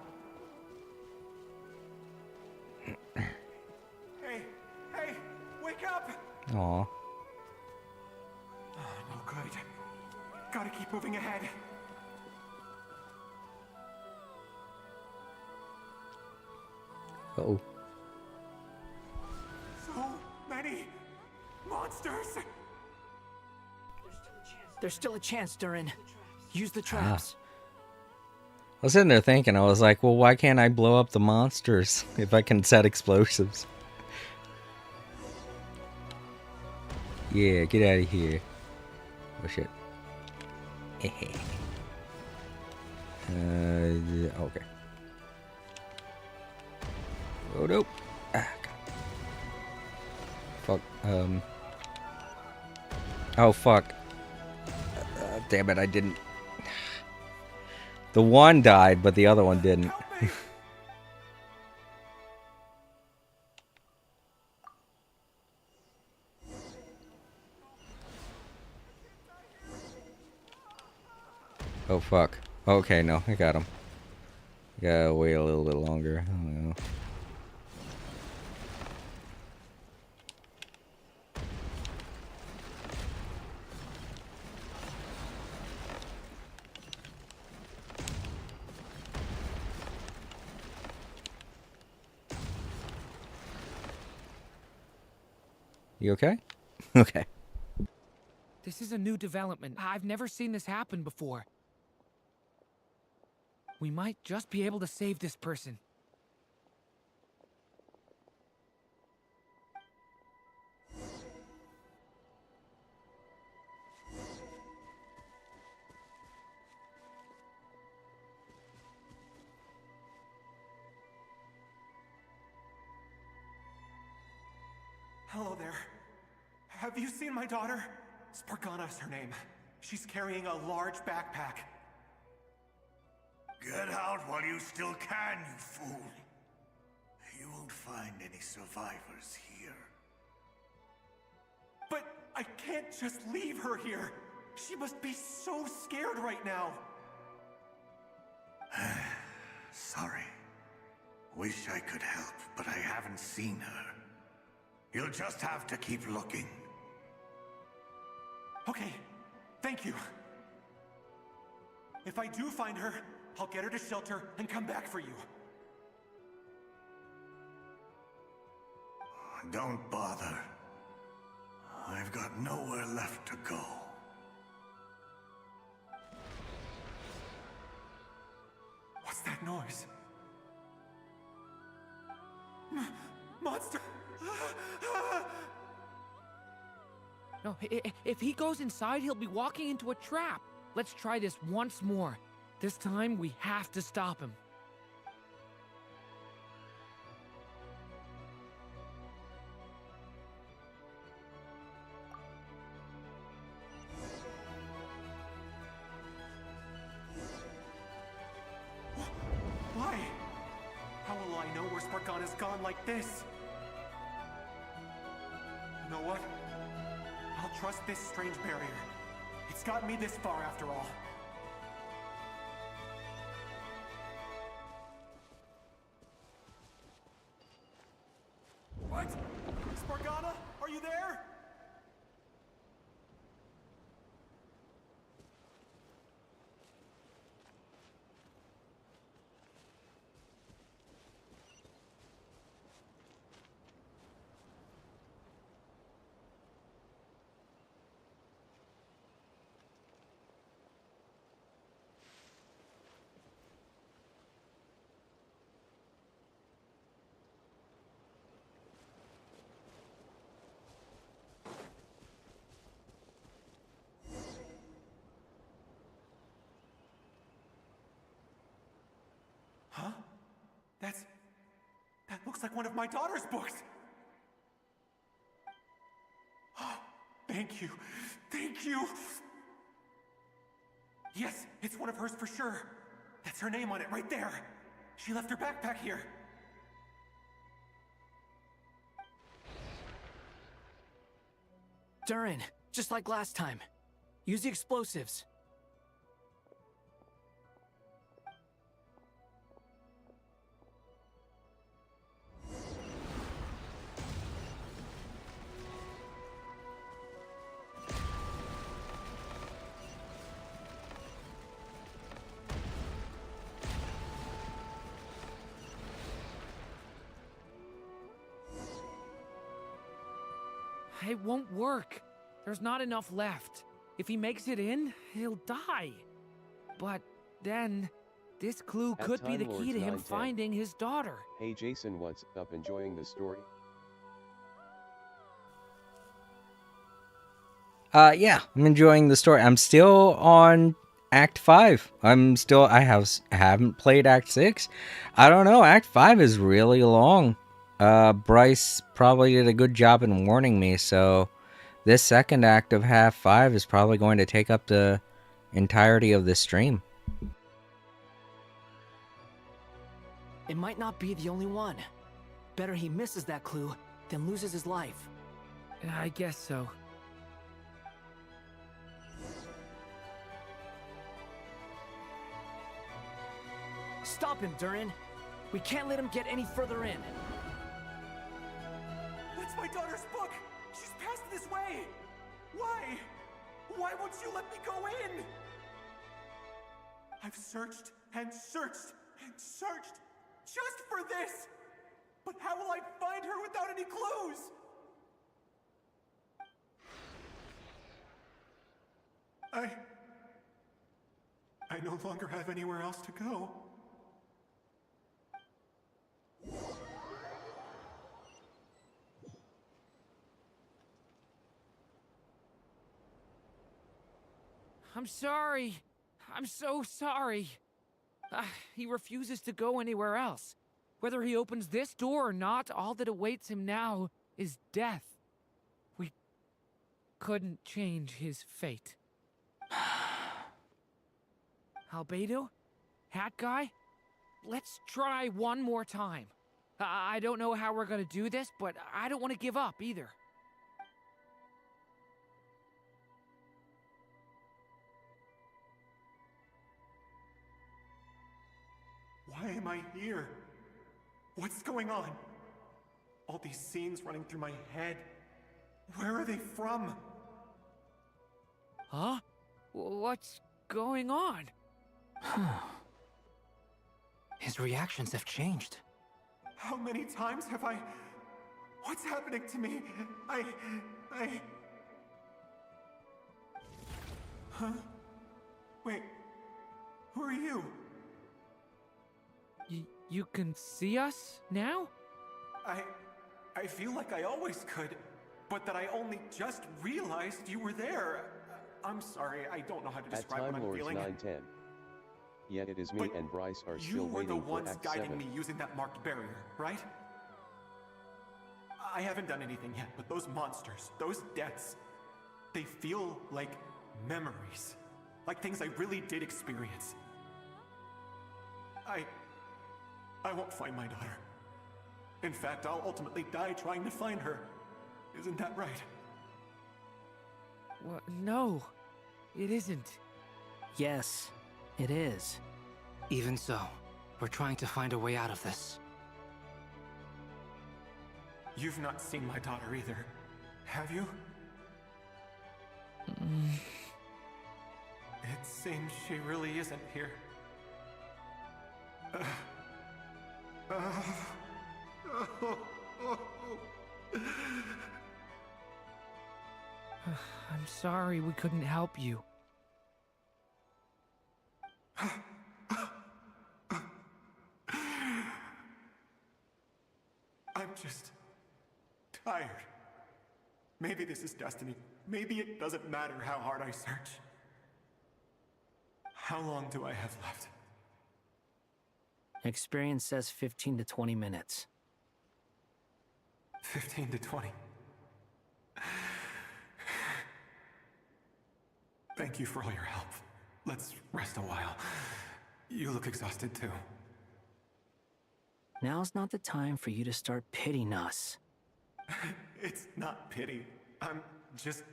Hey, wake up! Aw. Oh, no good. Gotta keep moving ahead. Uh-oh. So many monsters! There's still a chance, Durin. Use the traps. I was sitting there thinking, I was like, well, why can't I blow up the monsters if I can set explosives? Yeah, get out of here. Oh, shit. Okay. Oh, nope. Ah, God. Fuck, Oh, fuck. Damn it, I didn't... The one died, but the other one didn't. Oh, fuck. Okay, no, I got him. Gotta wait a little bit longer. I don't know. You okay? Okay. This is a new development. I've never seen this happen before. We might just be able to save this person. Hello there. Have you seen my daughter? Spargana is her name. She's carrying a large backpack. Get out while you still can, you fool. You won't find any survivors here. But I can't just leave her here. She must be so scared right now. Sorry. Wish I could help, but I haven't seen her. You'll just have to keep looking. Okay, thank you. If I do find her, I'll get her to shelter and come back for you. Don't bother. I've got nowhere left to go. What's that noise? Monster! No, if he goes inside, he'll be walking into a trap. Let's try this once more. This time, we have to stop him. Why? How will I know where Spargana's gone like this? You know what? I'll trust this strange barrier. It's gotten me this far after all. What? Spargana? Are you there? Huh? That looks like one of my daughter's books! Thank you. Thank you! Yes, it's one of hers for sure. That's her name on it right there. She left her backpack here. Durin, just like last time. Use the explosives. It won't work. There's not enough left. If he makes it in, he'll die. But then, this clue At could be the Time key to Lords him 910. finding his daughter. Hey Jason, what's up? Enjoying the story? Yeah, I'm enjoying the story. I'm still on Act 5. I haven't played Act 6. I don't know, Act 5 is really long. Bryce probably did a good job in warning me, so this second act of half 5 is probably going to take up the entirety of this stream. It might not be the only one. Better he misses that clue than loses his life. I guess so. Stop him, Durin. We can't let him get any further in. That's my daughter's book! She's passed this way! Why? Why won't you let me go in? I've searched and searched and searched just for this! But how will I find her without any clues? I no longer have anywhere else to go. I'm sorry. I'm so sorry. He refuses to go anywhere else. Whether he opens this door or not, all that awaits him now is death. We couldn't change his fate. Albedo? Hat guy? Let's try one more time. I don't know how we're gonna do this, but I don't want to give up either. Why am I here? What's going on? All these scenes running through my head. Where are they from? Huh? What's going on? His reactions have changed. How many times have I... What's happening to me? Huh? Wait. Who are you? You can see us now? I feel like I always could, but that I only just realized you were there. I'm sorry, I don't know how to describe what I'm feeling. At Time Lords 910. Yet it is me and Bryce are still You were the waiting for ones Act guiding 7. me using that marked barrier, right? I haven't done anything yet, but those monsters, those deaths, they feel like memories. Like things I really did experience. I won't find my daughter. In fact, I'll ultimately die trying to find her. Isn't that right? Well, no, it isn't. Yes, it is. Even so, we're trying to find a way out of this. You've not seen my daughter either, have you? It seems she really isn't here. I'm sorry we couldn't help you. I'm just tired. Maybe this is destiny. Maybe it doesn't matter how hard I search. How long do I have left? Experience says 15 to 20 minutes. 15 to 20. Thank you for all your help. Let's rest a while. You look exhausted too. Now's not the time for you to start pitying us. It's not pity. I'm just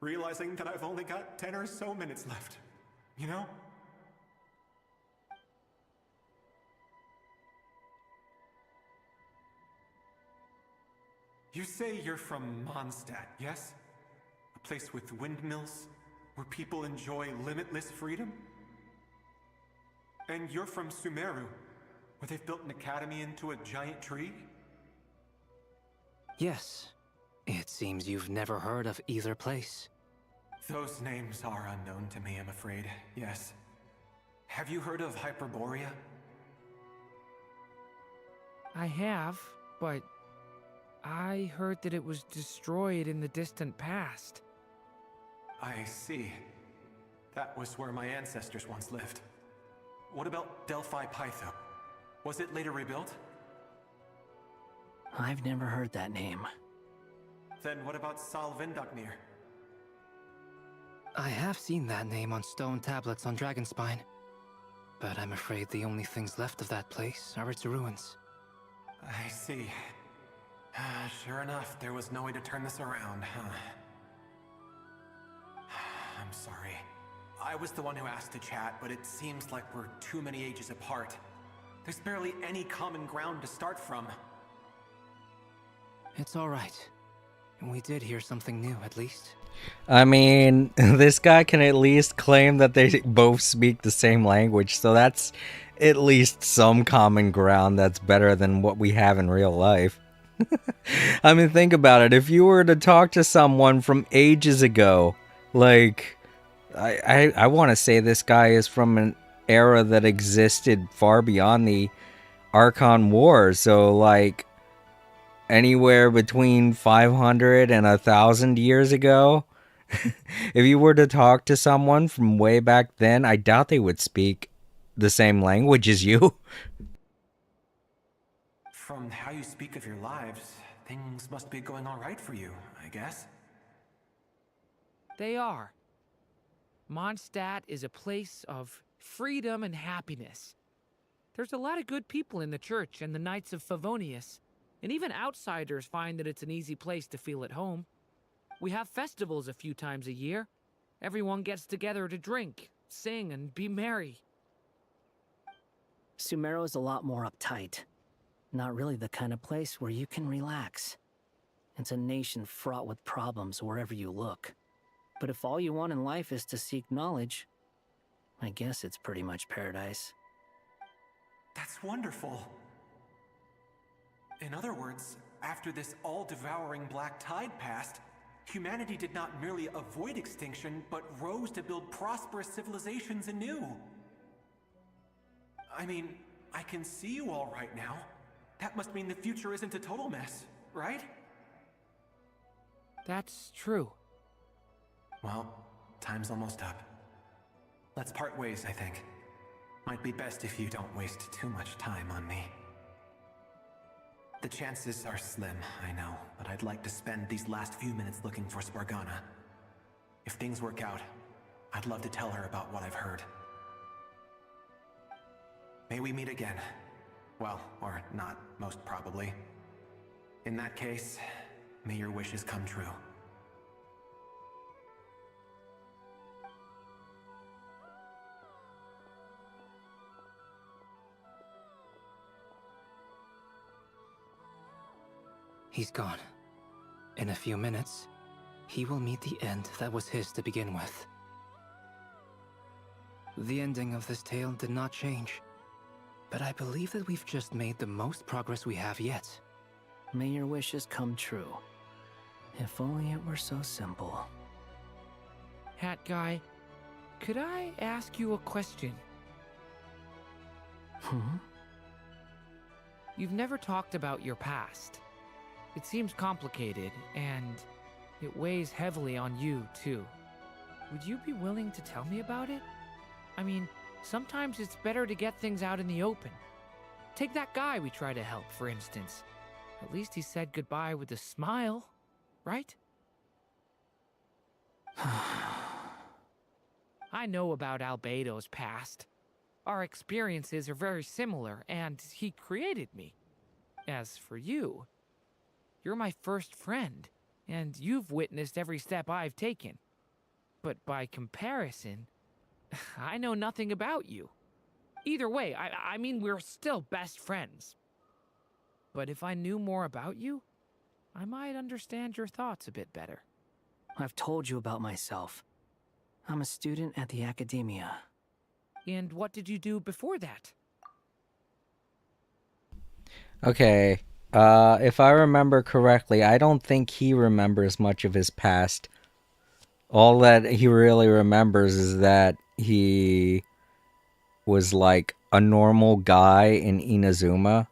realizing that I've only got 10 or so minutes left. You know? You say you're from Mondstadt, yes? A place with windmills, where people enjoy limitless freedom? And you're from Sumeru, where they've built an academy into a giant tree? Yes. It seems you've never heard of either place. Those names are unknown to me, I'm afraid, yes. Have you heard of Hyperborea? I have, but I heard that it was destroyed in the distant past. I see. That was where my ancestors once lived. What about Delphi Pytho? Was it later rebuilt? I've never heard that name. Then what about Salvindagnir? I have seen that name on stone tablets on Dragonspine. But I'm afraid the only things left of that place are its ruins. I see. Sure enough, there was no way to turn this around, huh? I'm sorry. I was the one who asked to chat, but it seems like we're too many ages apart. There's barely any common ground to start from. It's alright. We did hear something new, at least. I mean, this guy can at least claim that they both speak the same language, so that's at least some common ground that's better than what we have in real life. I mean, think about it. If you were to talk to someone from ages ago, like I want to say this guy is from an era that existed far beyond the Archon Wars. So, like, anywhere between 500 and 1,000 years ago. If you were to talk to someone from way back then, I doubt they would speak the same language as you. From how you speak of your lives, things must be going all right for you, I guess. They are. Mondstadt is a place of freedom and happiness. There's a lot of good people in the church and the Knights of Favonius, and even outsiders find that it's an easy place to feel at home. We have festivals a few times a year. Everyone gets together to drink, sing, and be merry. Sumeru is a lot more uptight. Not really the kind of place where you can relax. It's a nation fraught with problems wherever you look. But if all you want in life is to seek knowledge, I guess it's pretty much paradise. That's wonderful. In other words, after this all-devouring black tide passed, humanity did not merely avoid extinction, but rose to build prosperous civilizations anew. I mean, I can see you all right now. That must mean the future isn't a total mess, right? That's true. Well, time's almost up. Let's part ways, I think. Might be best if you don't waste too much time on me. The chances are slim, I know, but I'd like to spend these last few minutes looking for Spargana. If things work out, I'd love to tell her about what I've heard. May we meet again. Well, or not, most probably. In that case, may your wishes come true. He's gone. In a few minutes, he will meet the end that was his to begin with. The ending of this tale did not change, but I believe that we've just made the most progress we have yet. May your wishes come true. If only it were so simple. Hat guy, could I ask you a question? You've never talked about your past. It seems complicated, and it weighs heavily on you, too. Would you be willing to tell me about it? I mean, sometimes it's better to get things out in the open. Take that guy we try to help, for instance. At least he said goodbye with a smile, right? I know about Albedo's past. Our experiences are very similar, and he created me. As for you, you're my first friend, and you've witnessed every step I've taken. But by comparison, I know nothing about you. Either way, I mean, we're still best friends. But if I knew more about you, I might understand your thoughts a bit better. I've told you about myself. I'm a student at the academia. And what did you do before that? Okay. If I remember correctly, I don't think he remembers much of his past. All that he really remembers is that he was like a normal guy in Inazuma.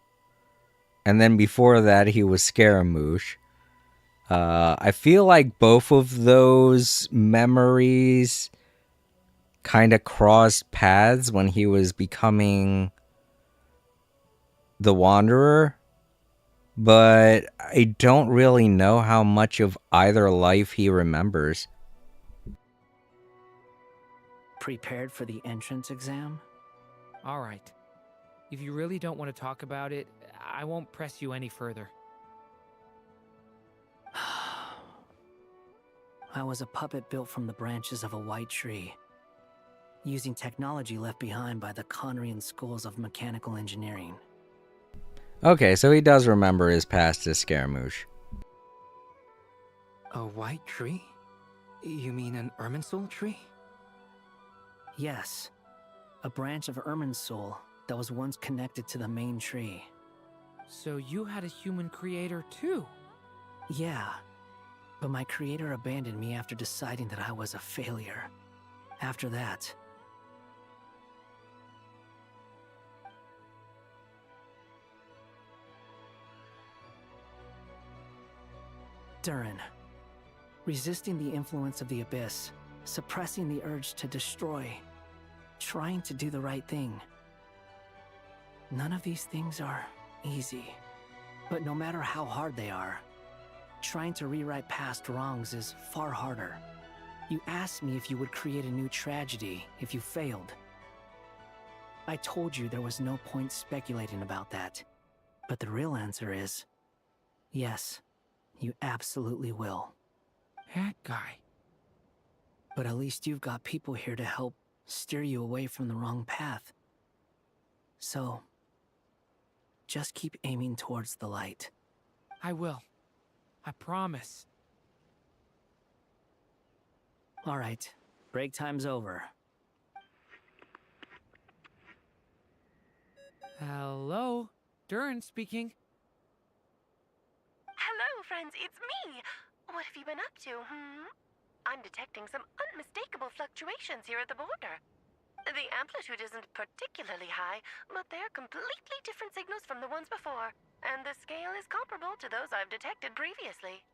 And then before that, he was Scaramouche. I feel like both of those memories kind of crossed paths when he was becoming the Wanderer. But I don't really know how much of either life he remembers. Prepared for the entrance exam? All right. If you really don't want to talk about it, I won't press you any further. I was a puppet built from the branches of a white tree, using technology left behind by the Conrian schools of mechanical engineering. Okay, so he does remember his past as Scaramouche. A white tree? You mean an Irminsul tree? Yes. A branch of Irminsul that was once connected to the main tree. So you had a human creator too? Yeah. But my creator abandoned me after deciding that I was a failure. After that... Durin. Resisting the influence of the Abyss, suppressing the urge to destroy, trying to do the right thing. None of these things are easy. But no matter how hard they are, trying to rewrite past wrongs is far harder. You asked me if you would create a new tragedy if you failed. I told you there was no point speculating about that. But the real answer is, yes, you absolutely will. That guy. But at least you've got people here to help steer you away from the wrong path. So, just keep aiming towards the light. I will. I promise. All right, break time's over. Hello? Durin speaking. Hello, friends, it's me! What have you been up to, I'm detecting some unmistakable fluctuations here at the border. The amplitude isn't particularly high, but they're completely different signals from the ones before, and the scale is comparable to those I've detected previously.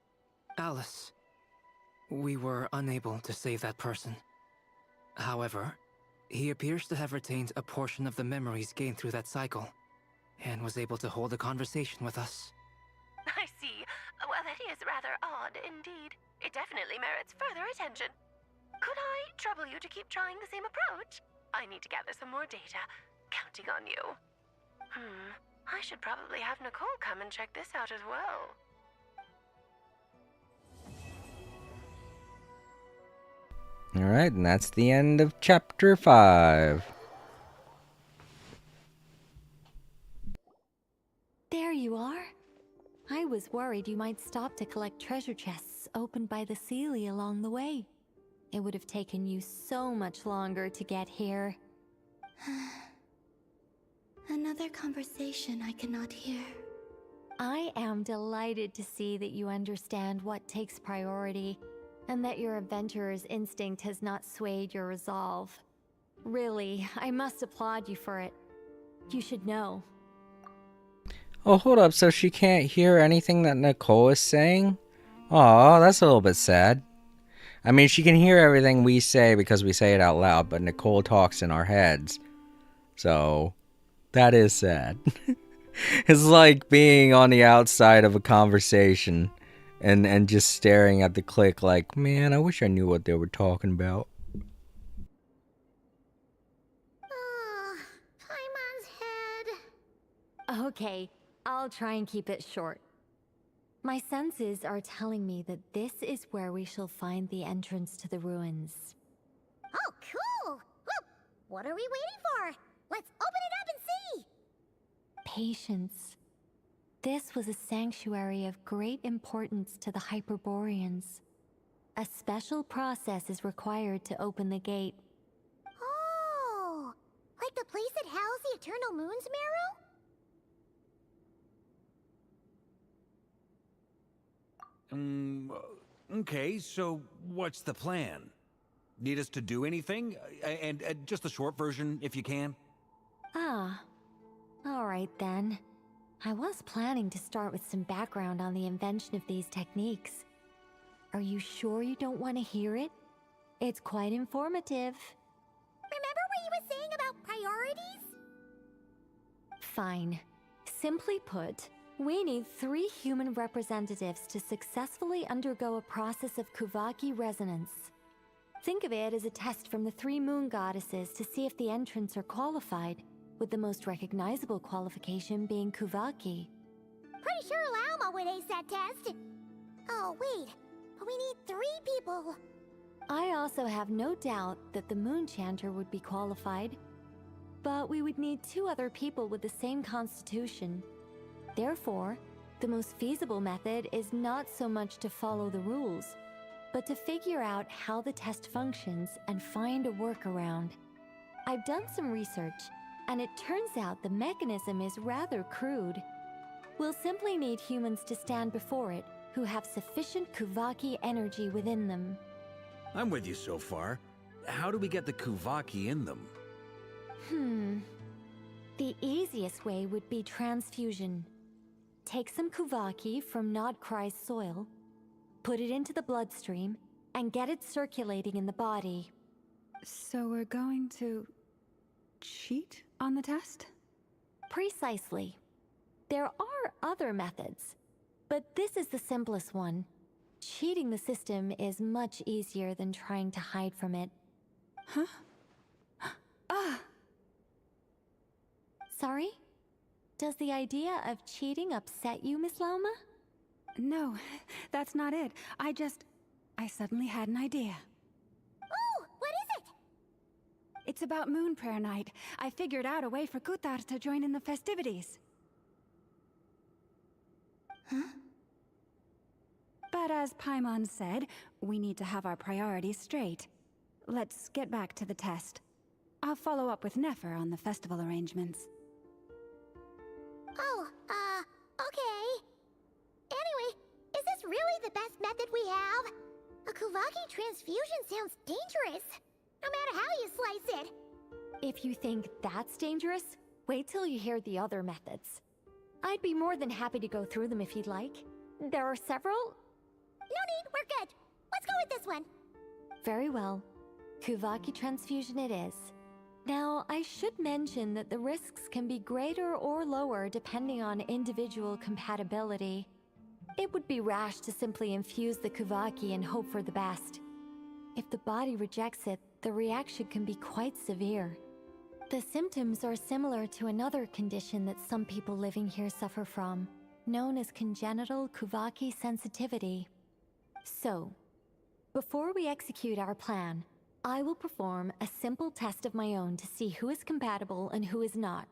Alice, we were unable to save that person. However, he appears to have retained a portion of the memories gained through that cycle, and was able to hold a conversation with us. I see. Well, that is rather odd indeed. It definitely merits further attention. Could I trouble you to keep trying the same approach? I need to gather some more data. Counting on you. I should probably have Nicole come and check this out as well. Alright, and that's the end of Chapter 5. There you are. I was worried you might stop to collect treasure chests opened by the Seelie along the way. It would have taken you so much longer to get here. Another conversation I cannot hear. I am delighted to see that you understand what takes priority, and that your adventurer's instinct has not swayed your resolve. Really, I must applaud you for it. You should know. Oh, hold up, so she can't hear anything that Nicole is saying? Aw, that's a little bit sad. I mean, she can hear everything we say because we say it out loud, but Nicole talks in our heads. So, that is sad. It's like being on the outside of a conversation and just staring at the click like, man, I wish I knew what they were talking about. Paimon's head. Okay, I'll try and keep it short. My senses are telling me that this is where we shall find the entrance to the ruins. Oh, cool! Well, what are we waiting for? Let's open it up and see! Patience. This was a sanctuary of great importance to the Hyperboreans. A special process is required to open the gate. Oh! Like the place that housed the Eternal Moon's Marrow? Okay, so what's the plan? Need us to do anything? And just the short version, if you can. Ah. Alright then. I was planning to start with some background on the invention of these techniques. Are you sure you don't want to hear it? It's quite informative. Remember what you were saying about priorities? Fine. Simply put, we need 3 human representatives to successfully undergo a process of Kuvaki resonance. Think of it as a test from the 3 moon goddesses to see if the entrants are qualified, with the most recognizable qualification being Kuvaki. Pretty sure Lauma would ace that test. Oh, wait. But we need 3 people. I also have no doubt that the Moon Chanter would be qualified. But we would need 2 other people with the same constitution. Therefore, the most feasible method is not so much to follow the rules, but to figure out how the test functions and find a workaround. I've done some research, and it turns out the mechanism is rather crude. We'll simply need humans to stand before it who have sufficient Kuvaki energy within them. I'm with you so far. how do we get the Kuvaki in them? The easiest way would be transfusion. Take some Kuvaki from Nodcry's soil, put it into the bloodstream, and get it circulating in the body. So we're going to cheat on the test? Precisely. There are other methods, but this is the simplest one. Cheating the system is much easier than trying to hide from it. Huh? Sorry? Does the idea of cheating upset you, Miss Lauma? No, that's not it. I suddenly had an idea. Oh, what is it? It's about Moon Prayer Night. I figured out a way for Kutar to join in the festivities. Huh? But as Paimon said, we need to have our priorities straight. Let's get back to the test. I'll follow up with Nefer on the festival arrangements. Oh, okay. Anyway, is this really the best method we have? A Kuvaki transfusion sounds dangerous, no matter how you slice it. If you think that's dangerous, wait till you hear the other methods. I'd be more than happy to go through them if you'd like. There are several. No need, we're good. Let's go with this one. Very well. Kuvaki transfusion it is. Now, I should mention that the risks can be greater or lower depending on individual compatibility. It would be rash to simply infuse the Kuvaki and hope for the best. If the body rejects it, the reaction can be quite severe. The symptoms are similar to another condition that some people living here suffer from, known as congenital Kuvaki sensitivity. So, before we execute our plan, I will perform a simple test of my own to see who is compatible and who is not.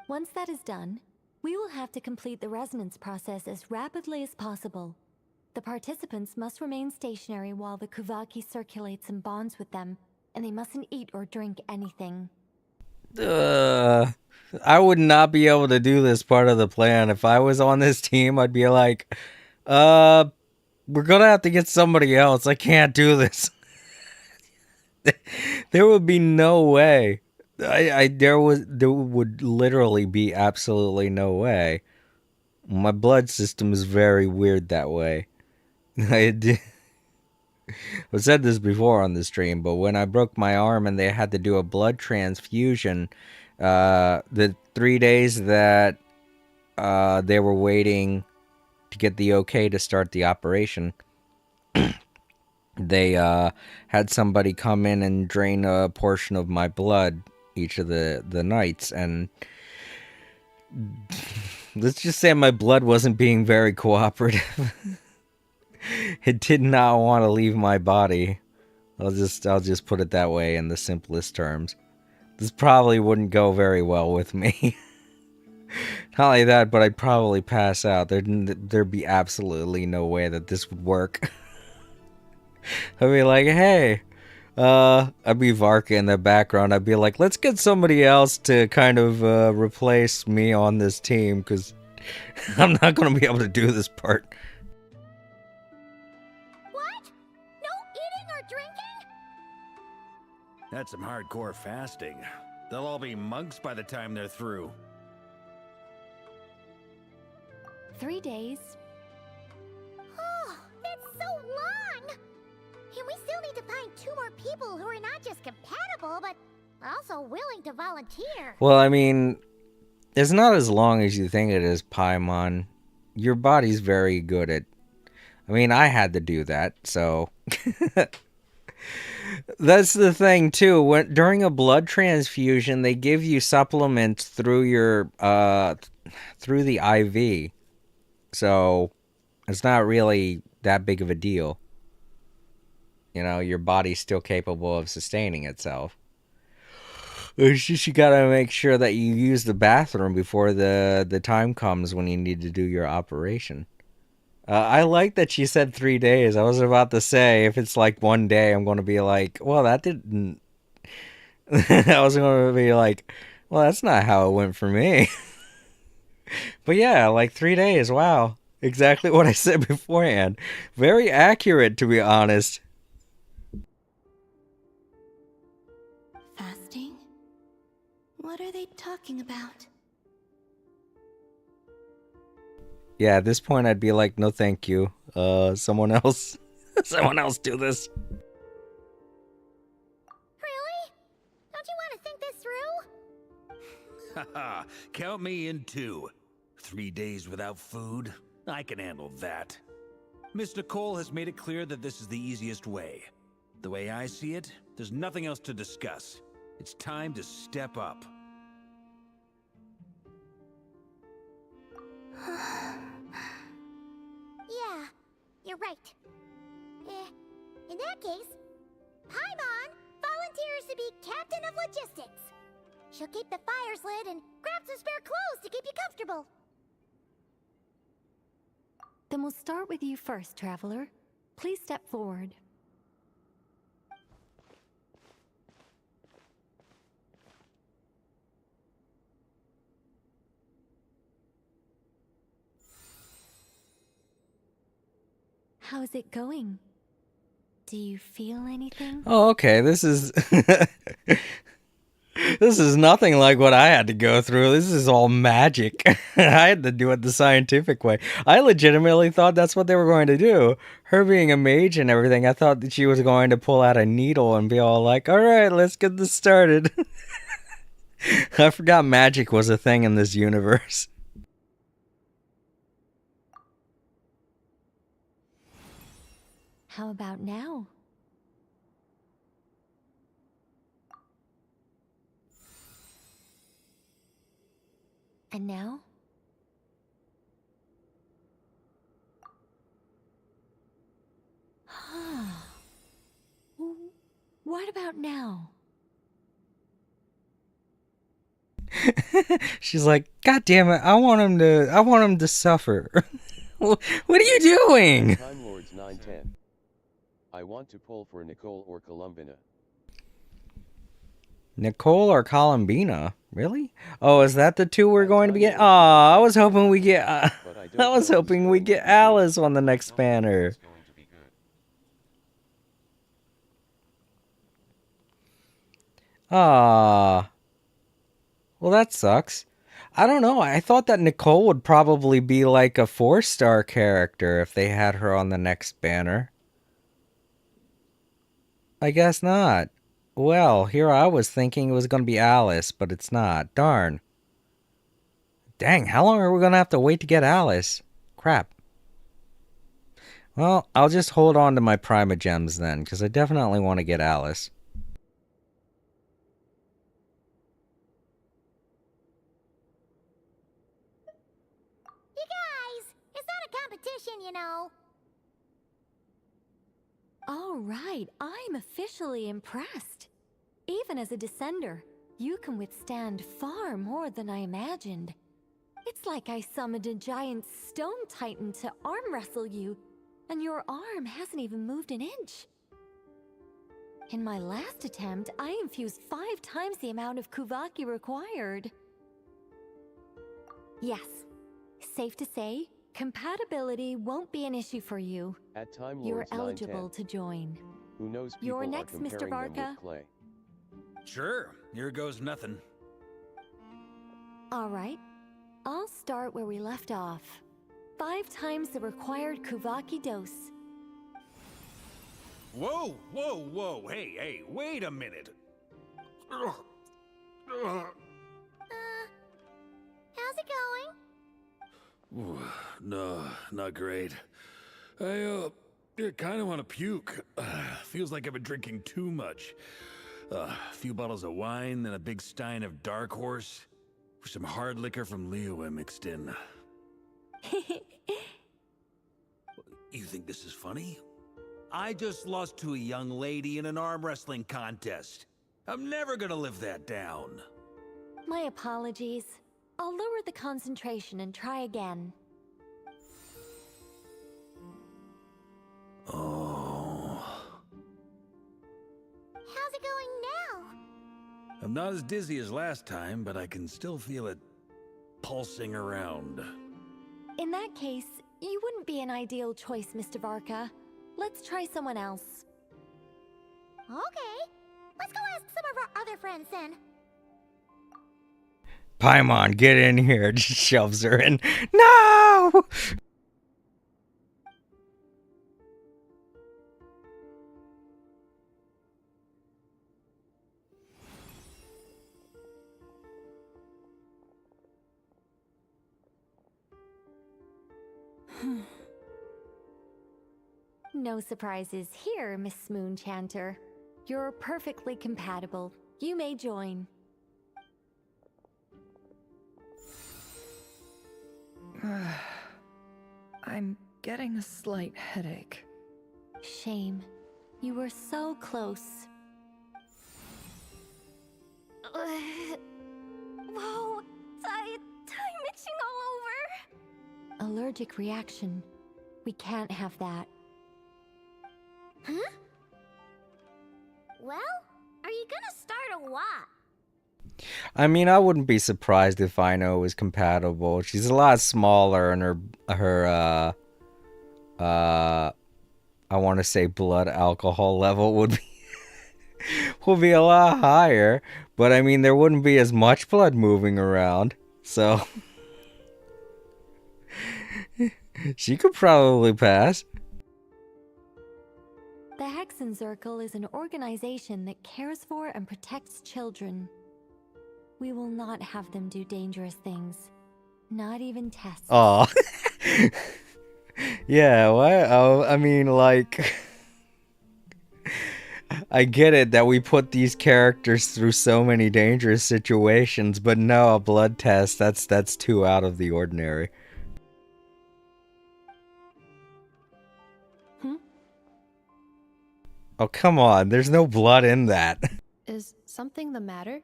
Once that is done, we will have to complete the resonance process as rapidly as possible. The participants must remain stationary while the Kuvaki circulates and bonds with them, and they mustn't eat or drink anything. I would not be able to do this part of the plan. If I was on this team, I'd be like, we're gonna have to get somebody else. I can't do this. There would be no way. There would literally be absolutely no way. My blood system is very weird that way. I've said this before on the stream, but when I broke my arm and they had to do a blood transfusion, the 3 days that they were waiting to get the okay to start the operation, they had somebody come in and drain a portion of my blood each of the nights, and let's just say my blood wasn't being very cooperative. It did not want to leave my body. I'll just put it that way in the simplest terms. This probably wouldn't go very well with me. Not only that, but I'd probably pass out. There'd be absolutely no way that this would work. I'd be like, hey, I'd be Varka in the background. I'd be like, let's get somebody else to kind of replace me on this team, because I'm not going to be able to do this part. What? No eating or drinking? That's some hardcore fasting. They'll all be monks by the time they're through. 3 days. Oh, that's so long! And we still need to find 2 more people who are not just compatible, but also willing to volunteer. Well, I mean, it's not as long as you think it is, Paimon. Your body's very good at... I mean, I had to do that, so... That's the thing, too. During a blood transfusion, they give you supplements through your... through the IV. So, it's not really that big of a deal. You know, your body's still capable of sustaining itself. It's just you gotta make sure that you use the bathroom before the time comes when you need to do your operation. I like that she said 3 days. I was about to say, if it's like 1 day, I'm going to be like, well, that didn't... I was going to be like, well, that's not how it went for me. But yeah, like 3 days, wow. Exactly what I said beforehand. Very accurate, to be honest. Fasting? What are they talking about? Yeah, at this point I'd be like, no thank you. Someone else. Someone else do this. Really? Don't you want to think this through? Haha, count me in too. 3 days without food? I can handle that. Miss Nicole has made it clear that this is the easiest way. The way I see it, there's nothing else to discuss. It's time to step up. Yeah, you're right. In that case, Paimon volunteers to be Captain of Logistics. She'll keep the fires lit and grab some spare clothes to keep you comfortable. Then we'll start with you first, Traveler. Please step forward. How's it going? Do you feel anything? Oh, okay. This is this is nothing like what I had to go through. This is all magic. I had to do it the scientific way. I legitimately thought that's what they were going to do. Her being a mage and everything, I thought that she was going to pull out a needle and be all like, all right, let's get this started. I forgot magic was a thing in this universe. How about now? And now? What about now? She's like, God damn it, I want him to suffer. What are you doing? Time Lords 910. I want to pull for Nicole or Columbina. Nicole or Columbina? Really? Oh, is that the two we're going to be getting? Aw, I was hoping we get Alice on the next banner. Ah. Well, that sucks. I don't know. I thought that Nicole would probably be like a 4-star character if they had her on the next banner. I guess not. Well, here I was thinking it was going to be Alice, but it's not. Darn. Dang, how long are we going to have to wait to get Alice? Crap. Well, I'll just hold on to my Prima Gems then, because I definitely want to get Alice. You guys, it's not a competition, you know. All right, I'm officially impressed. Even as a descender, you can withstand far more than I imagined. It's like I summoned a giant stone titan to arm wrestle you, and your arm hasn't even moved an inch. In my last attempt, I infused 5 times the amount of Kuvaki required. Yes, safe to say, compatibility won't be an issue for you. At Time Lords You're 910. eligible to join. Who knows people You're are next, Mr. comparing them Varka. with Clay. Sure, here goes nothing. All right, I'll start where we left off. 5 times the required Kuvaki dose. Whoa, whoa, whoa, hey, wait a minute. How's it going? Ooh, no, not great. I kind of want to puke. Feels like I've been drinking too much. A few bottles of wine, then a big stein of Dark Horse. Some hard liquor from Liyue mixed in. You think this is funny? I just lost to a young lady in an arm wrestling contest. I'm never gonna live that down. My apologies. I'll lower the concentration and try again. Oh. How's it going now? I'm not as dizzy as last time, but I can still feel it pulsing around. In that case, you wouldn't be an ideal choice, Mr. Varka. Let's try someone else. Okay, let's go ask some of our other friends. friends then. Paimon, get in here. Just shoves her in. No! No surprises here, Miss Moonchanter. You're perfectly compatible. You may join. I'm getting a slight headache. Shame. You were so close. Whoa! Time itching all over! Allergic reaction. We can't have that. Huh? Well, are you gonna start a what? I mean, I wouldn't be surprised if Ino was compatible. She's a lot smaller, and her I want to say blood alcohol level would be a lot higher. But I mean, there wouldn't be as much blood moving around, so she could probably pass. The Hexenzirkel is an organization that cares for and protects children. We will not have them do dangerous things. Not even tests. Aw. Yeah, what? Oh, I mean, like, I get it that we put these characters through so many dangerous situations, but no, a blood test, that's too out of the ordinary. Oh, come on, there's no blood in that. Is something the matter?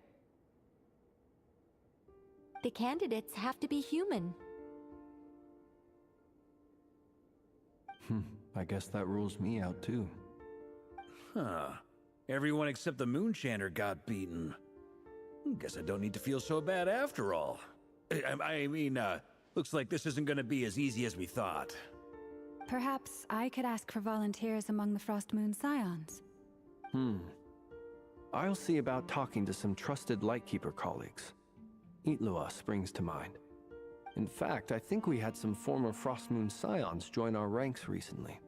The candidates have to be human. I guess that rules me out too. Huh. Everyone except the Moonchanter got beaten. Guess I don't need to feel so bad after all. I mean, looks like this isn't gonna be as easy as we thought. Perhaps I could ask for volunteers among the Frost Moon Scions. I'll see about talking to some trusted Lightkeeper colleagues. Itlua springs to mind. In fact, I think we had some former Frost Moon Scions join our ranks recently.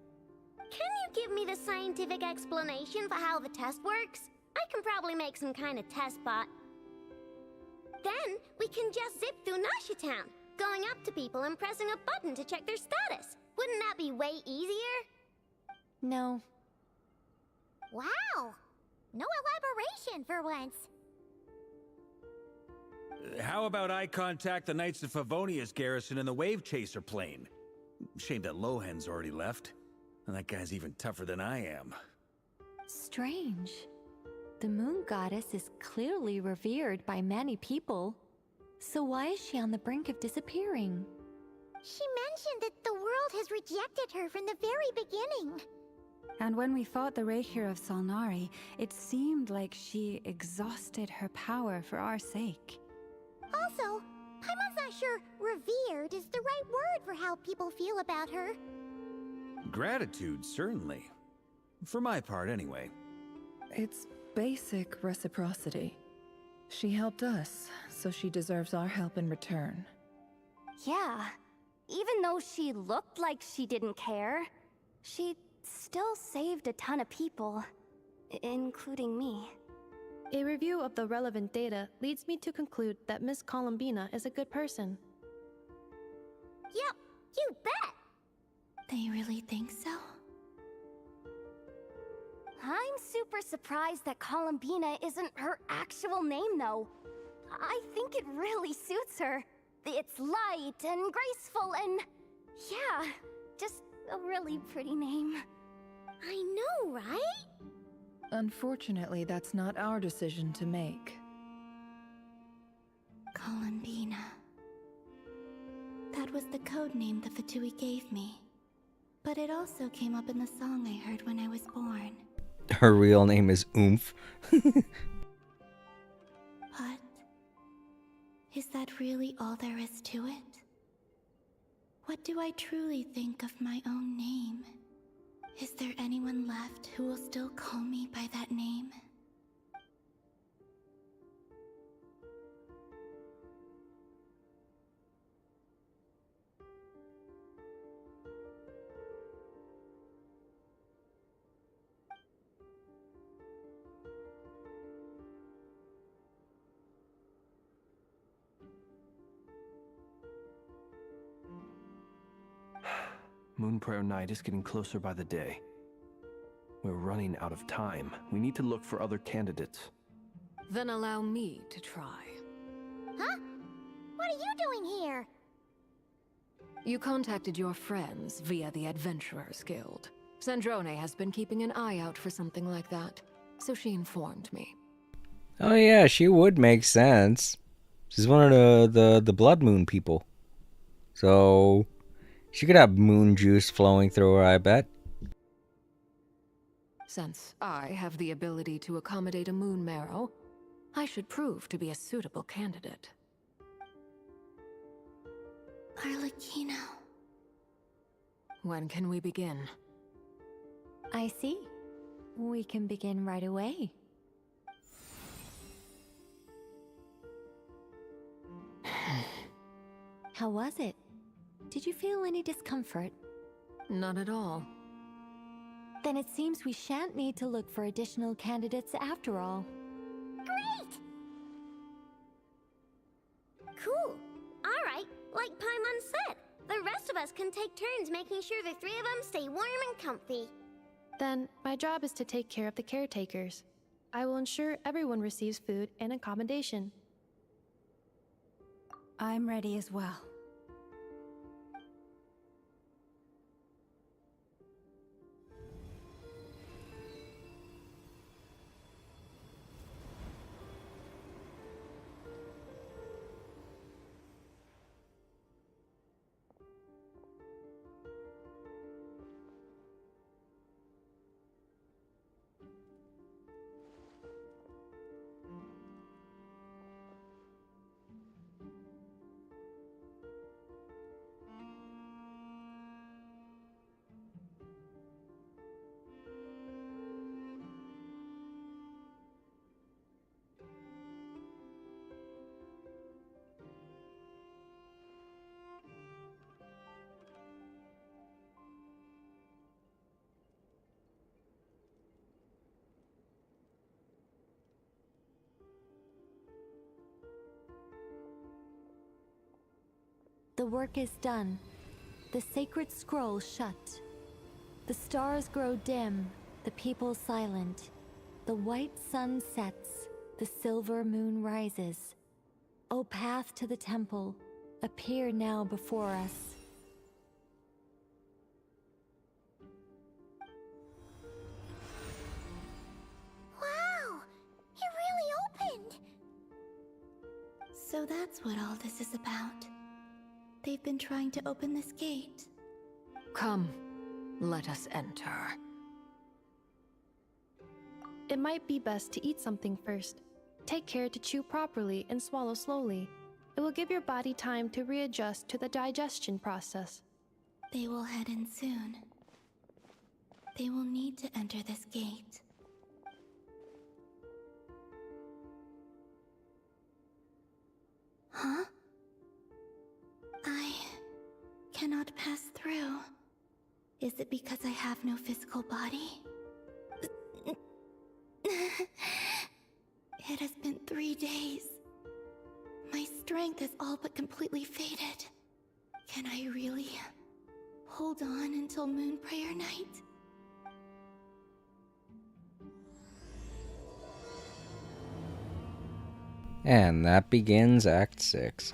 Can you give me the scientific explanation for how the test works? I can probably make some kind of test bot. Then we can just zip through Nasha Town, going up to people and pressing a button to check their status. Wouldn't that be way easier? No. Wow! No elaboration for once. How about I contact the Knights of Favonia's garrison in the Wave Chaser plane? Shame that Lohan's already left. And that guy's even tougher than I am. Strange. The moon goddess is clearly revered by many people. So why is she on the brink of disappearing? She mentioned that the world has rejected her from the very beginning. And when we fought the Rahier of Salnari, it seemed like she exhausted her power for our sake. Also, Paimon's not sure revered is the right word for how people feel about her. Gratitude, certainly. For my part, anyway. It's basic reciprocity. She helped us, so she deserves our help in return. Yeah. Even though she looked like she didn't care, she still saved a ton of people, including me. A review of the relevant data leads me to conclude that Miss Columbina is a good person. Yep, you bet! They really think so? I'm super surprised that Columbina isn't her actual name, though. I think it really suits her. It's light and graceful and... yeah, just a really pretty name. I know, right? Unfortunately, that's not our decision to make. Columbina. That was the code name the Fatui gave me. But it also came up in the song I heard when I was born. Her real name is Oomph. But is that really all there is to it? What do I truly think of my own name? Is there anyone left who will still call me by that name? Moon Prayer Night is getting closer by the day. We're running out of time. We need to look for other candidates. Then allow me to try. Huh? What are you doing here? You contacted your friends via the Adventurers Guild. Sandrone has been keeping an eye out for something like that, so she informed me. Oh yeah, she would make sense. She's one of the Blood Moon people. So she could have moon juice flowing through her, I bet. Since I have the ability to accommodate a moon marrow, I should prove to be a suitable candidate. Arlecchino. When can we begin? I see. We can begin right away. How was it? Did you feel any discomfort? Not at all. Then it seems we shan't need to look for additional candidates after all. Great! Cool. Alright, like Paimon said, the rest of us can take turns making sure the three of them stay warm and comfy. Then, my job is to take care of the caretakers. I will ensure everyone receives food and accommodation. I'm ready as well. The work is done. The sacred scroll shut. The stars grow dim, the people silent. The white sun sets, the silver moon rises. O path to the temple, appear now before us. Wow! It really opened! So that's what all this is about. They've been trying to open this gate. Come, let us enter. It might be best to eat something first. Take care to chew properly and swallow slowly. It will give your body time to readjust to the digestion process. They will head in soon. They will need to enter this gate. Huh? I cannot pass through. Is it because I have no physical body? It has been 3 days. My strength has all but completely faded. Can I really hold on until Moon Prayer Night? And that begins Act 6.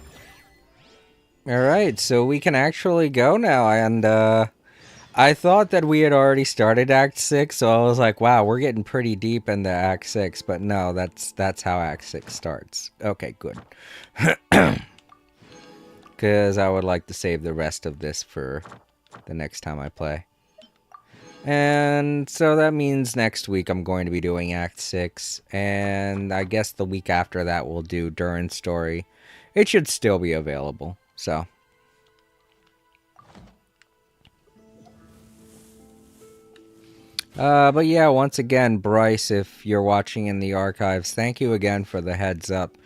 Alright, so we can actually go now, and I thought that we had already started Act 6, so I was like, wow, we're getting pretty deep into Act 6, but no, that's how Act 6 starts. Okay, good. Because I would like to save the rest of this for the next time I play. And so that means next week I'm going to be doing Act 6, and I guess the week after that we'll do Durin's story. It should still be available, so. But yeah, once again, Bryce, if you're watching in the archives, thank you again for the heads up.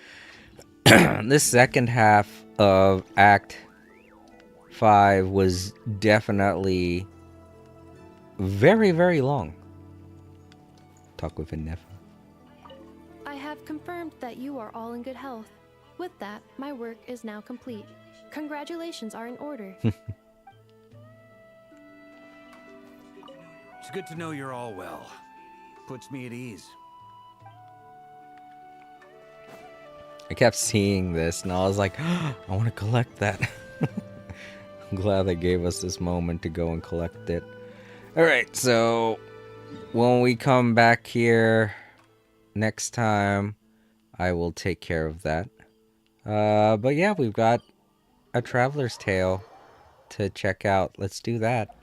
This second half of Act 5 was definitely very, very long. Talk with Neff. I have confirmed that you are all in good health. With that, my work is now complete. Congratulations are in order. It's good to know you're all well. Puts me at ease. I kept seeing this and I was like, I want to collect that. I'm glad they gave us this moment to go and collect it. Alright, so when we come back here next time, I will take care of that. But yeah, we've got a Traveler's Tale to check out. Let's do that.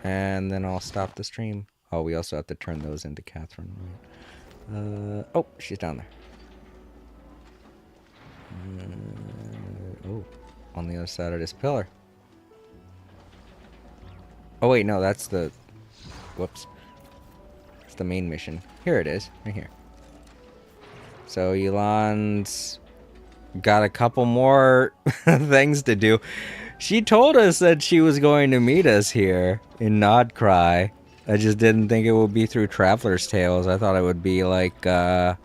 And then I'll stop the stream. Oh, we also have to turn those into Catherine. Oh, she's down there. Oh, on the other side of this pillar. Oh wait, no, that's the... Whoops. It's the main mission. Here it is, right here. So Elon's got a couple more things to do. She told us that she was going to meet us here in Nodcry. I just didn't think it would be through Traveler's Tales. I thought it would be like a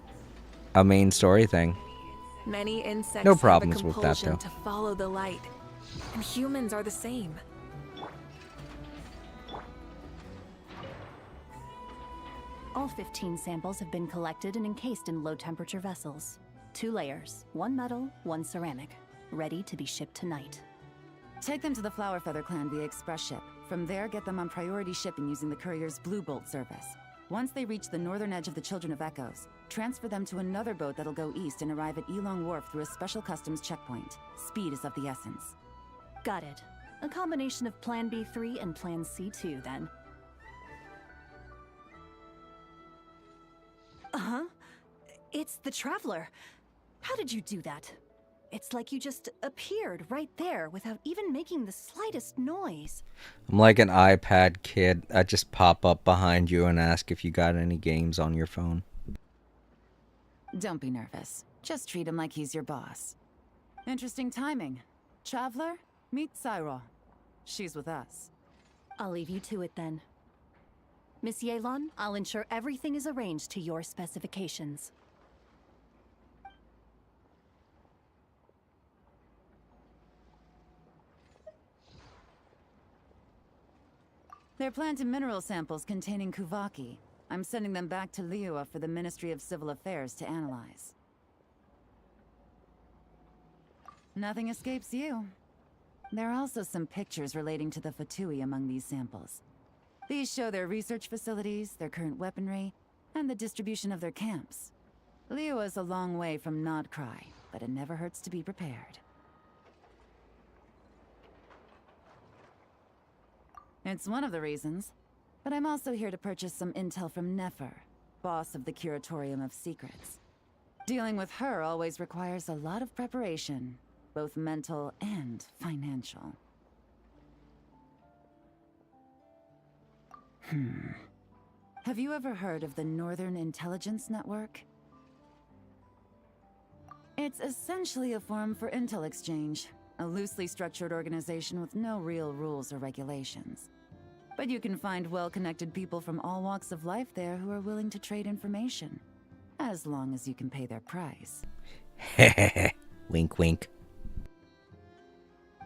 main story thing. Many insects No have a problems with that, compulsion though. to follow the light, and humans are the same. All 15 samples have been collected and encased in low-temperature vessels. 2 layers, 1 metal, 1 ceramic, ready to be shipped tonight. Take them to the Flower Feather Clan via express ship. From there, get them on priority shipping using the courier's Blue Bolt service. Once they reach the northern edge of the Children of Echoes, transfer them to another boat that'll go east and arrive at Elong Wharf through a special customs checkpoint. Speed is of the essence. Got it. A combination of Plan B3 and Plan C2, then. Uh-huh. It's the Traveler. How did you do that? It's like you just appeared right there without even making the slightest noise. I'm like an iPad kid. I just pop up behind you and ask if you got any games on your phone. Don't be nervous. Just treat him like he's your boss. Interesting timing. Traveler, meet Cyro. She's with us. I'll leave you to it then. Miss Yelan, I'll ensure everything is arranged to your specifications. They're plant and mineral samples containing Kuvaki. I'm sending them back to Liua for the Ministry of Civil Affairs to analyze. Nothing escapes you. There are also some pictures relating to the Fatui among these samples. These show their research facilities, their current weaponry, and the distribution of their camps. Liua is a long way from Nodcry, but it never hurts to be prepared. It's one of the reasons, but I'm also here to purchase some intel from Nefer, boss of the Curatorium of Secrets. Dealing with her always requires a lot of preparation, both mental and financial. Have you ever heard of the Northern Intelligence Network? It's essentially a forum for intel exchange, a loosely structured organization with no real rules or regulations. But you can find well-connected people from all walks of life there who are willing to trade information, as long as you can pay their price. Wink, wink.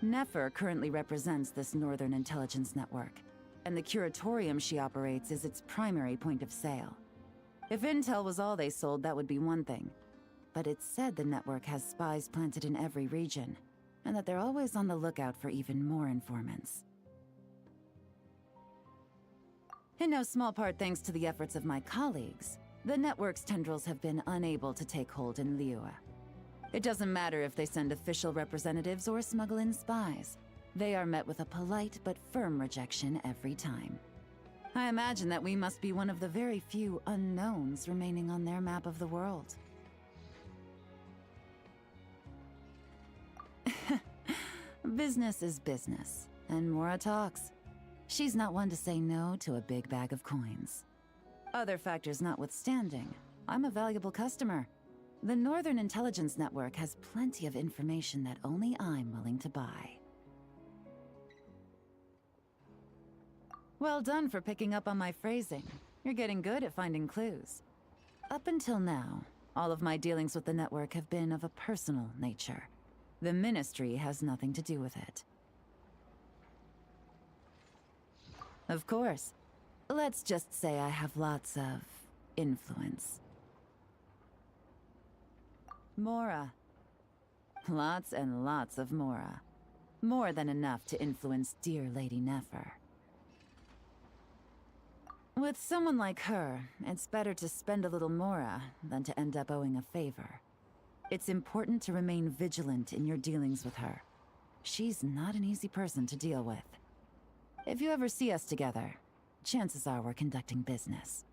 Nefer currently represents this Northern Intelligence Network, and the Curatorium she operates is its primary point of sale. If intel was all they sold, that would be one thing. But it's said the network has spies planted in every region, and that they're always on the lookout for even more informants. In no small part thanks to the efforts of my colleagues, the network's tendrils have been unable to take hold in Liua. It doesn't matter if they send official representatives or smuggle in spies. They are met with a polite but firm rejection every time. I imagine that we must be one of the very few unknowns remaining on their map of the world. Business is business, and Mora talks. She's not one to say no to a big bag of coins. Other factors notwithstanding, I'm a valuable customer. The Northern Intelligence Network has plenty of information that only I'm willing to buy. Well done for picking up on my phrasing. You're getting good at finding clues. Up until now, all of my dealings with the network have been of a personal nature. The Ministry has nothing to do with it. Of course, Let's just say I have lots of influence. Mora. Lots and lots of Mora. More than enough to influence dear Lady Nefer. With someone like her, it's better to spend a little Mora than to end up owing a favor. It's important to remain vigilant in your dealings with her. She's not an easy person to deal with. If you ever see us together, chances are we're conducting business.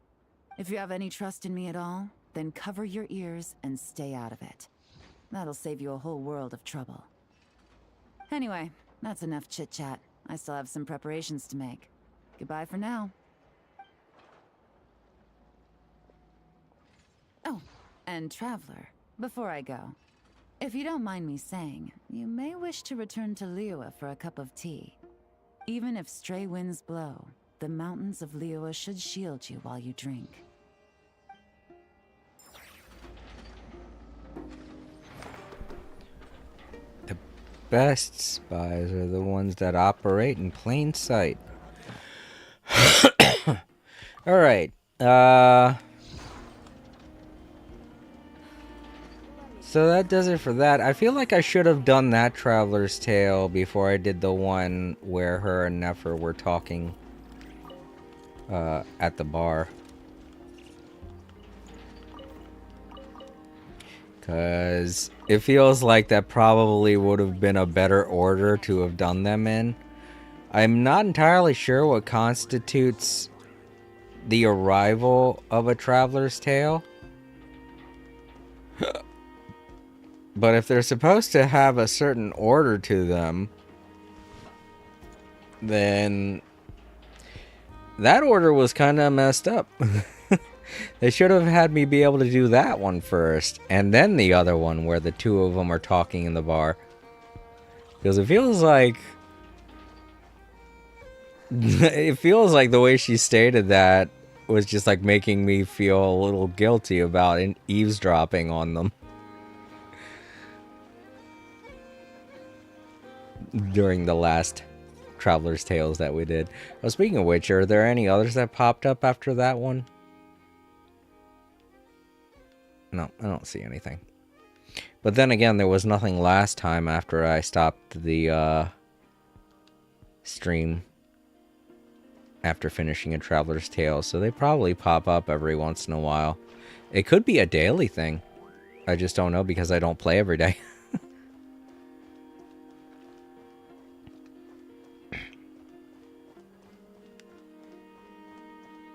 If you have any trust in me at all, then cover your ears and stay out of it. That'll save you a whole world of trouble. Anyway, that's enough chit-chat. I still have some preparations to make. Goodbye for now. Oh, and Traveler, before I go, if you don't mind me saying, you may wish to return to Liyue for a cup of tea. Even if stray winds blow, the mountains of Liyue should shield you while you drink. The best spies are the ones that operate in plain sight. Alright, so that does it for that. I feel like I should have done that Traveler's Tale before I did the one where her and Nefer were talking at the bar. Because it feels like that probably would have been a better order to have done them in. I'm not entirely sure what constitutes the arrival of a Traveler's Tale. But if they're supposed to have a certain order to them, then that order was kind of messed up. They should have had me be able to do that one first, and then the other one where the two of them are talking in the bar. Because it feels like... it feels like the way she stated that was just like making me feel a little guilty about eavesdropping on them. During the last Traveler's Tales that we did. Well, speaking of which, are there any others that popped up after that one? No, I don't see anything. But then again, there was nothing last time after I stopped the stream after finishing a Traveler's Tale, so they probably pop up every once in a while. It could be a daily thing. I just don't know because I don't play every day.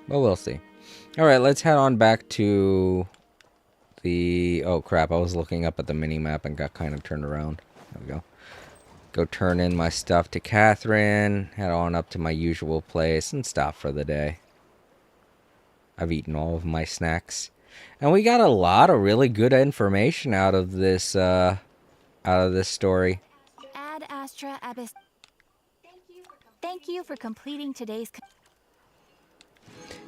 Well, we'll see. Alright, let's head on back to the... Oh, crap. I was looking up at the mini-map and got kind of turned around. There we go. Go turn in my stuff to Catherine. Head on up to my usual place and stop for the day. I've eaten all of my snacks. And we got a lot of really good information out of this story. Ad Astra Abyss. Thank you for completing today's...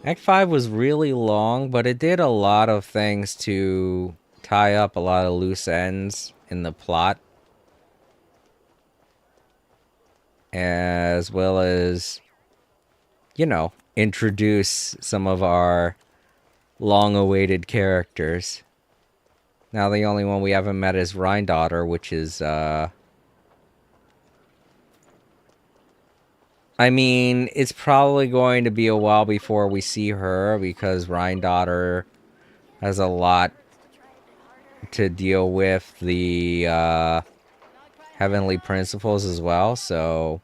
Act 5 was really long, but it did a lot of things to tie up a lot of loose ends in the plot. As well as, you know, introduce some of our long-awaited characters. Now the only one we haven't met is Rhindaughter, which is, I mean, it's probably going to be a while before we see her, because Rhindaughter has a lot to deal with the heavenly principles as well, so...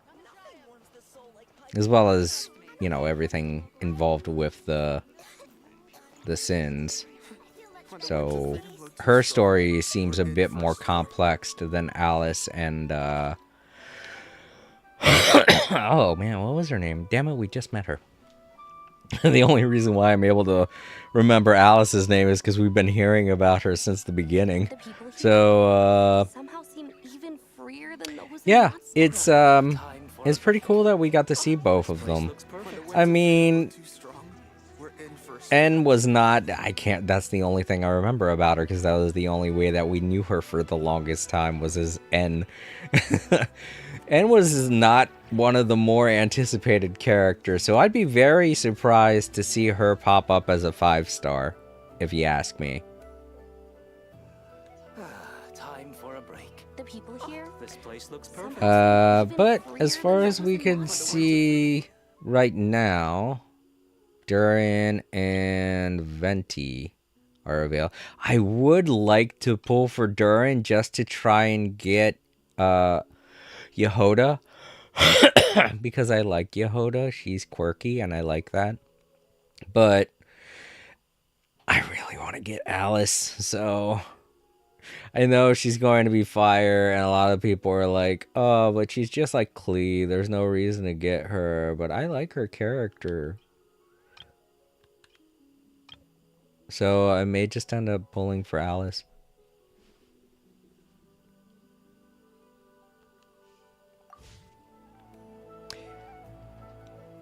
As well as, you know, everything involved with the sins. So, her story seems a bit more complex than Alice and, oh, man, what was her name? Damn it, we just met her. The only reason why I'm able to remember Alice's name is because we've been hearing about her since the beginning. So, yeah, it's pretty cool that we got to see both of them. I mean, N was not, that's the only thing I remember about her, because that was the only way that we knew her for the longest time, was as N. and was not one of the more anticipated characters, so I'd be very surprised to see her pop up as a 5-star, if you ask me. Time for a break. The people here? This place looks perfect. But as far as we can see right now, Durin and Venti are available. I would like to pull for Durin just to try and get Yehoda. Because I like Yehoda. She's quirky and I like that. But I really want to get Alice, so I know she's going to be fire, and a lot of people are like, oh, but she's just like Klee. There's no reason to get her, but I like her character. So I may just end up pulling for Alice.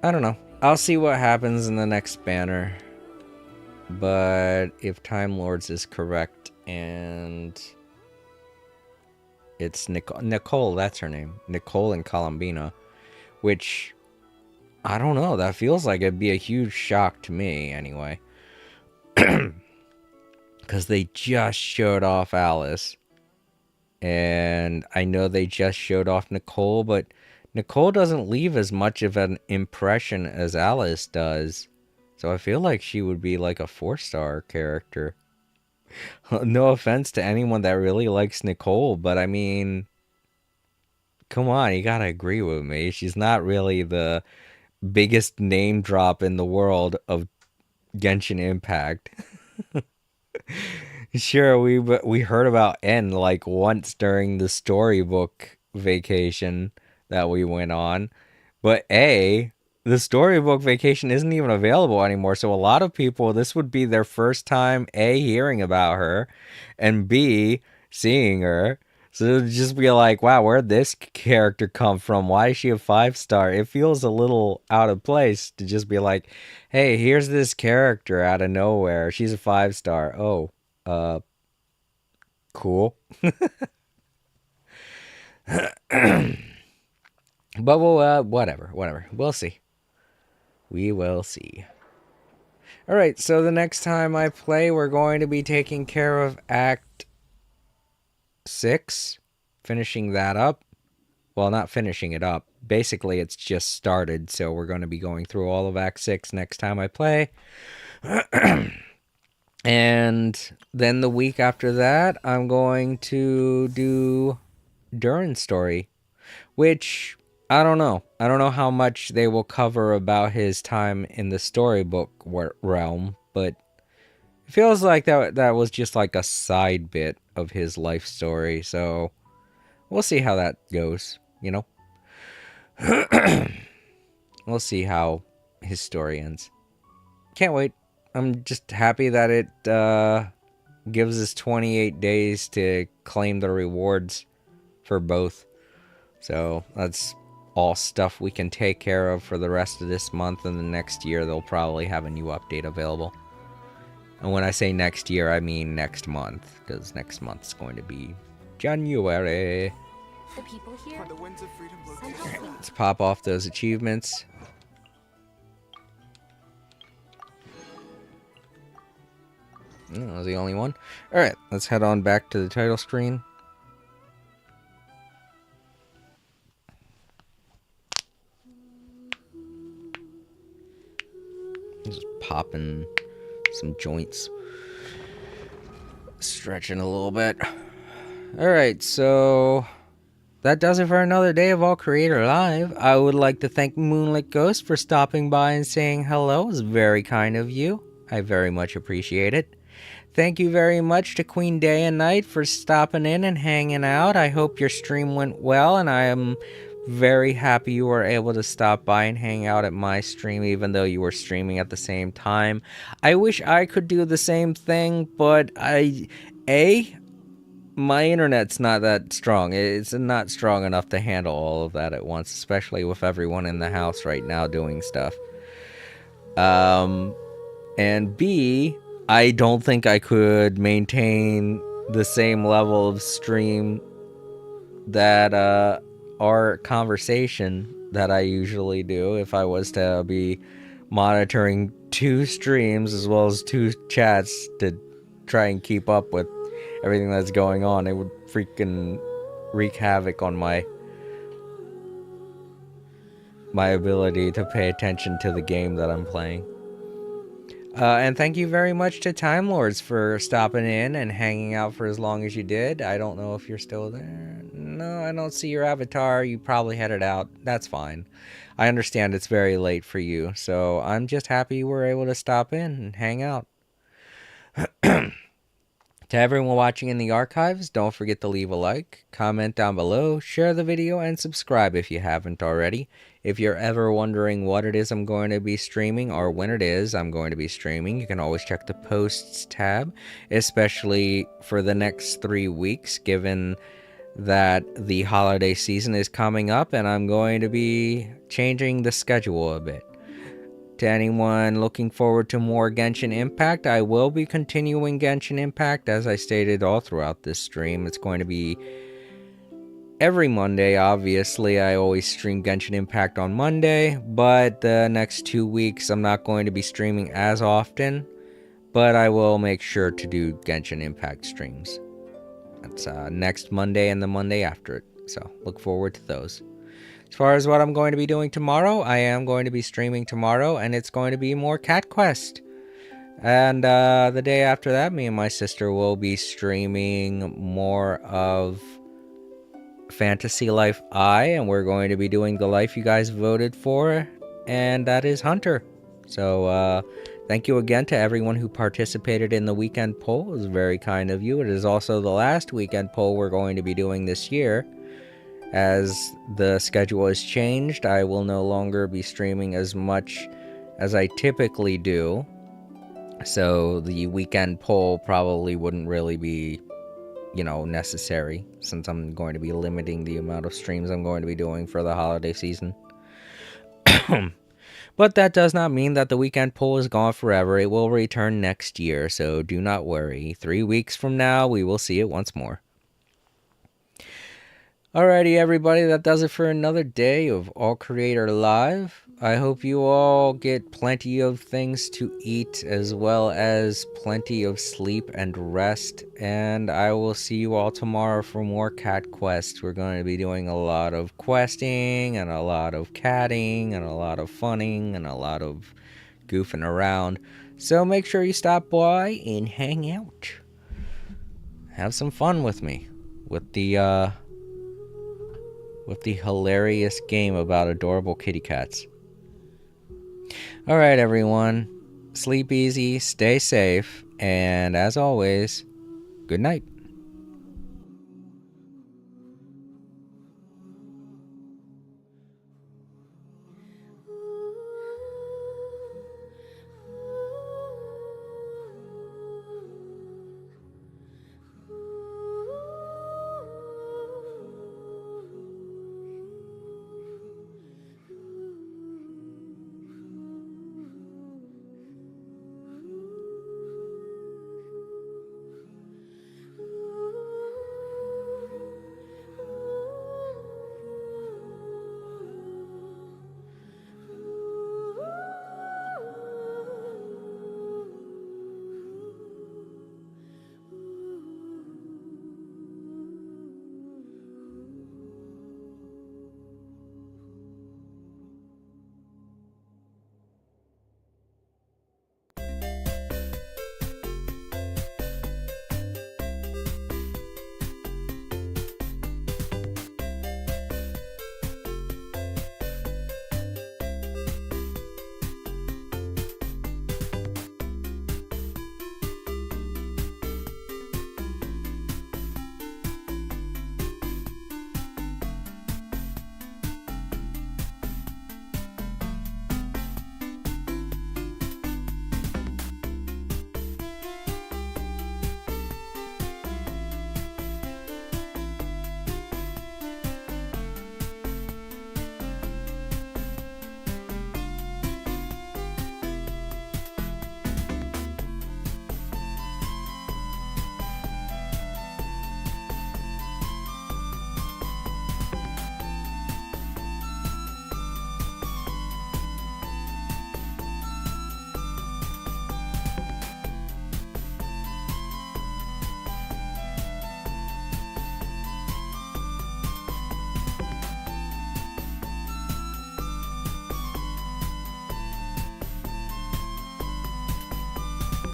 I don't know. I'll see what happens in the next banner. But if Time Lords is correct and it's Nicole, that's her name. Nicole and Columbina. Which, I don't know. That feels like it'd be a huge shock to me anyway. Because they just showed off Alice. And I know they just showed off Nicole, but Nicole doesn't leave as much of an impression as Alice does. So I feel like she would be like a 4-star character. No offense to anyone that really likes Nicole, but I mean, come on, you gotta agree with me. She's not really the biggest name drop in the world of Genshin Impact. Sure, we heard about N like once during the storybook vacation that we went on, but the storybook vacation isn't even available anymore, so a lot of people, this would be their first time hearing about her, and B, seeing her. So it'd just be like, wow, where'd this character come from? Why is she a 5-star? It feels a little out of place to just be like, hey, here's this character out of nowhere. She's a 5-star. Oh, cool. But we'll, whatever. We'll see. We will see. Alright, so the next time I play, we're going to be taking care of Act 6. Finishing that up. Well, not finishing it up. Basically, it's just started, so we're going to be going through all of Act 6 next time I play. And then the week after that, I'm going to do Durin's story, which I don't know. I don't know how much they will cover about his time in the storybook realm, but it feels like that was just like a side bit of his life story, so we'll see how that goes, you know? We'll see how his story ends. Can't wait. I'm just happy that it gives us 28 days to claim the rewards for both. So that's all stuff we can take care of for the rest of this month, and the next year they'll probably have a new update available. And when I say next year, I mean next month, because next month's going to be January. The people here? The winds of freedom. Let's pop off those achievements. That was the only one. Alright, let's head on back to the title screen. Just popping some joints. Stretching a little bit. Alright, so that does it for another day of All Creator Live. I would like to thank Moonlit Ghost for stopping by and saying hello. It was very kind of you. I very much appreciate it. Thank you very much to Queen Day and Night for stopping in and hanging out. I hope your stream went well, and I am very happy you were able to stop by and hang out at my stream, even though you were streaming at the same time. I wish I could do the same thing, but my internet's not that strong. It's not strong enough to handle all of that at once, especially with everyone in the house right now doing stuff. And B, I don't think I could maintain the same level of stream that our conversation that I usually do if I was to be monitoring 2 streams as well as 2 chats to try and keep up with everything that's going on. It would freaking wreak havoc on my ability to pay attention to the game that I'm playing. And thank you very much to Time Lords for stopping in and hanging out for as long as you did. I don't know if you're still there. No, I don't see your avatar. You probably headed out. That's fine. I understand it's very late for you, so I'm just happy you were able to stop in and hang out. To everyone watching in the archives, don't forget to leave a like, comment down below, share the video, and subscribe if you haven't already. If you're ever wondering what it is I'm going to be streaming or when it is I'm going to be streaming, you can always check the posts tab, especially for the next 3 weeks, given that the holiday season is coming up and I'm going to be changing the schedule a bit. To anyone looking forward to more Genshin Impact, I will be continuing Genshin Impact as I stated all throughout this stream. It's going to be every Monday, obviously. I always stream Genshin Impact on Monday, but the next 2 weeks I'm not going to be streaming as often, but I will make sure to do Genshin Impact streams. That's next Monday and the Monday after it, so look forward to those. As far as what I'm going to be doing tomorrow, I am going to be streaming tomorrow, and it's going to be more Cat Quest. And the day after that, me and my sister will be streaming more of Fantasy Life I, and we're going to be doing the life you guys voted for, and that is Hunter. So thank you again to everyone who participated in the weekend poll. It was very kind of you. It is also the last weekend poll we're going to be doing this year. As the schedule has changed, I will no longer be streaming as much as I typically do. So the weekend poll probably wouldn't really be, necessary, since I'm going to be limiting the amount of streams I'm going to be doing for the holiday season. But that does not mean that the weekend poll is gone forever. It will return next year, so do not worry. 3 weeks from now, we will see it once more. Alrighty, everybody, that does it for another day of All Creator Live. I hope you all get plenty of things to eat, as well as plenty of sleep and rest. And I will see you all tomorrow for more Cat Quests. We're going to be doing a lot of questing, and a lot of catting, and a lot of funning, and a lot of goofing around. So make sure you stop by and hang out. Have some fun with me. With the hilarious game about adorable kitty cats. Alright, everyone. Sleep easy, stay safe, and as always, good night.